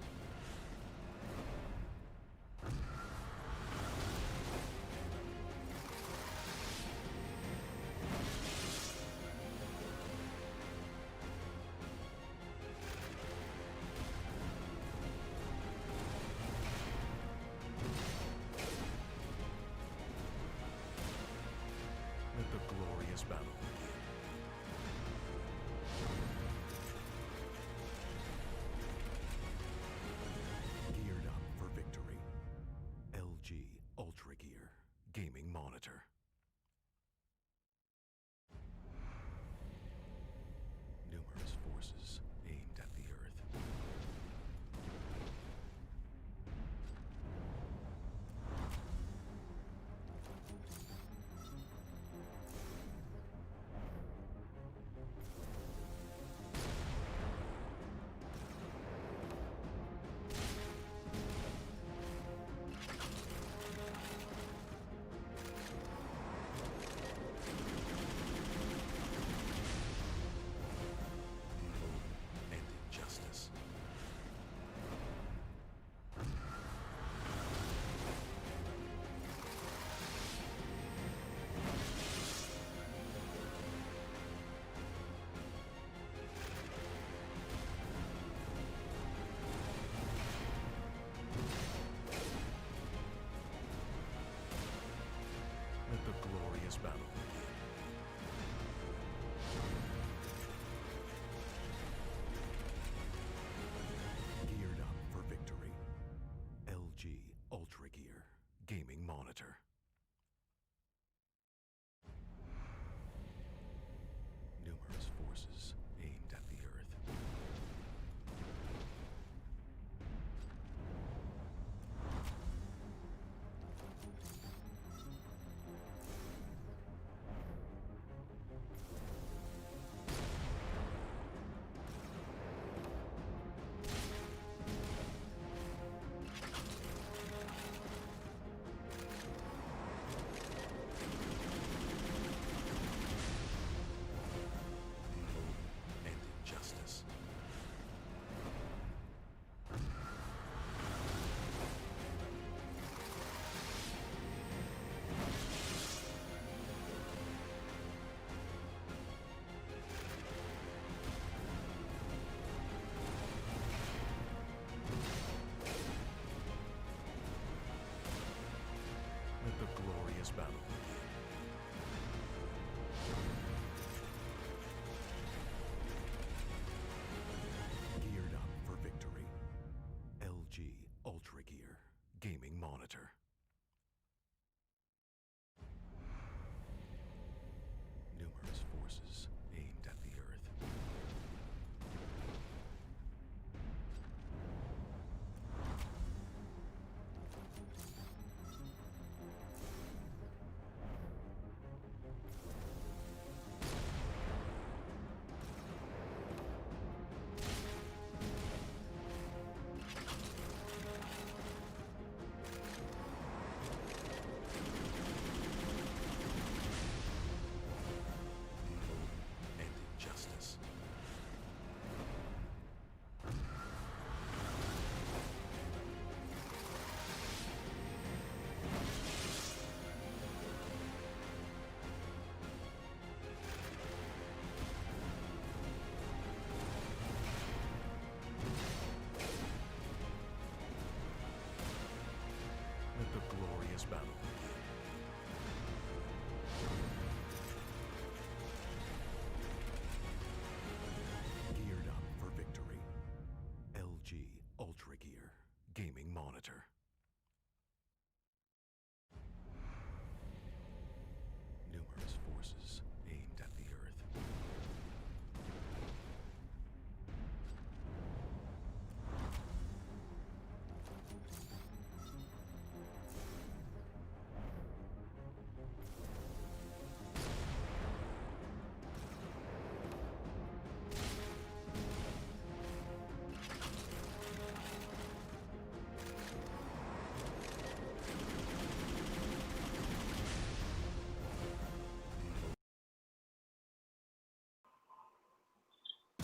Let the glorious battle begin. Geared up for victory. LG UltraGear gaming monitor. Numerous forces aimed at the Earth. And injustice. Let the glorious battle begin. Geared up for victory. LG UltraGear gaming monitor. Numerous forces aimed at the Earth. And injustice. Let the glorious battle begin. Geared up for victory. LG UltraGear gaming monitor. Numerous forces aimed at the Earth.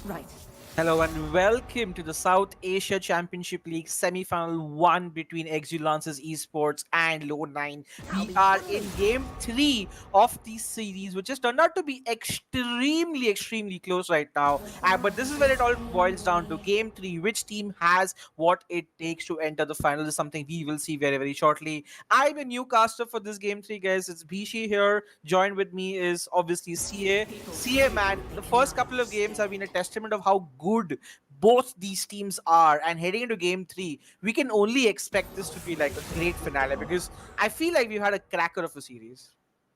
Right. Hello and welcome to the South Asia Championship League semi-final 1 between Exulansis Esports and Lownine. I'll We be are fine. in game 3 of the series, which has turned out to be extremely close right now. But this is where it all boils down to game 3. Which team has what it takes to enter the final is something we will see very shortly. I'm a newcaster for this game 3, guys. It's Bishi here. Joined with me is obviously CA. CA, man, the first couple of games have been a testament of how good both these teams are. And heading into game 3, we can only expect this to be like a great finale because I feel like we've had a cracker of a series.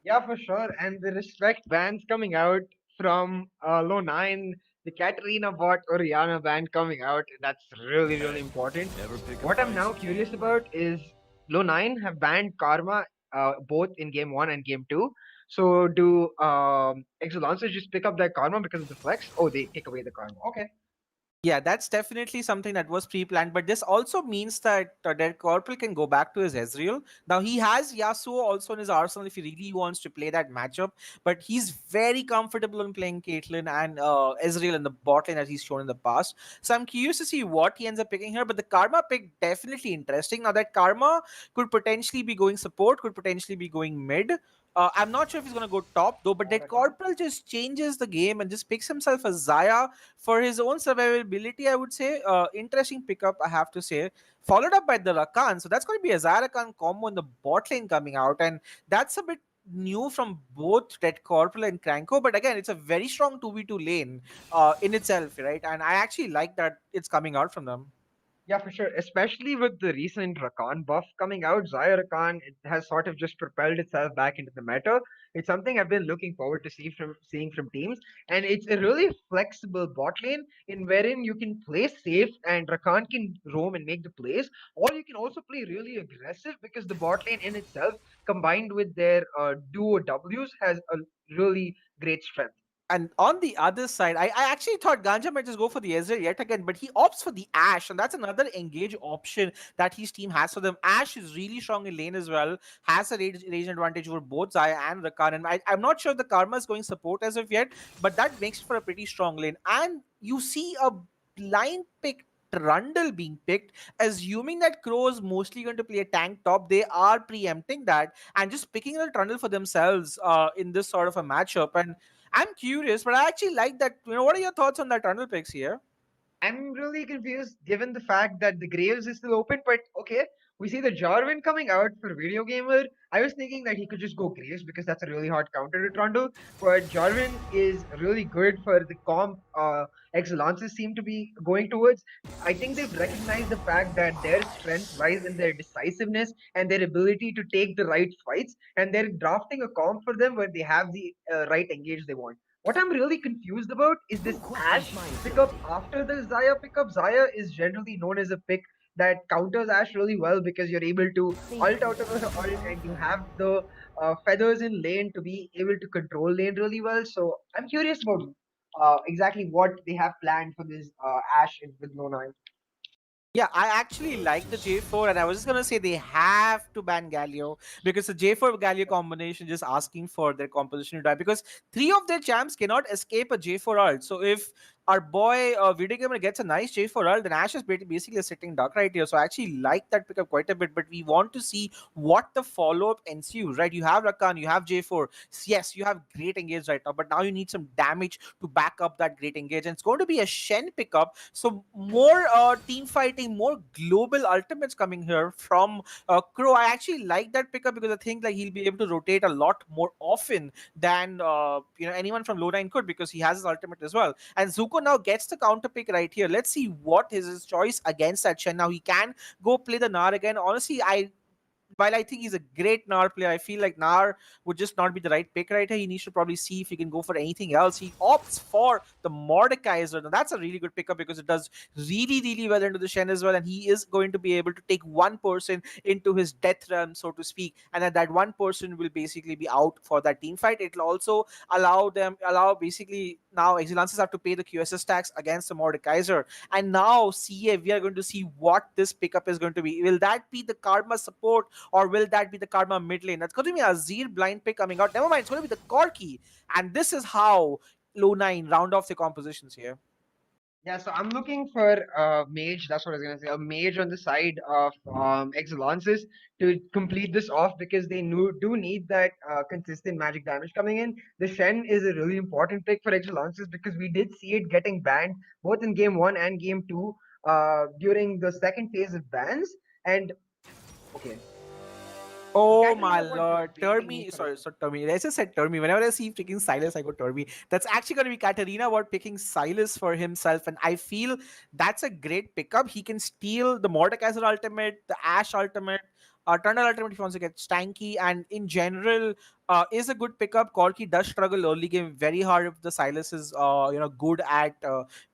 Yeah, for sure. And the respect bands coming out from Low9, the Katarina bot or Rihanna band coming out, that's really important. Never pick a What I'm fight. now curious about is Low9 have banned Karma both in game one and game two. So do Exulansis just pick up their Karma because of the flex? Oh, they take away the Karma. Okay. Yeah, that's definitely something that was pre-planned, but this also means that Derek Corporal can go back to his Ezreal. Now he has Yasuo also in his arsenal if he really wants to play that matchup, but he's very comfortable in playing Caitlyn and Ezreal in the bot lane as he's shown in the past. So I'm curious to see what he ends up picking here, but the Karma pick definitely interesting. Now that Karma could potentially be going support, could potentially be going mid. I'm not sure if he's going to go top though, but Or that a con. Corporal just changes the game and just picks himself a Zaya for his own survivability, I would say. Interesting pickup, I have to say. Followed up by the Rakan. So that's going to be a Zarakan combo in the bot lane coming out. And that's a bit new from both Red Corporal and Cranko. But again, it's a very strong 2v2 lane in itself, right? And I actually like that it's coming out from them. Yeah, for sure. Especially with the recent Rakan buff coming out, Zaya Rakan it has sort of just propelled itself back into the meta. It's something I've been looking forward to seeing from teams, and it's a really flexible bot lane in wherein you can play safe and Rakan can roam and make the plays, or you can also play really aggressive because the bot lane in itself, combined with their duo Ws, has a really great strength. And on the other side, I actually thought Ganja might just go for the Ezreal yet again, but he opts for the Ashe, and that's another engage option that his team has for them. Ashe is really strong in lane as well, has a range advantage over both Zaya and Rakan. And I'm not sure if the Karma is going support as of yet, but that makes for a pretty strong lane. And you see a blind pick Trundle being picked, assuming that Crow is mostly going to play a tank top. They are preempting that and just picking the Trundle for themselves in this sort of a matchup. And I'm curious, but I actually like that. What are your thoughts on that Trundle picks here? I'm really confused given the fact that the Graves is still open, but okay, we see the Jarvan coming out for Video Gamer. I was thinking that he could just go Graves because that's a really hard counter to Trundle, but Jarvan is really good for the comp Excelences seem to be going towards. I think they've recognized the fact that their strength lies in their decisiveness and their ability to take the right fights, and they're drafting a comp for them where they have the right engage they want. What I'm really confused about is Who this questions Ash my pickup authority? after the Zaya pickup. Zaya is generally known as a pick that counters Ash really well because you're able to Think ult out of her ult and you have the feathers in lane to be able to control lane really well. So I'm curious about exactly what they have planned for this Ash with no 9. Yeah, I actually like the J4, and I was just gonna say they have to ban Galio because the J4 Galio combination just asking for their composition to die because three of their champs cannot escape a J4 ult. So if our boy Video Gamer gets a nice J4 ult, then Ash is basically a sitting duck right here. So I actually like that pickup quite a bit, but we want to see what the follow-up ensues, right? You have Rakan, you have J4. Yes, you have great engage right now, but now you need some damage to back up that great engage, and it's going to be a Shen pickup. So more team fighting, more global ultimates coming here from Crow. I actually like that pickup because I think like he'll be able to rotate a lot more often than anyone from Low9 could because he has his ultimate as well. And Zuko now gets the counter pick right here. Let's see what is his choice against that Shen. Now he can go play the Nar again. Honestly, while I think he's a great Nar player, I feel like Nar would just not be the right pick right here. He needs to probably see if he can go for anything else. He opts for the Mordekaiser. Now that's a really good pickup because it does really well into the Shen as well. And he is going to be able to take one person into his death realm, so to speak. And then that one person will basically be out for that team fight. It'll also allow basically now Exulances have to pay the QSS tax against the Mordekaiser. And now CA, we are going to see what this pickup is going to be. Will that be the Karma support? Or will that be the Karma mid lane? That's going to be a Azir blind pick coming out. Never mind, it's going to be the Corki. And this is how Low9 round off the compositions here. Yeah, so I'm looking for a mage. That's what I was gonna say. A mage on the side of Exulansis to complete this off because they do need that consistent magic damage coming in. The Shen is a really important pick for Exulansis because we did see it getting banned both in game one and game two during the second phase of bans. And okay, Oh my Katarina bot lord, frustrating me Termi, for a sorry, so Termi. I just said Termi. Whenever I see freaking Silas, I go Termi. That's actually going to be Katarina about picking Silas for himself, and I feel that's a great pickup. He can steal the Mordekaiser ultimate, the Ash ultimate, Eternal ultimate if he wants to get stanky, and in general, is a good pickup. Corki does struggle early game very hard if the Silas is, good at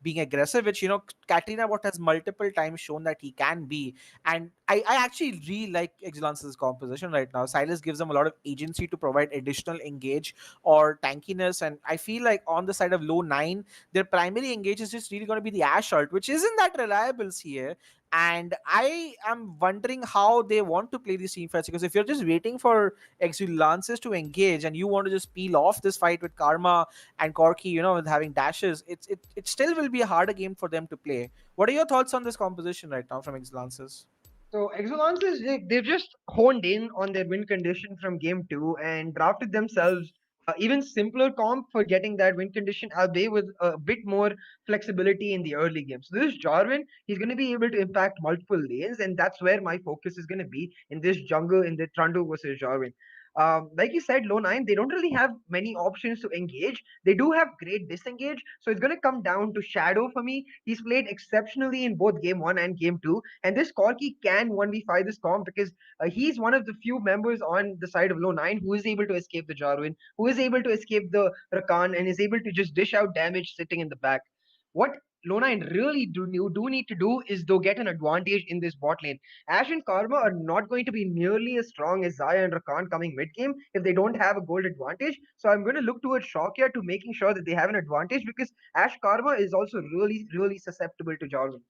being aggressive, which Katarina what has multiple times shown that he can be. And I actually really like Exulance's composition right now. Silas gives them a lot of agency to provide additional engage or tankiness. And I feel like on the side of Lownine, their primary engage is just really going to be the Ash ult, which isn't that reliable here. And I am wondering how they want to play these team fights because if you're just waiting for Exulances to engage and you want to just peel off this fight with Karma and Corki, with having dashes, it still will be a harder game for them to play. What are your thoughts on this composition right now from Exulances? So Exulances, they've just honed in on their win condition from game two and drafted themselves even simpler comp for getting that win condition, albeit with a bit more flexibility in the early game. So this is Jarvan. He's going to be able to impact multiple lanes, and that's where my focus is going to be in this jungle in the Trundle versus Jarvan. Like you said, low nine, they don't really have many options to engage. They do have great disengage, so it's going to come down to Shadow for me. He's played exceptionally in both game one and game two, and this Corki can 1v5 this comp because he's one of the few members on the side of low nine who is able to escape the Jarwin, who is able to escape the Rakan, and is able to just dish out damage sitting in the back. What Lona really do need to do is though get an advantage in this bot lane. Ash and Karma are not going to be nearly as strong as Zaya and Rakan coming mid game if they don't have a gold advantage. So I'm going to look towards Shockia to making sure that they have an advantage because Ash Karma is also really susceptible to Jarvan.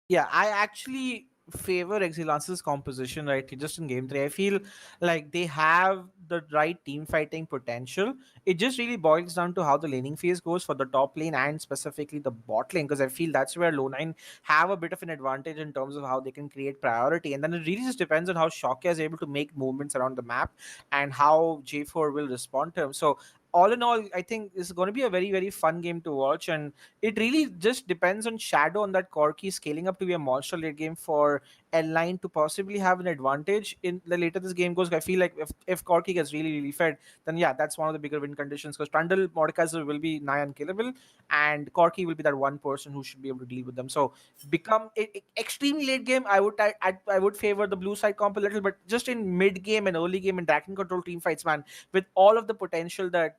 Yeah, I actually favor Exilance's composition, right? Just in game three. I feel like they have the right team fighting potential. It just really boils down to how the laning phase goes for the top lane and specifically the bot lane, because I feel that's where Low9 have a bit of an advantage in terms of how they can create priority. And then it really just depends on how Shockia is able to make movements around the map and how J4 will respond to him. So all in all, I think this is going to be a very, very fun game to watch. And it really just depends on Shadow on that Corki scaling up to be a monster late game for L9 to possibly have an advantage in the later this game goes. I feel like if Corki gets really, really fed, then yeah, that's one of the bigger win conditions because Trundle Mordekaiser will be nigh unkillable and Corki will be that one person who should be able to deal with them. So become extremely late game. I would favor the blue side comp a little, but just in mid game and early game and Dragon Control team fights, man, with all of the potential that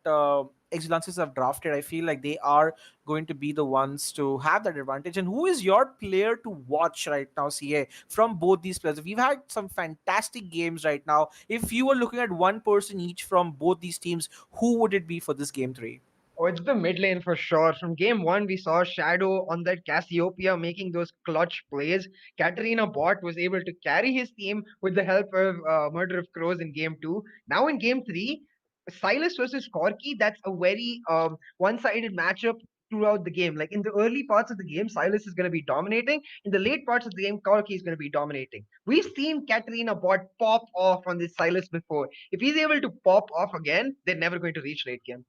Exulances have drafted, I feel like they are going to be the ones to have that advantage. And who is your player to watch right now, CA, from both these players? We've had some fantastic games right now. If you were looking at one person each from both these teams, who would it be for this game three? Oh, it's the mid lane for sure. From game one, we saw Shadow on that Cassiopeia making those clutch plays. Katarina Bot was able to carry his team with the help of Murder of Crows in game two. Now in game three, Silas versus Corki, that's a very one-sided matchup throughout the game. Like in the early parts of the game, Silas is going to be dominating. In the late parts of the game, Corki is going to be dominating. We've seen Katarina Bot pop off on this Silas before. If he's able to pop off again, they're never going to reach late game.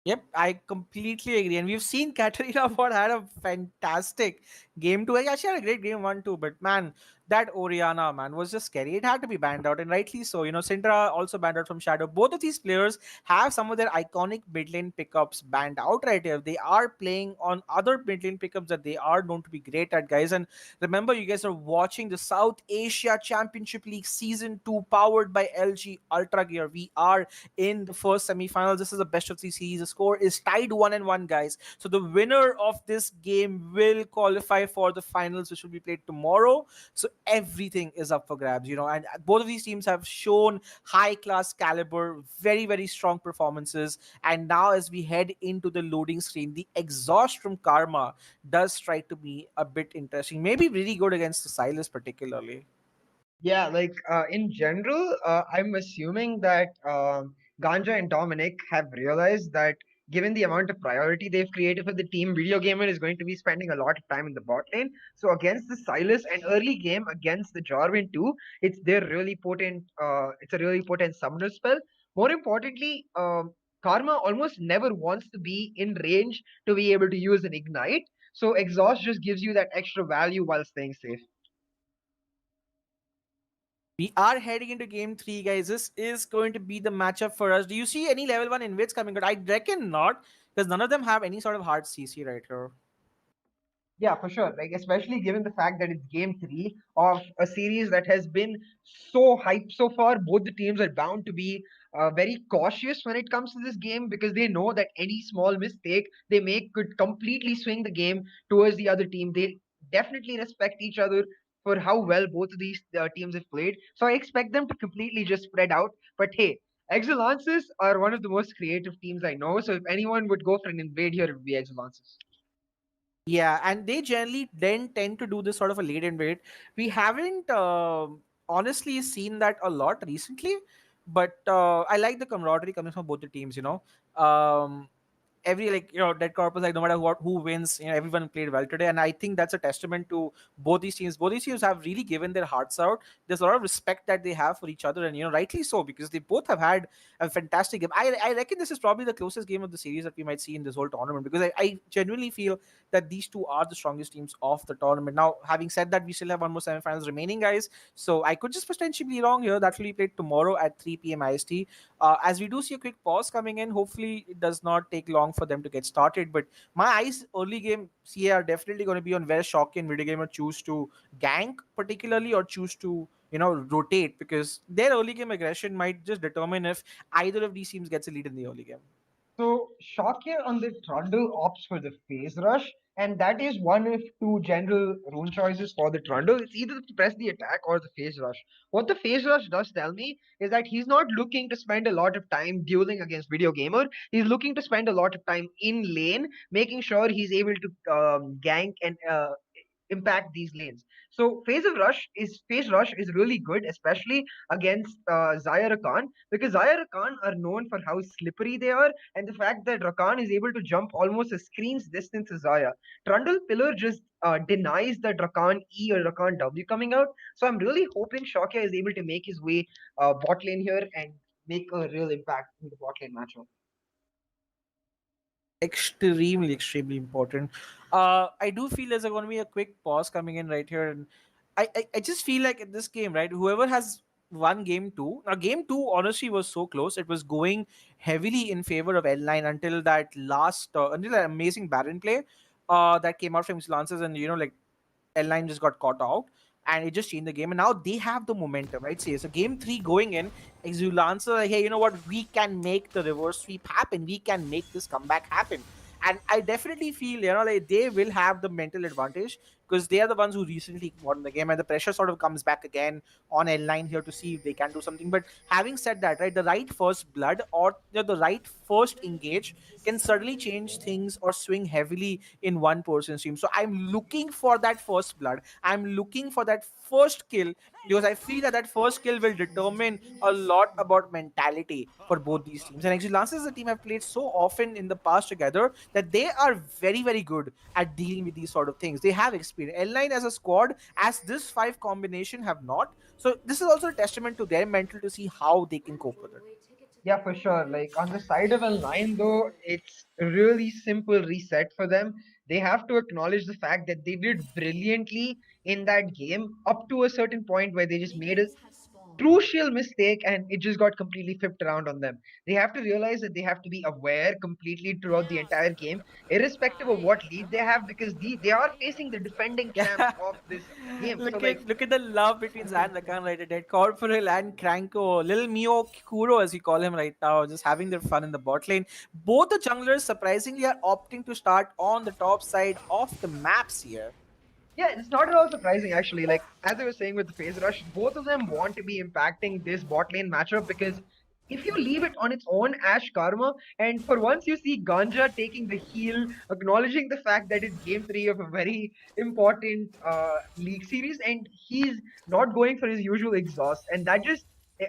Yep, I completely agree. And we've seen Katarina Ford had a fantastic game two. Yeah, she had a great game one too. But man, that Oriana man was just scary. It had to be banned out, and rightly so. Syndra also banned out from Shadow. Both of these players have some of their iconic mid lane pickups banned out right here. They are playing on other mid lane pickups that they are known to be great at, guys. And remember, you guys are watching the South Asia Championship League Season 2 powered by LG UltraGear. We are in the first semifinals. This is the best of three series. The score is tied 1-1, guys. So the winner of this game will qualify for the finals, which will be played tomorrow. So everything is up for grabs, and both of these teams have shown high class caliber, very, very strong performances. And now, as we head into the loading screen, the exhaust from Karma does try to be a bit interesting, maybe really good against the Silas, particularly. Yeah, like in general, I'm assuming that Ganja and Dominic have realized that given the amount of priority they've created for the team, Video Gamer is going to be spending a lot of time in the bot lane. So against the Silas and early game against the Jarvan too, it's their really potent. It's a really potent summoner spell. More importantly, Karma almost never wants to be in range to be able to use an ignite. So exhaust just gives you that extra value while staying safe. We are heading into game 3, guys. This is going to be the matchup for us. Do you see any level 1 invites coming out? I reckon not, because none of them have any sort of hard CC right here. Yeah, for sure. Like, especially given the fact that it's game 3 of a series that has been so hyped so far, both the teams are bound to be very cautious when it comes to this game because they know that any small mistake they make could completely swing the game towards the other team. They definitely respect each other for how well both of these teams have played. So I expect them to completely just spread out. But hey, Exulansis are one of the most creative teams I know. So if anyone would go for an invade here, it would be Exulansis. Yeah, and they generally then tend to do this sort of a late invade. We haven't honestly seen that a lot recently, but I like the camaraderie coming from both the teams. Every Dead Corpus, like no matter who wins, everyone played well today, and I think that's a testament to both these teams. Both these teams have really given their hearts out. There's a lot of respect that they have for each other, and rightly so, because they both have had a fantastic game. I reckon this is probably the closest game of the series that we might see in this whole tournament, because I genuinely feel that these two are the strongest teams of the tournament. Now, having said that, we still have one more semifinals remaining, guys, so I could just potentially be wrong here. That will be played tomorrow at 3 p.m. IST. As we do see a quick pause coming in, hopefully it does not take long for them to get started. But my eyes early game CA are definitely going to be on where Shocky and Video Gamer choose to gank particularly, or choose to rotate, because their early game aggression might just determine if either of these teams gets a lead in the early game. So Shakir on the Trundle opts for the phase rush, and that is one of two general rune choices for the Trundle. It's either to press the attack or the phase rush. What the phase rush does tell me is that he's not looking to spend a lot of time dueling against Video Gamer. He's looking to spend a lot of time in lane, making sure he's able to gank and impact these lanes. So phase rush is really good, especially against Zaya Rakan, because Zaya Rakan are known for how slippery they are, and the fact that Rakan is able to jump almost a screen's distance to Zaya. Trundle Pillar just denies that Rakan E or Rakan W coming out. So I'm really hoping Shokya is able to make his way bot lane here and make a real impact in the bot lane matchup. Extremely important. I do feel there's going to be a quick pause coming in right here, and I just feel like in this game, right, whoever has won game 2, now game 2 honestly was so close. It was going heavily in favor of L9 until that amazing Baron play that came out from Exulansis, and L9 just got caught out, and it just changed the game. And now they have the momentum, right? So game 3 going in, Exulansis like, hey, you know what? We can make the reverse sweep happen. We can make this comeback happen. And I definitely feel, like they will have the mental advantage, because they are the ones who recently won the game, and the pressure sort of comes back again on L9 here to see if they can do something. But having said that, right, the right first blood, or the right first engage can certainly change things or swing heavily in one person's team. So I'm looking for that first blood. I'm looking for that first kill, because I feel that that first kill will determine a lot about mentality for both these teams. And actually, Lance as a team have played so often in the past together that they are very, very good at dealing with these sort of things. They have experience. L9 as a squad, as this 5 combination, have not. So this is also a testament to their mental to see how they can cope with it. Yeah, for sure. Like on the side of L9, though, it's a really simple reset for them. They have to acknowledge the fact that they did brilliantly in that game up to a certain point where they just made a crucial mistake and it just got completely flipped around on them. They have to realize that they have to be aware completely throughout the entire game, irrespective of what lead they have, because they are facing the defending champs of this game. So like, Look at the love between Zan Lakan, right? Dead Corporal and Cranko, Lil Mio Kuro, as we call him right now, just having their fun in the bot lane. Both the junglers surprisingly are opting to start on the top side of the maps here. yeah, it's not at all surprising actually. Like as I was saying with the phase rush, both of them want to be impacting this bot lane matchup because if you leave it on its own, Ash Karma, and for once you see Ganja taking the heel, acknowledging the fact that it's game 3 of a very important league series, and he's not going for his usual exhaust, and that just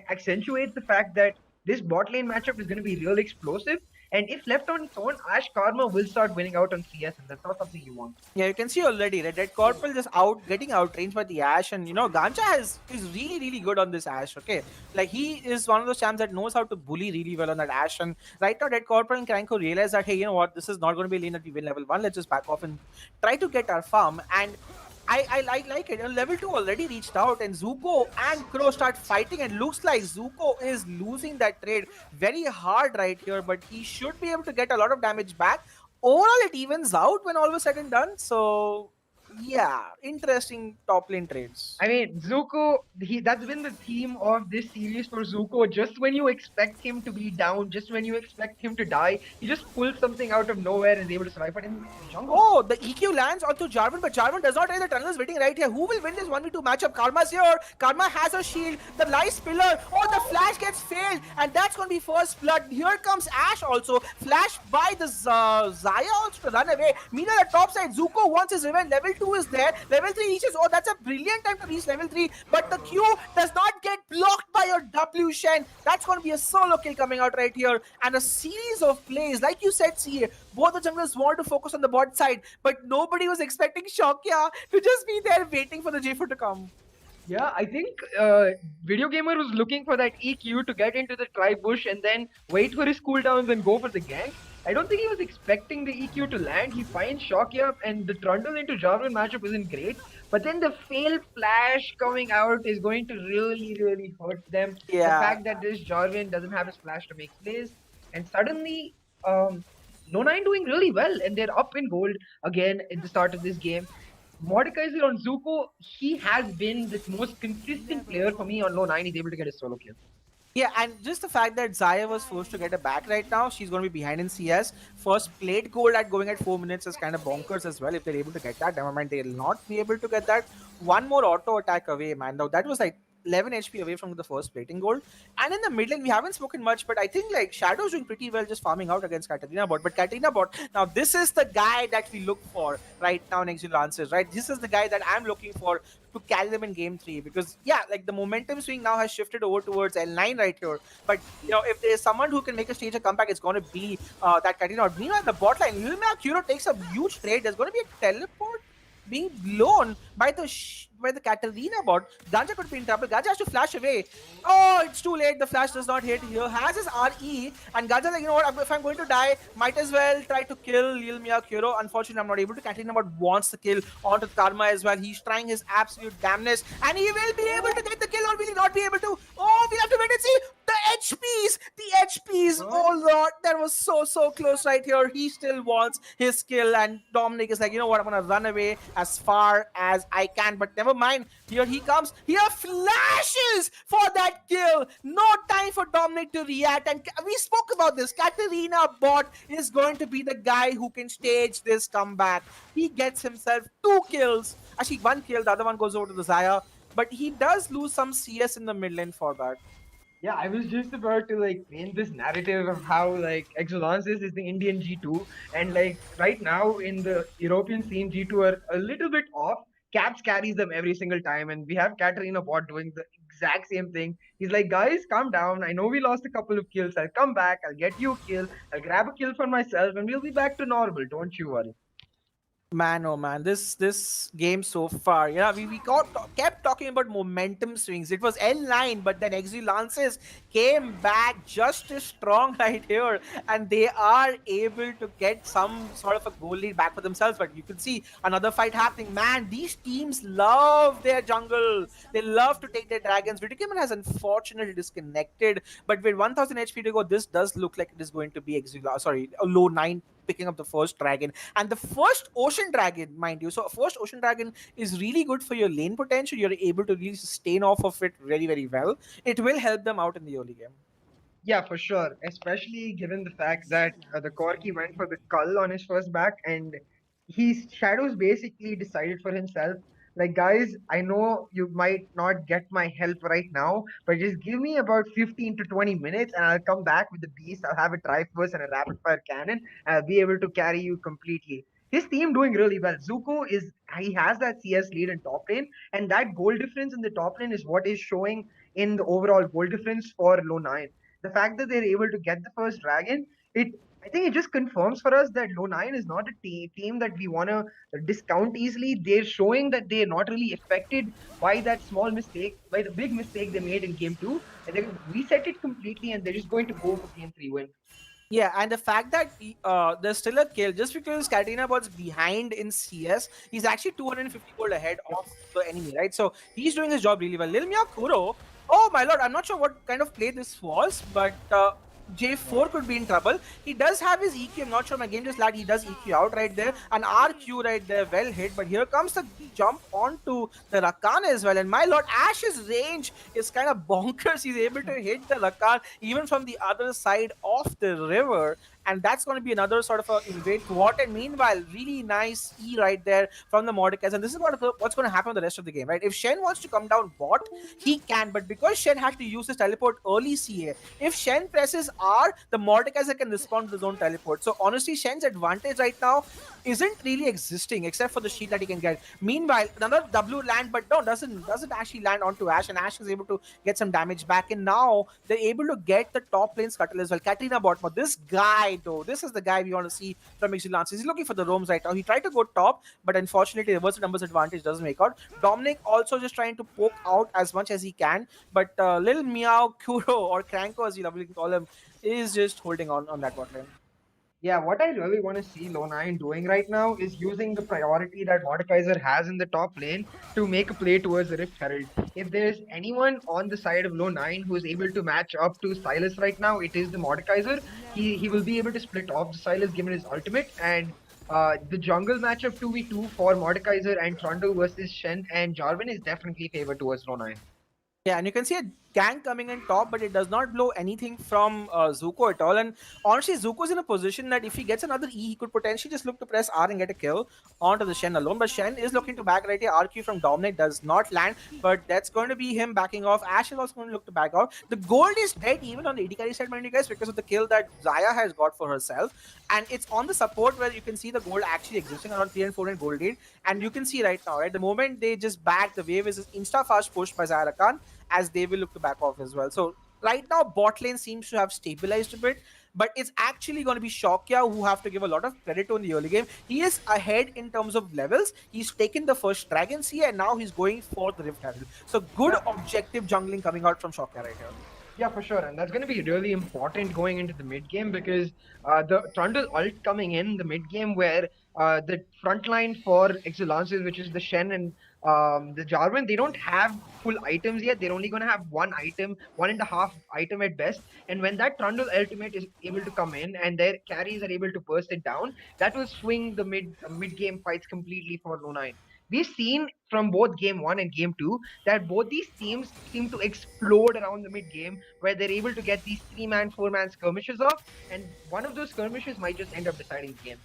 accentuates the fact that this bot lane matchup is going to be real explosive. And if left on its own, Ash Karma will start winning out on CS, and that's not something you want. Yeah, you can see already that Red Corporal just getting outranged by the Ash, and Gancha is really really good on this Ash. Okay, like he is one of those champs that knows how to bully really well on that Ash. And right now, Red Corporal and Cranko realize that, hey, you know what, this is not going to be a lane that we win level 1. Let's just back off and try to get our farm. And I like it. Level 2 already reached out, and Zuko and Crow start fighting, and looks like Zuko is losing that trade very hard right here, but he should be able to get a lot of damage back. Overall, it evens out when all was said and done. So, yeah, interesting top lane trades. I mean, Zuko, that's been the theme of this series for Zuko. Just when you expect him to be down, just when you expect him to die, he just pulls something out of nowhere and is able to survive. But in jungle, Oh, the EQ lands onto Jarvan, but Jarvan does not. The tunnel is waiting right here. Who will win this 1v2 matchup? Karma's here. Karma has a shield. The Lice Pillar. Oh, the flash gets failed, and that's going to be first blood. Here comes Ash also. Flash by the Zaya also to run away. Meanwhile, at top side, Zuko wants his revenge. Level 2 is there. Level 3 reaches. Oh, that's a brilliant time to reach level 3, but the Q does not get blocked by your W Shen. That's going to be a solo kill coming out right here, and a series of plays. Like you said, CA, both the junglers wanted to focus on the bot side, but nobody was expecting Shokya to just be there waiting for the J4 to come. yeah, I think Video Gamer was looking for that EQ to get into the tri bush and then wait for his cooldowns and go for the gank. I don't think he was expecting the EQ to land. He finds Shokya, and the Trundle into Jarvan matchup isn't great. But then the failed flash coming out is going to really, really hurt them. Yeah. The fact that this Jarvan doesn't have his flash to make plays, and suddenly, Lownine doing really well, and they're up in gold again at the start of this game. Mordekaiser on Zuko, he has been the most consistent player for me on Low 9. He's able to get a solo kill. Yeah, and just the fact that Zaya was forced to get a back right now, she's going to be behind in CS. First plate gold at going at 4 minutes is kind of bonkers as well. If they're able to get that, never mind, they'll not be able to get that. One more auto attack away, man. Now that was like 11 HP away from the first plating gold. And in the mid lane, we haven't spoken much, but I think like Shadow's doing pretty well just farming out against Katarina bot. But Katarina bot, now this is the guy that we look for right now in Exulansis, right? This is the guy that I'm looking for to carry them in game 3, because yeah, like the momentum swing now has shifted over towards L9 right here. But if there's someone who can make a stage a comeback, it's going to be that Katarina. Meanwhile, the bot line, Yulmia Kuro takes a huge trade. There's going to be a teleport being blown by the Katarina bot. Ganja could be in trouble. Ganja has to flash away. Oh, it's too late. The flash does not hit. He has his RE, and Ganja's like, you know what? If I'm going to die, might as well try to kill Yulmia Kuro. Unfortunately, I'm not able to. Katarina bot wants the kill onto Karma as well. He's trying his absolute damnness, and he will be able to get the kill, or will he not be able to? Oh, we'll have to wait and see. The HPs. Oh lord, that was so close right here. He still wants his kill, and Dominic is like, you know what? I'm gonna run away as far as I can, but never mind. Here he comes. Here flashes for that kill. No time for Dominic to react, and we spoke about this. Katarina bot is going to be the guy who can stage this comeback. He gets himself 2 kills. Actually, 1 kill. The other one goes over to the Zaya, but he does lose some CS in the mid lane for that. Yeah, I was just about to like paint this narrative of how like Exulansis is the Indian G2, and like right now in the European scene, G2 are a little bit off. Caps carries them every single time, and we have Katarina Bot doing the exact same thing. He's like, guys, calm down. I know we lost a couple of kills. I'll come back. I'll get you a kill. I'll grab a kill for myself, and we'll be back to normal. Don't you worry. Man, oh man, this game so far, we kept talking about momentum swings. It was L9, but then Exulansis came back just as strong right here, and they are able to get some sort of a goal lead back for themselves. But you can see another fight happening. Man, these teams love their jungle. They love to take their dragons. Vidicamon has unfortunately disconnected, but with 1000 HP to go, this does look like it is going to be a low 9 picking up the first dragon, and the first ocean dragon, mind you. So first ocean dragon is really good for your lane potential. You're able to really sustain off of it very, very well. It will help them out in the early game. Yeah, for sure. Especially given the fact that the Corki went for the Cull on his first back, and his Shadows basically decided for himself, like, guys, I know you might not get my help right now, but just give me about 15 to 20 minutes and I'll come back with the beast. I'll have a Triforce and a rapid fire cannon, and I'll be able to carry you completely. His team doing really well. Zuko he has that CS lead in top lane, and that goal difference in the top lane is what is showing in the overall goal difference for low 9. The fact that they're able to get the first dragon, it I think it just confirms for us that Low9 is not a team that we want to discount easily. They're showing that they're not really affected by that small mistake, by the big mistake they made in game two. And they reset it completely and they're just going to go for game three win. Yeah, and the fact that there's still a kill just because Katarina Bot's behind in CS, he's actually 250 gold ahead of the enemy, right? So he's doing his job really well. Lil Mia Kuro, oh my lord, I'm not sure what kind of play this was, but J4 could be in trouble. He does have his EQ. I'm not sure my game just lagged. He does EQ out right there. An RQ right there, well hit. But here comes the jump onto the Rakan as well. And my lord, Ash's range is kind of bonkers. He's able to hit the Rakan even from the other side of the river. And that's going to be another sort of a invade thwart. And meanwhile, really nice E right there from the Mordekaiser. And this is what's going to happen the rest of the game, right? If Shen wants to come down bot, he can. But because Shen had to use his teleport early CA, if Shen presses R, the Mordekaiser can respond to his own teleport. So honestly, Shen's advantage right now isn't really existing except for the shield that he can get. Meanwhile, another W land, but no, doesn't actually land onto Ash, and Ash is able to get some damage back. And now they're able to get the top lane scuttle as well. Katrina bot, but this guy though, this is the guy we want to see from Exulansis. He's looking for the roams right now. He tried to go top, but unfortunately, the reverse numbers advantage doesn't make out. Dominic also just trying to poke out as much as he can, but Lil Meow Kuro or Cranko as you lovely call him is just holding on that bot lane. Yeah, what I really want to see Low9 doing right now is using the priority that Mordekaiser has in the top lane to make a play towards the Rift Herald. If there's anyone on the side of Low9 who is able to match up to Sylas right now, it is the Mordekaiser. He will be able to split off the Sylas given his ultimate, and the jungle matchup 2v2 for Mordekaiser and Trundle versus Shen and Jarvan is definitely favored towards Low9. Yeah, and you can see a gank coming in top, but it does not blow anything from Zuko at all. And honestly, Zuko's in a position that if he gets another E, he could potentially just look to press R and get a kill onto the Shen alone. But Shen is looking to back right here. RQ from Dominic does not land, but that's going to be him backing off. Ash is also going to look to back out. The gold is dead even on the AD carry side, mind you guys, because of the kill that Zaya has got for herself. And it's on the support where you can see the gold actually existing around 3 and 4 and gold lead. And you can see right now, right, the moment they just back, the wave is insta-fast pushed by Zaya Rakan, as they will look to back off as well. So right now, bot lane seems to have stabilized a bit, but it's actually going to be Shokya who have to give a lot of credit to in the early game. He is ahead in terms of levels. He's taken the first Dragon Sea and now he's going for the Rift Herald. So good objective jungling coming out from Shokya right here. Yeah, for sure. And that's going to be really important going into the mid game because the Trundle ult coming in the mid game where the front line for Exulansis, which is the Shen and the Jarvan, they don't have full items yet. They're only going to have one item, 1.5 item at best. And when that Trundle ultimate is able to come in and their carries are able to burst it down, that will swing the mid game fights completely for Low9. We've seen from both game 1 and game 2 that both these teams seem to explode around the mid game where they're able to get these 3-man, 4-man skirmishes off, and one of those skirmishes might just end up deciding the game.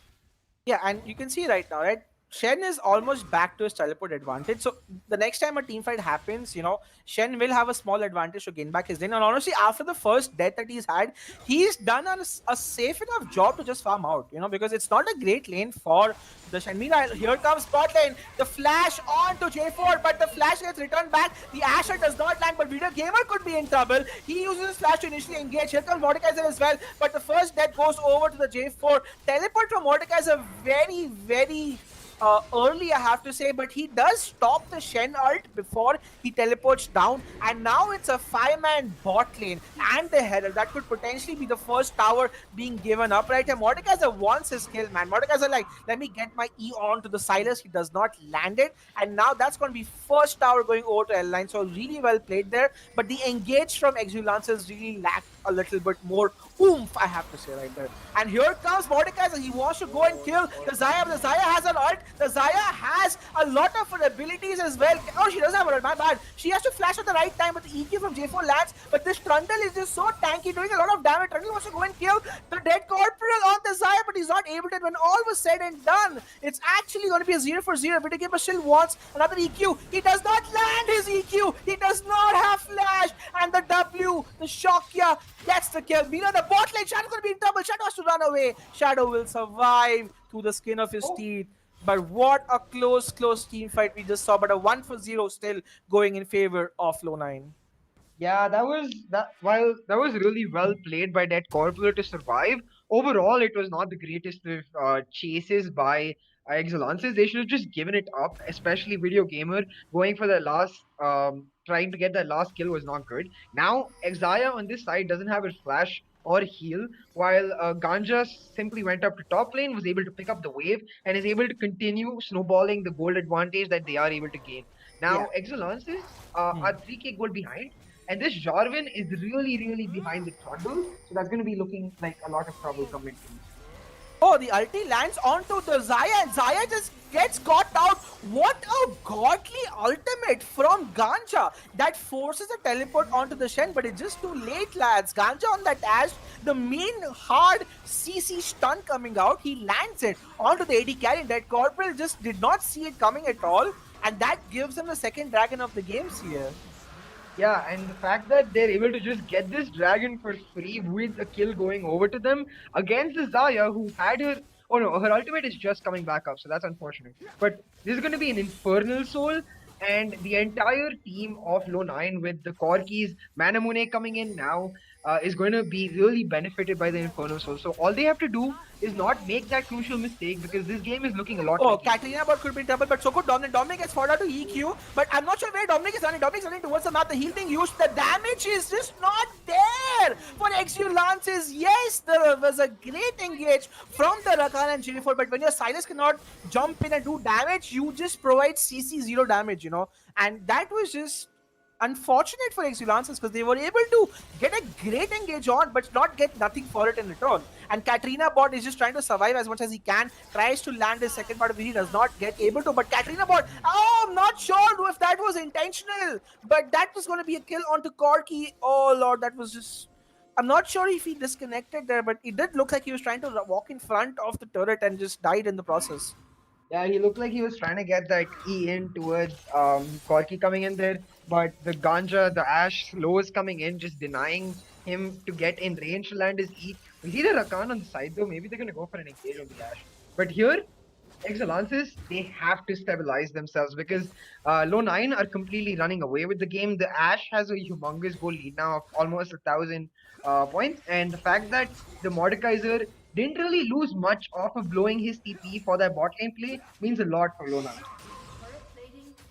Yeah, and you can see right now, right? Shen is almost back to his teleport advantage. So the next time a team fight happens, you know, Shen will have a small advantage to gain back his lane. And honestly, after the first death that he's had, he's done a safe enough job to just farm out, you know, because it's not a great lane for the Shen. Meanwhile, here comes bot lane. The flash on to J4, but the flash gets returned back. The Asher does not land, but Video Gamer could be in trouble. He uses his flash to initially engage. Here comes Mordekaiser as well, but the first death goes over to the J4. Teleport from Mordekaiser very, very early, I have to say, but he does stop the Shen ult before he teleports down, and now it's a 5-man bot lane and the Herald. That could potentially be the first tower being given up right here. Mordekaiser wants his kill, man. Mordekaiser like, let me get my E on to the Sylas. He does not land it, and now that's going to be first tower going over to L9, so really well played there, but the engage from Exulansis really lacked a little bit more oomph, I have to say right there. And here comes Mordekaiser. He wants to go and kill the Zaya, but the Zaya has an ult. The Zaya has a lot of her abilities as well. Oh, she doesn't have an ult, my bad. She has to flash at the right time, but the EQ from J4 lands. But this Trundle is just so tanky, doing a lot of damage. Trundle wants to go and kill the dead Corporal on the Zaya, but he's not able to. When all was said and done, it's actually going to be a 0-for-0. But Gamer still wants another EQ. He does not land his EQ. He does not have flash. And the W, the Shokya, gets the kill. Meanwhile, the bot lane, Shadow's going to be in trouble. Shadow has to run away. Shadow will survive through the skin of his teeth. But what a close team fight we just saw. But a 1-for-0 still going in favor of Low9. Yeah, while that was really well played by that Corporal to survive, overall it was not the greatest of chases by Exulansis. They should have just given it up, especially Video Gamer going for the last trying to get that last kill was not good. Now Exaya on this side doesn't have a flash or heal, while Ganja simply went up to top lane, was able to pick up the wave, and is able to continue snowballing the gold advantage that they are able to gain. Yeah. Now Exulansis are 3k gold behind, and this Jarvan is really, really behind the Trundle, so that's going to be looking like a lot of trouble coming to. Oh, the ulti lands onto the Zaya, and Zaya just gets caught out. What a godly ultimate from Ganja that forces a teleport onto the Shen, but it's just too late, lads. Ganja on that Ash, the main hard CC stun coming out, he lands it onto the AD carry. That Corporal just did not see it coming at all, and that gives him the second dragon of the games here. Yeah, and the fact that they're able to just get this dragon for free with a kill going over to them against the Zaya, who had her. Oh no, her ultimate is just coming back up, so that's unfortunate. But this is going to be an Infernal Soul, and the entire team of Lownine with the Corkis, Manamune coming in now, is going to be really benefited by the Infernal Soul. So all they have to do is not make that crucial mistake, because this game is looking a lot Oh, like Katrina but could be in trouble, but so could Dominic. Dominic gets fought out to EQ, but I'm not sure where Dominic is running. Dominic's running towards the map. The heal being used, the damage is just not there for Exulansis. Yes, there was a great engage from the Rakan and J4, but when your Silas cannot jump in and do damage, you just provide CC 0 damage, and that was just unfortunate for Exulansis because they were able to get a great engage on but not get nothing for it in return. And Katrina bot is just trying to survive as much as he can, tries to land his second part of the he does not get able to. But Katrina bot, oh, I'm not sure if that was intentional, but that was going to be a kill onto Corky. Oh lord, that was just, I'm not sure if he disconnected there, but it did look like he was trying to walk in front of the turret and just died in the process. Yeah, he looked like he was trying to get that E in towards Corky coming in there, but the Ganja, the Ash slow is coming in, just denying him to get in range to land his E. We see the Rakan on the side though, maybe they're gonna go for an engage on the Ash. But here, Exulansis, they have to stabilize themselves because Lownine are completely running away with the game. The Ash has a humongous goal lead now of almost 1,000 points, and the fact that the Mordekaiser didn't really lose much off of blowing his TP for that bot lane play means a lot for Lownine.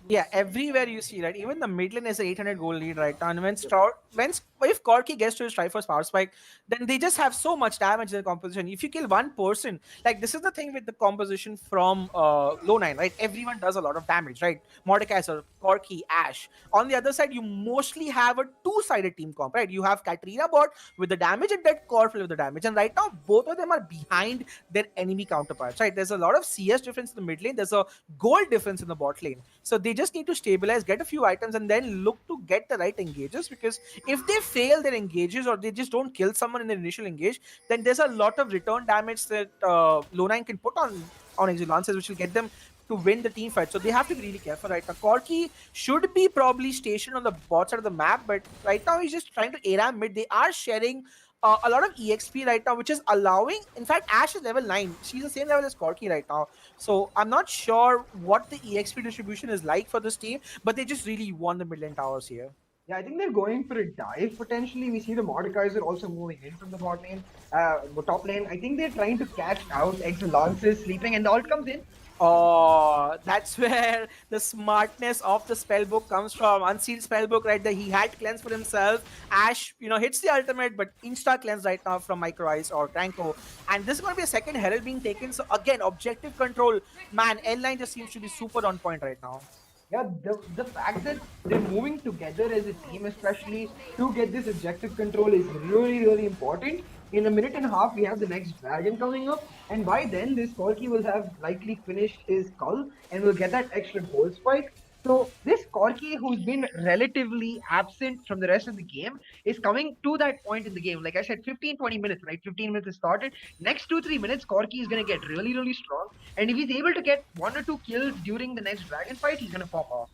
Yeah, everywhere you see, right? Even the mid lane is an 800 goal lead right now. And if Corky gets to his Triforce Power Spike, then they just have so much damage in the composition. If you kill one person, like this is the thing with the composition from Lownine, right? Everyone does a lot of damage, right? Mordekaiser, Corky, Ash. On the other side, you mostly have a two-sided team comp, right? You have Katrina bot with the damage and that Corfield with the damage. And right now, both of them are behind their enemy counterparts, right? There's a lot of CS difference in the mid lane. There's a gold difference in the bot lane. So they just need to stabilize, get a few items, and then look to get the right engages. Because if they fail their engages or they just don't kill someone in the initial engage, then there's a lot of return damage that Lownine can put on Exulances, which will get them to win the team fight. So they have to be really careful right now. Corky should be probably stationed on the bot side of the map, but right now he's just trying to ARAM mid. They are sharing a lot of EXP right now, which is allowing, in fact, Ash is level 9. She's the same level as Corky right now. So I'm not sure what the EXP distribution is like for this team, but they just really won the mid lane towers here. Yeah, I think they're going for a dive potentially. We see the Mordekaiser also moving in from the bot lane, top lane. I think they're trying to catch out Exulansis sleeping, and the ult comes in. Oh, that's where the smartness of the spellbook comes from. Unsealed spellbook, right there. He had cleanse for himself. Ash, hits the ultimate, but insta cleanse right now from Micro Ice or Tranko. And this is going to be a second Herald being taken. So again, objective control. Man, L9 just seems to be super on point right now. Yeah, the fact that they're moving together as a team, especially to get this objective control, is really, really important. In a minute and a half, we have the next dragon coming up, and by then, this Corky will have likely finished his cull and will get that extra gold spike. So this Corky, who's been relatively absent from the rest of the game, is coming to that point in the game. Like I said, 15-20 minutes, right? 15 minutes is started. Next 2-3 minutes, Corky is going to get really, really strong. And if he's able to get 1 or 2 kills during the next dragon fight, he's going to pop off.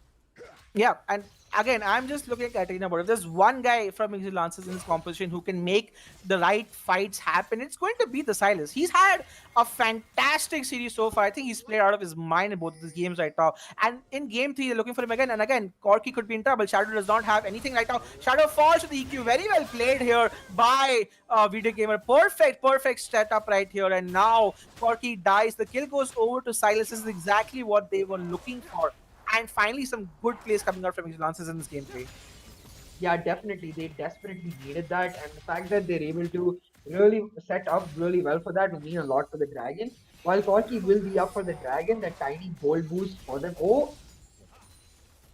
Yeah, and again, I'm just looking at Katarina, but if there's one guy from Exulansis in this competition who can make the right fights happen, it's going to be the Silas. He's had a fantastic series so far. I think he's played out of his mind in both of these games right now. And in game 3, they're looking for him again. And again, Corki could be in trouble. Shadow does not have anything right now. Shadow falls to the EQ. Very well played here by Video Gamer. Perfect setup right here. And now Corki dies. The kill goes over to Silas. This is exactly what they were looking for. And finally, some good plays coming out from Exulansis in this gameplay. Yeah, definitely. They desperately needed that, and the fact that they're able to really set up really well for that will mean a lot for the Dragon. While Corki will be up for the Dragon, that tiny gold boost for them. Oh,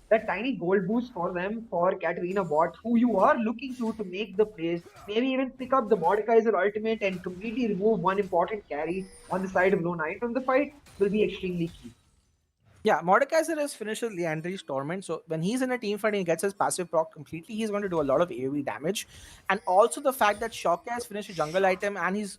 that tiny gold boost for them for Katarina Bot, who you are looking to make the plays, maybe even pick up the Mordekaiser ultimate and completely remove one important carry on the side of Lownine from the fight, will be extremely key. Yeah, Mordekaiser has finished with Leandri's Torment, so when he's in a team fight and he gets his passive proc completely, he's going to do a lot of AoE damage. And also the fact that Shocker has finished a jungle item and he's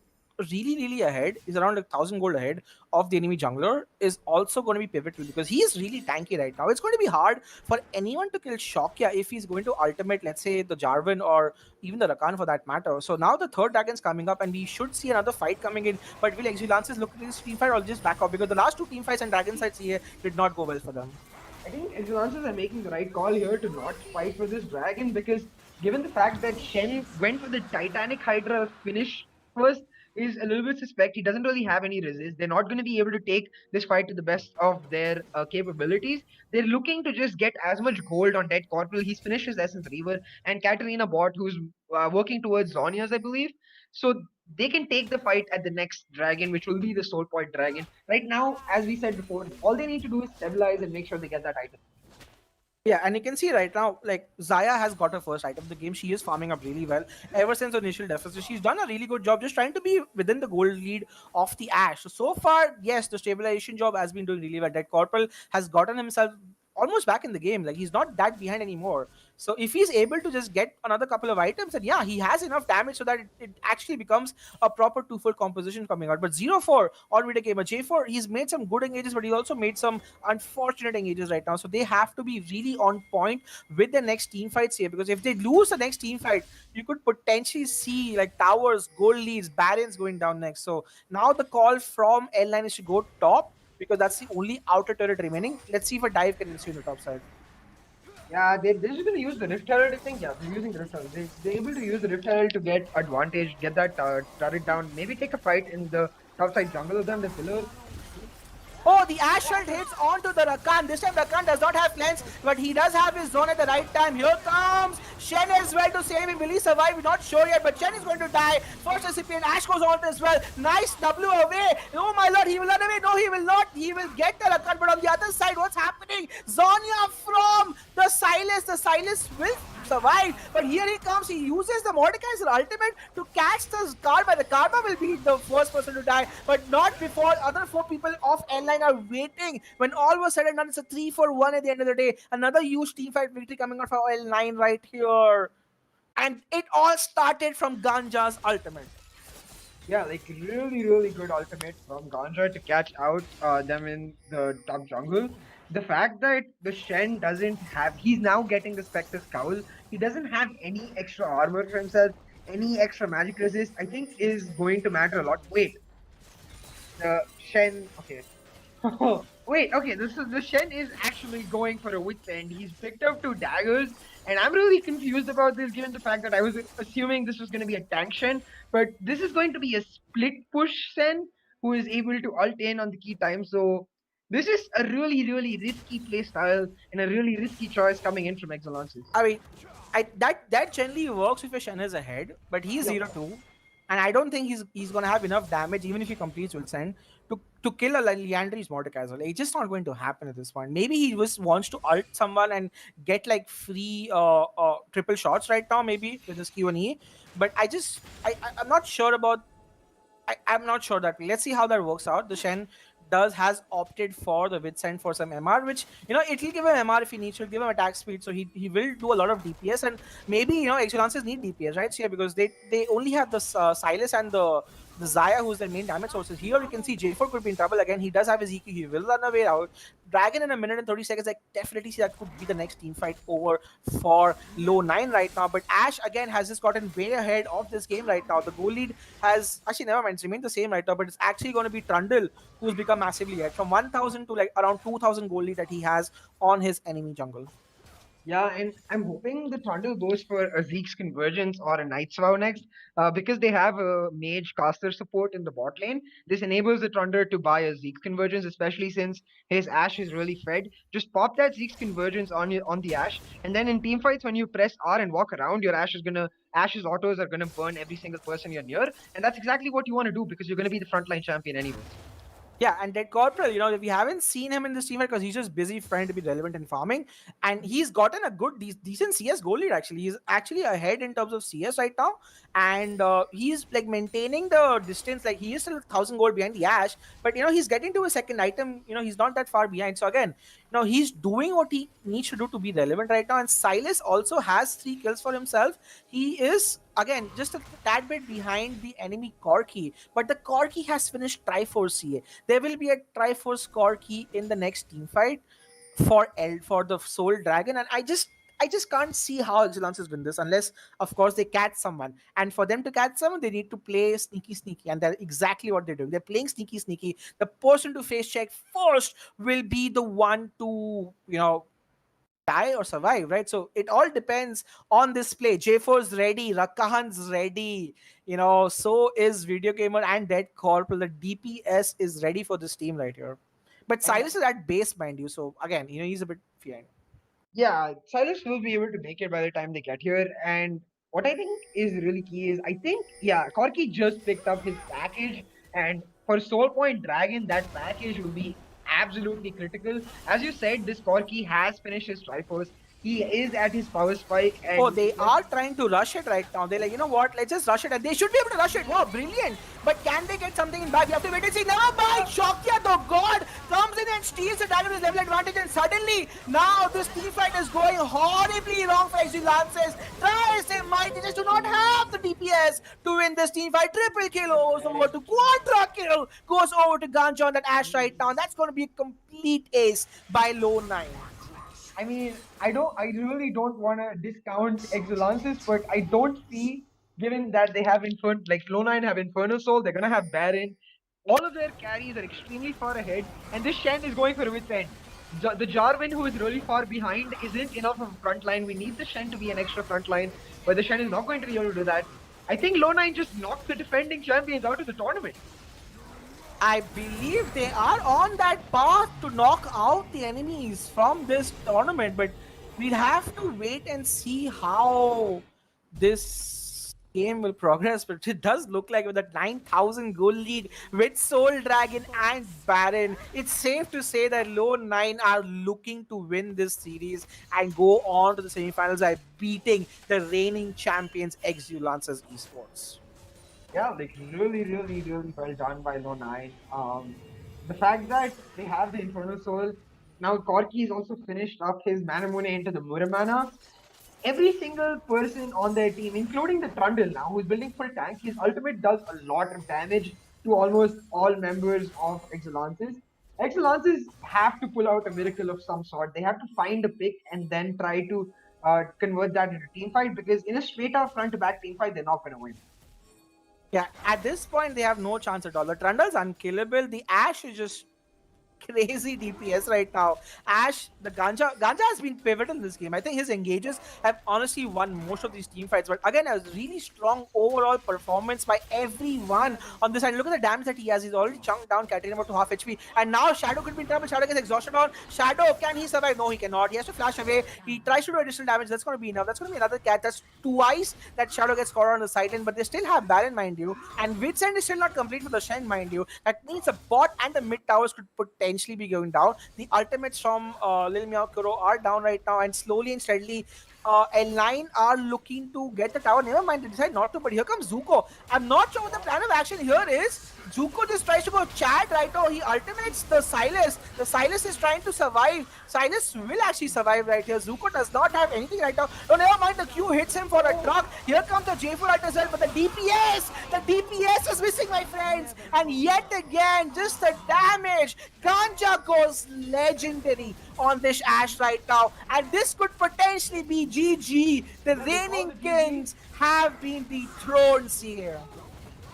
really ahead, is around 1,000 gold ahead of the enemy jungler, is also going to be pivotal because he is really tanky right now. It's going to be hard for anyone to kill Shokya if he's going to ultimate, let's say, the Jarvan or even the Rakan for that matter. So now the third dragon's coming up and we should see another fight coming in. But will Exulansis look at this team fight or just back off? Because the last two team fights and dragon fights here did not go well for them. I think Exulansis are making the right call here to not fight for this dragon because given the fact that Shen went for the Titanic Hydra finish first is a little bit suspect. He doesn't really have any resist. They're not going to be able to take this fight to the best of their capabilities. They're looking to just get as much gold on Dead Corporal. He's finished his Essence Reaver and Katarina Bot who's working towards Zonia's, I believe. So they can take the fight at the next dragon, which will be the Soul Point dragon. Right now, as we said before, all they need to do is stabilize and make sure they get that item. Yeah, and you can see right now, like, Zaya has got her first item of the game. She is farming up really well. Ever since the initial deficit, she's done a really good job just trying to be within the gold lead of the Ashe. So far, yes, the stabilization job has been doing really well. That Corporal has gotten himself almost back in the game. Like, he's not that behind anymore. So if he's able to just get another couple of items, then yeah, he has enough damage so that it actually becomes a proper two-fold composition coming out. But 0-4 on Video Gamer. J4, he's made some good engages, but he also made some unfortunate engages right now. So they have to be really on point with the next team fights here, because if they lose the next team fight, you could potentially see like towers, gold leads, barons going down next. So now the call from L9 is to go top, because that's the only outer turret remaining. Let's see if a dive can ensue on the top side. Yeah, they're just going to use the Rift Herald, I think. Yeah, they're using the Rift Herald. They're able to use the Rift Herald to get advantage, get that turret down, maybe take a fight in the top side jungle of them, the pillar. Oh, the Asphalt hits onto the Rakan. This time Rakan does not have cleanse, but he does have his zone at the right time. Here comes Shen as well to save him. Will he survive? We're not sure yet, but Shen is going to die. First recipient, Ashe goes on as well. Nice W away. Oh my lord, he will run away. No, he will not. He will get the Rakan, but on the other side, what's happening? Zonya from the Silas. The Silas will survive, but here he comes. He uses the Mordekaiser ultimate to catch the Karma. The Karma will be the first person to die, but not before other 4 people of L9 are waiting. When all was said and done, it's a 3-4-1 at the end of the day. Another huge team fight victory coming out for L9 right here. And it all started from Ganja's ultimate. Yeah, like really good ultimate from Ganja to catch out them in the top jungle. The fact that the Shen doesn't have, he's now getting the Spectre's Cowl. He doesn't have any extra armor for himself, any extra magic resist, I think is going to matter a lot. Wait, the Shen, okay. Wait, okay, the Shen is actually going for a wit's end. He's picked up 2 daggers, and I'm really confused about this given the fact that I was assuming this was going to be a tank Shen, but this is going to be a split push Shen who is able to ult in on the key time, so this is a really risky play style and a really risky choice coming in from Exulansis. I mean, that generally works if a Shen is ahead, but he's 0-2. And I don't think he's gonna have enough damage, even if he completes Will Send, to kill a Leandri's Mordekaiser. It's just not going to happen at this point. Maybe he just wants to ult someone and get like free triple shots right now, maybe with his Q&E. But I'm not sure about. I'm not sure that. Let's see how that works out. The Shen has opted for the Witsend for some MR, which, you know, it'll give him MR if he needs to, give him attack speed, so he will do a lot of DPS, and maybe, you know, Exulansis need DPS, right? So yeah, because they only have the Silas and the the Zaya, who's their main damage sources. Here you can see J4 could be in trouble again. He does have his EQ. He will run away out. Dragon in a minute and 30 seconds. I definitely see that could be the next team fight over for Lownine right now. But Ash again has just gotten way ahead of this game right now. The goal lead has actually never mind. It's remained the same right now, but it's actually going to be Trundle who's become massively ahead from 1,000 to like around 2,000 goal lead that he has on his enemy jungle. Yeah, and I'm hoping the Trundle goes for a Zeke's Convergence or a Night's Vow next, because they have a mage caster support in the bot lane. This enables the Trundle to buy a Zeke's Convergence, especially since his Ashe is really fed. Just pop that Zeke's Convergence on the Ashe, and then in team fights, when you press R and walk around, your Ashe's autos are gonna burn every single person you're near, and that's exactly what you want to do because you're gonna be the frontline champion anyways. Yeah, and Dead Corporal, we haven't seen him in this team because he's just busy trying to be relevant in farming, and he's gotten a good, decent CS goal lead actually. He's actually ahead in terms of CS right now, and he's like maintaining the distance. Like he is still 1,000 gold behind the Ash, but he's getting to a second item. He's not that far behind. So again, he's doing what he needs to do to be relevant right now. And Silas also has 3 kills for himself. He is again just a tad bit behind the enemy Corki, but the Corki has finished Triforce CA. There will be a Triforce Corki in the next team fight for the Soul Dragon, and I just can't see how Exulansis win this unless, of course, they catch someone. And for them to catch someone, they need to play sneaky, and that's exactly what they're doing. They're playing sneaky. The person to face check first will be the one to die or survive, right? So it all depends on this play. J4's ready, Rakkahan's ready, so is Video Gamer and Dead Corporal. The DPS is ready for this team right here. But Silas is at base, mind you, so again, he's a bit behind. Yeah, Silas will be able to make it by the time they get here. And what I think is really key is Corki just picked up his package, and for Soul Point Dragon, that package will be absolutely critical. As you said, this Corki has finished his Triforce. He is at his power spike. And they are trying to rush it right now. They're like, you know what? Let's just rush it. And they should be able to rush it. Wow, brilliant. But can they get something in back? You have to wait and see. Never mind. Shokya, the god, comes in and steals the dragon with level advantage. And suddenly, now this team fight is going horribly wrong for Exulansis. Tries they might. They just do not have the DPS to win this team fight. Triple kill goes over to Quadra kill. Goes over to Ganja on that Ash right now. And that's going to be a complete ace by Lownine. I mean, I really don't want to discount Exulansis, but I don't see, given that they have Lownine have Infernal Soul, they're gonna have Baron. All of their carries are extremely far ahead, and this Shen is going for a wit's end. The Jarvan, who is really far behind, isn't enough of a front line. We need the Shen to be an extra front line, but the Shen is not going to be able to do that. I think Lownine just knocked the defending champions out of the tournament. I believe they are on that path to knock out the enemies from this tournament, but we'll have to wait and see how this game will progress. But it does look like with that 9,000 goal lead with Soul Dragon and Baron, it's safe to say that Lownine are looking to win this series and go on to the semifinals by beating the reigning champions Exulansis Esports. Yeah, like really well done by Lownine. The fact that they have the Infernal Soul, now Corki's also finished up his Manamune into the Muramana. Every single person on their team, including the Trundle now, who's building full tank, his ultimate does a lot of damage to almost all members of Exulansis. Exulansis have to pull out a miracle of some sort. They have to find a pick and then try to convert that into a team fight, because in a straight up front to back team fight, they're not going to win. Yeah, at this point, they have no chance at all. The Trundle's unkillable. The Ash is just crazy DPS right now. Ash, the Ganja has been pivotal in this game. I think his engages have honestly won most of these team fights. But again, a really strong overall performance by everyone on this side. Look at the damage that he has. He's already chunked down Katarina to half HP. And now Shadow could be in trouble. Shadow gets exhausted on. Shadow, can he survive? No, he cannot. He has to flash away. He tries to do additional damage. That's going to be enough. That's going to be another cat. That's twice that Shadow gets caught on the side lane. But they still have Baron, mind you. And Wit's End is still not complete for the Shen, mind you. That means the bot and the mid towers could potentially be going down. The ultimates from Lil Meow Kuro are down right now, and slowly and steadily L9 are looking to get the tower. Never mind, they decide not to, but here comes Zuko. I'm not sure what the plan of action here is. Zuko just tries to go Chad right now. He ultimates the Silas. The Silas is trying to survive. Silas will actually survive right here. Zuko does not have anything right now. No, never mind, the Q hits him for a truck. Here comes the J4 ult as well, but the DPS is missing, my friends. And yet again, just the damage. Ganja goes legendary on this Ash right now, and this could potentially be GG. The reigning kings have been dethroned here.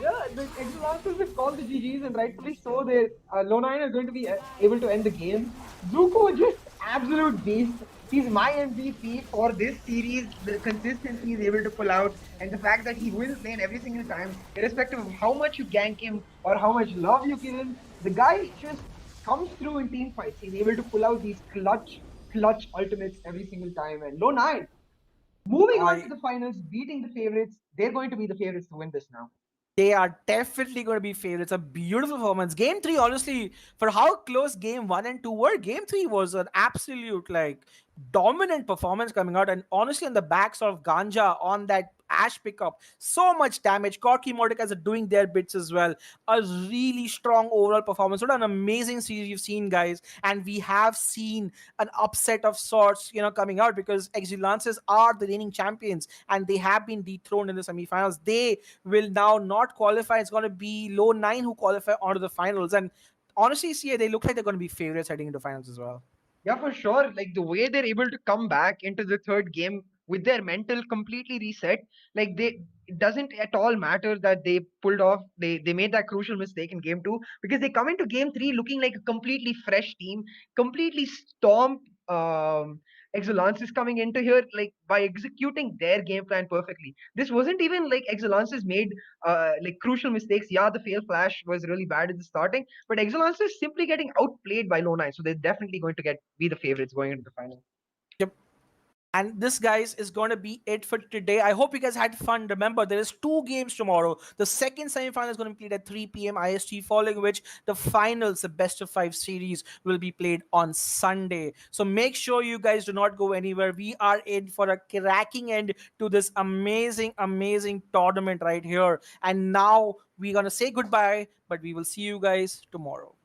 Yeah, the Exulansis have called the GGs, and rightfully so. They Lownine are going to be able to end the game. Zuko just absolute beast. He's my MVP for this series. The consistency he's able to pull out, and the fact that he will play in every single time, irrespective of how much you gank him or how much love you give him. The guy just comes through in team fights. He's able to pull out these clutch ultimates every single time. And Lownine, moving on to the finals, beating the favorites. They're going to be the favorites to win this now. They are definitely going to be favorites. A beautiful performance. Game 3, honestly, for how close game 1 and 2 were, game 3 was an absolute, like, dominant performance coming out. And honestly, on the backs of Ganja on that Ash pickup, so much damage. Corki Mordecai's are doing their bits as well. A really strong overall performance. What an amazing series you've seen, guys. And we have seen an upset of sorts, coming out, because Exulansis are the reigning champions and they have been dethroned in the semifinals. They will now not qualify. It's going to be Lownine who qualify onto the finals. And honestly, see, they look like they're going to be favorites heading into finals as well. Yeah, for sure. Like the way they're able to come back into the third game with their mental completely reset, like it doesn't at all matter that they pulled off, they made that crucial mistake in game two, because they come into game three looking like a completely fresh team, completely stomp Exulansis coming into here like by executing their game plan perfectly. This wasn't even like Exulansis made like crucial mistakes. Yeah, the fail flash was really bad at the starting, but Exulansis is simply getting outplayed by Lownine, so they're definitely going to be the favorites going into the final. Yep. And this, guys, is going to be it for today. I hope you guys had fun. Remember, there is 2 games tomorrow. The second semi-final is going to be played at 3 p.m. IST, following which the finals, the best of 5 series, will be played on Sunday. So make sure you guys do not go anywhere. We are in for a cracking end to this amazing, amazing tournament right here. And now we're going to say goodbye, but we will see you guys tomorrow.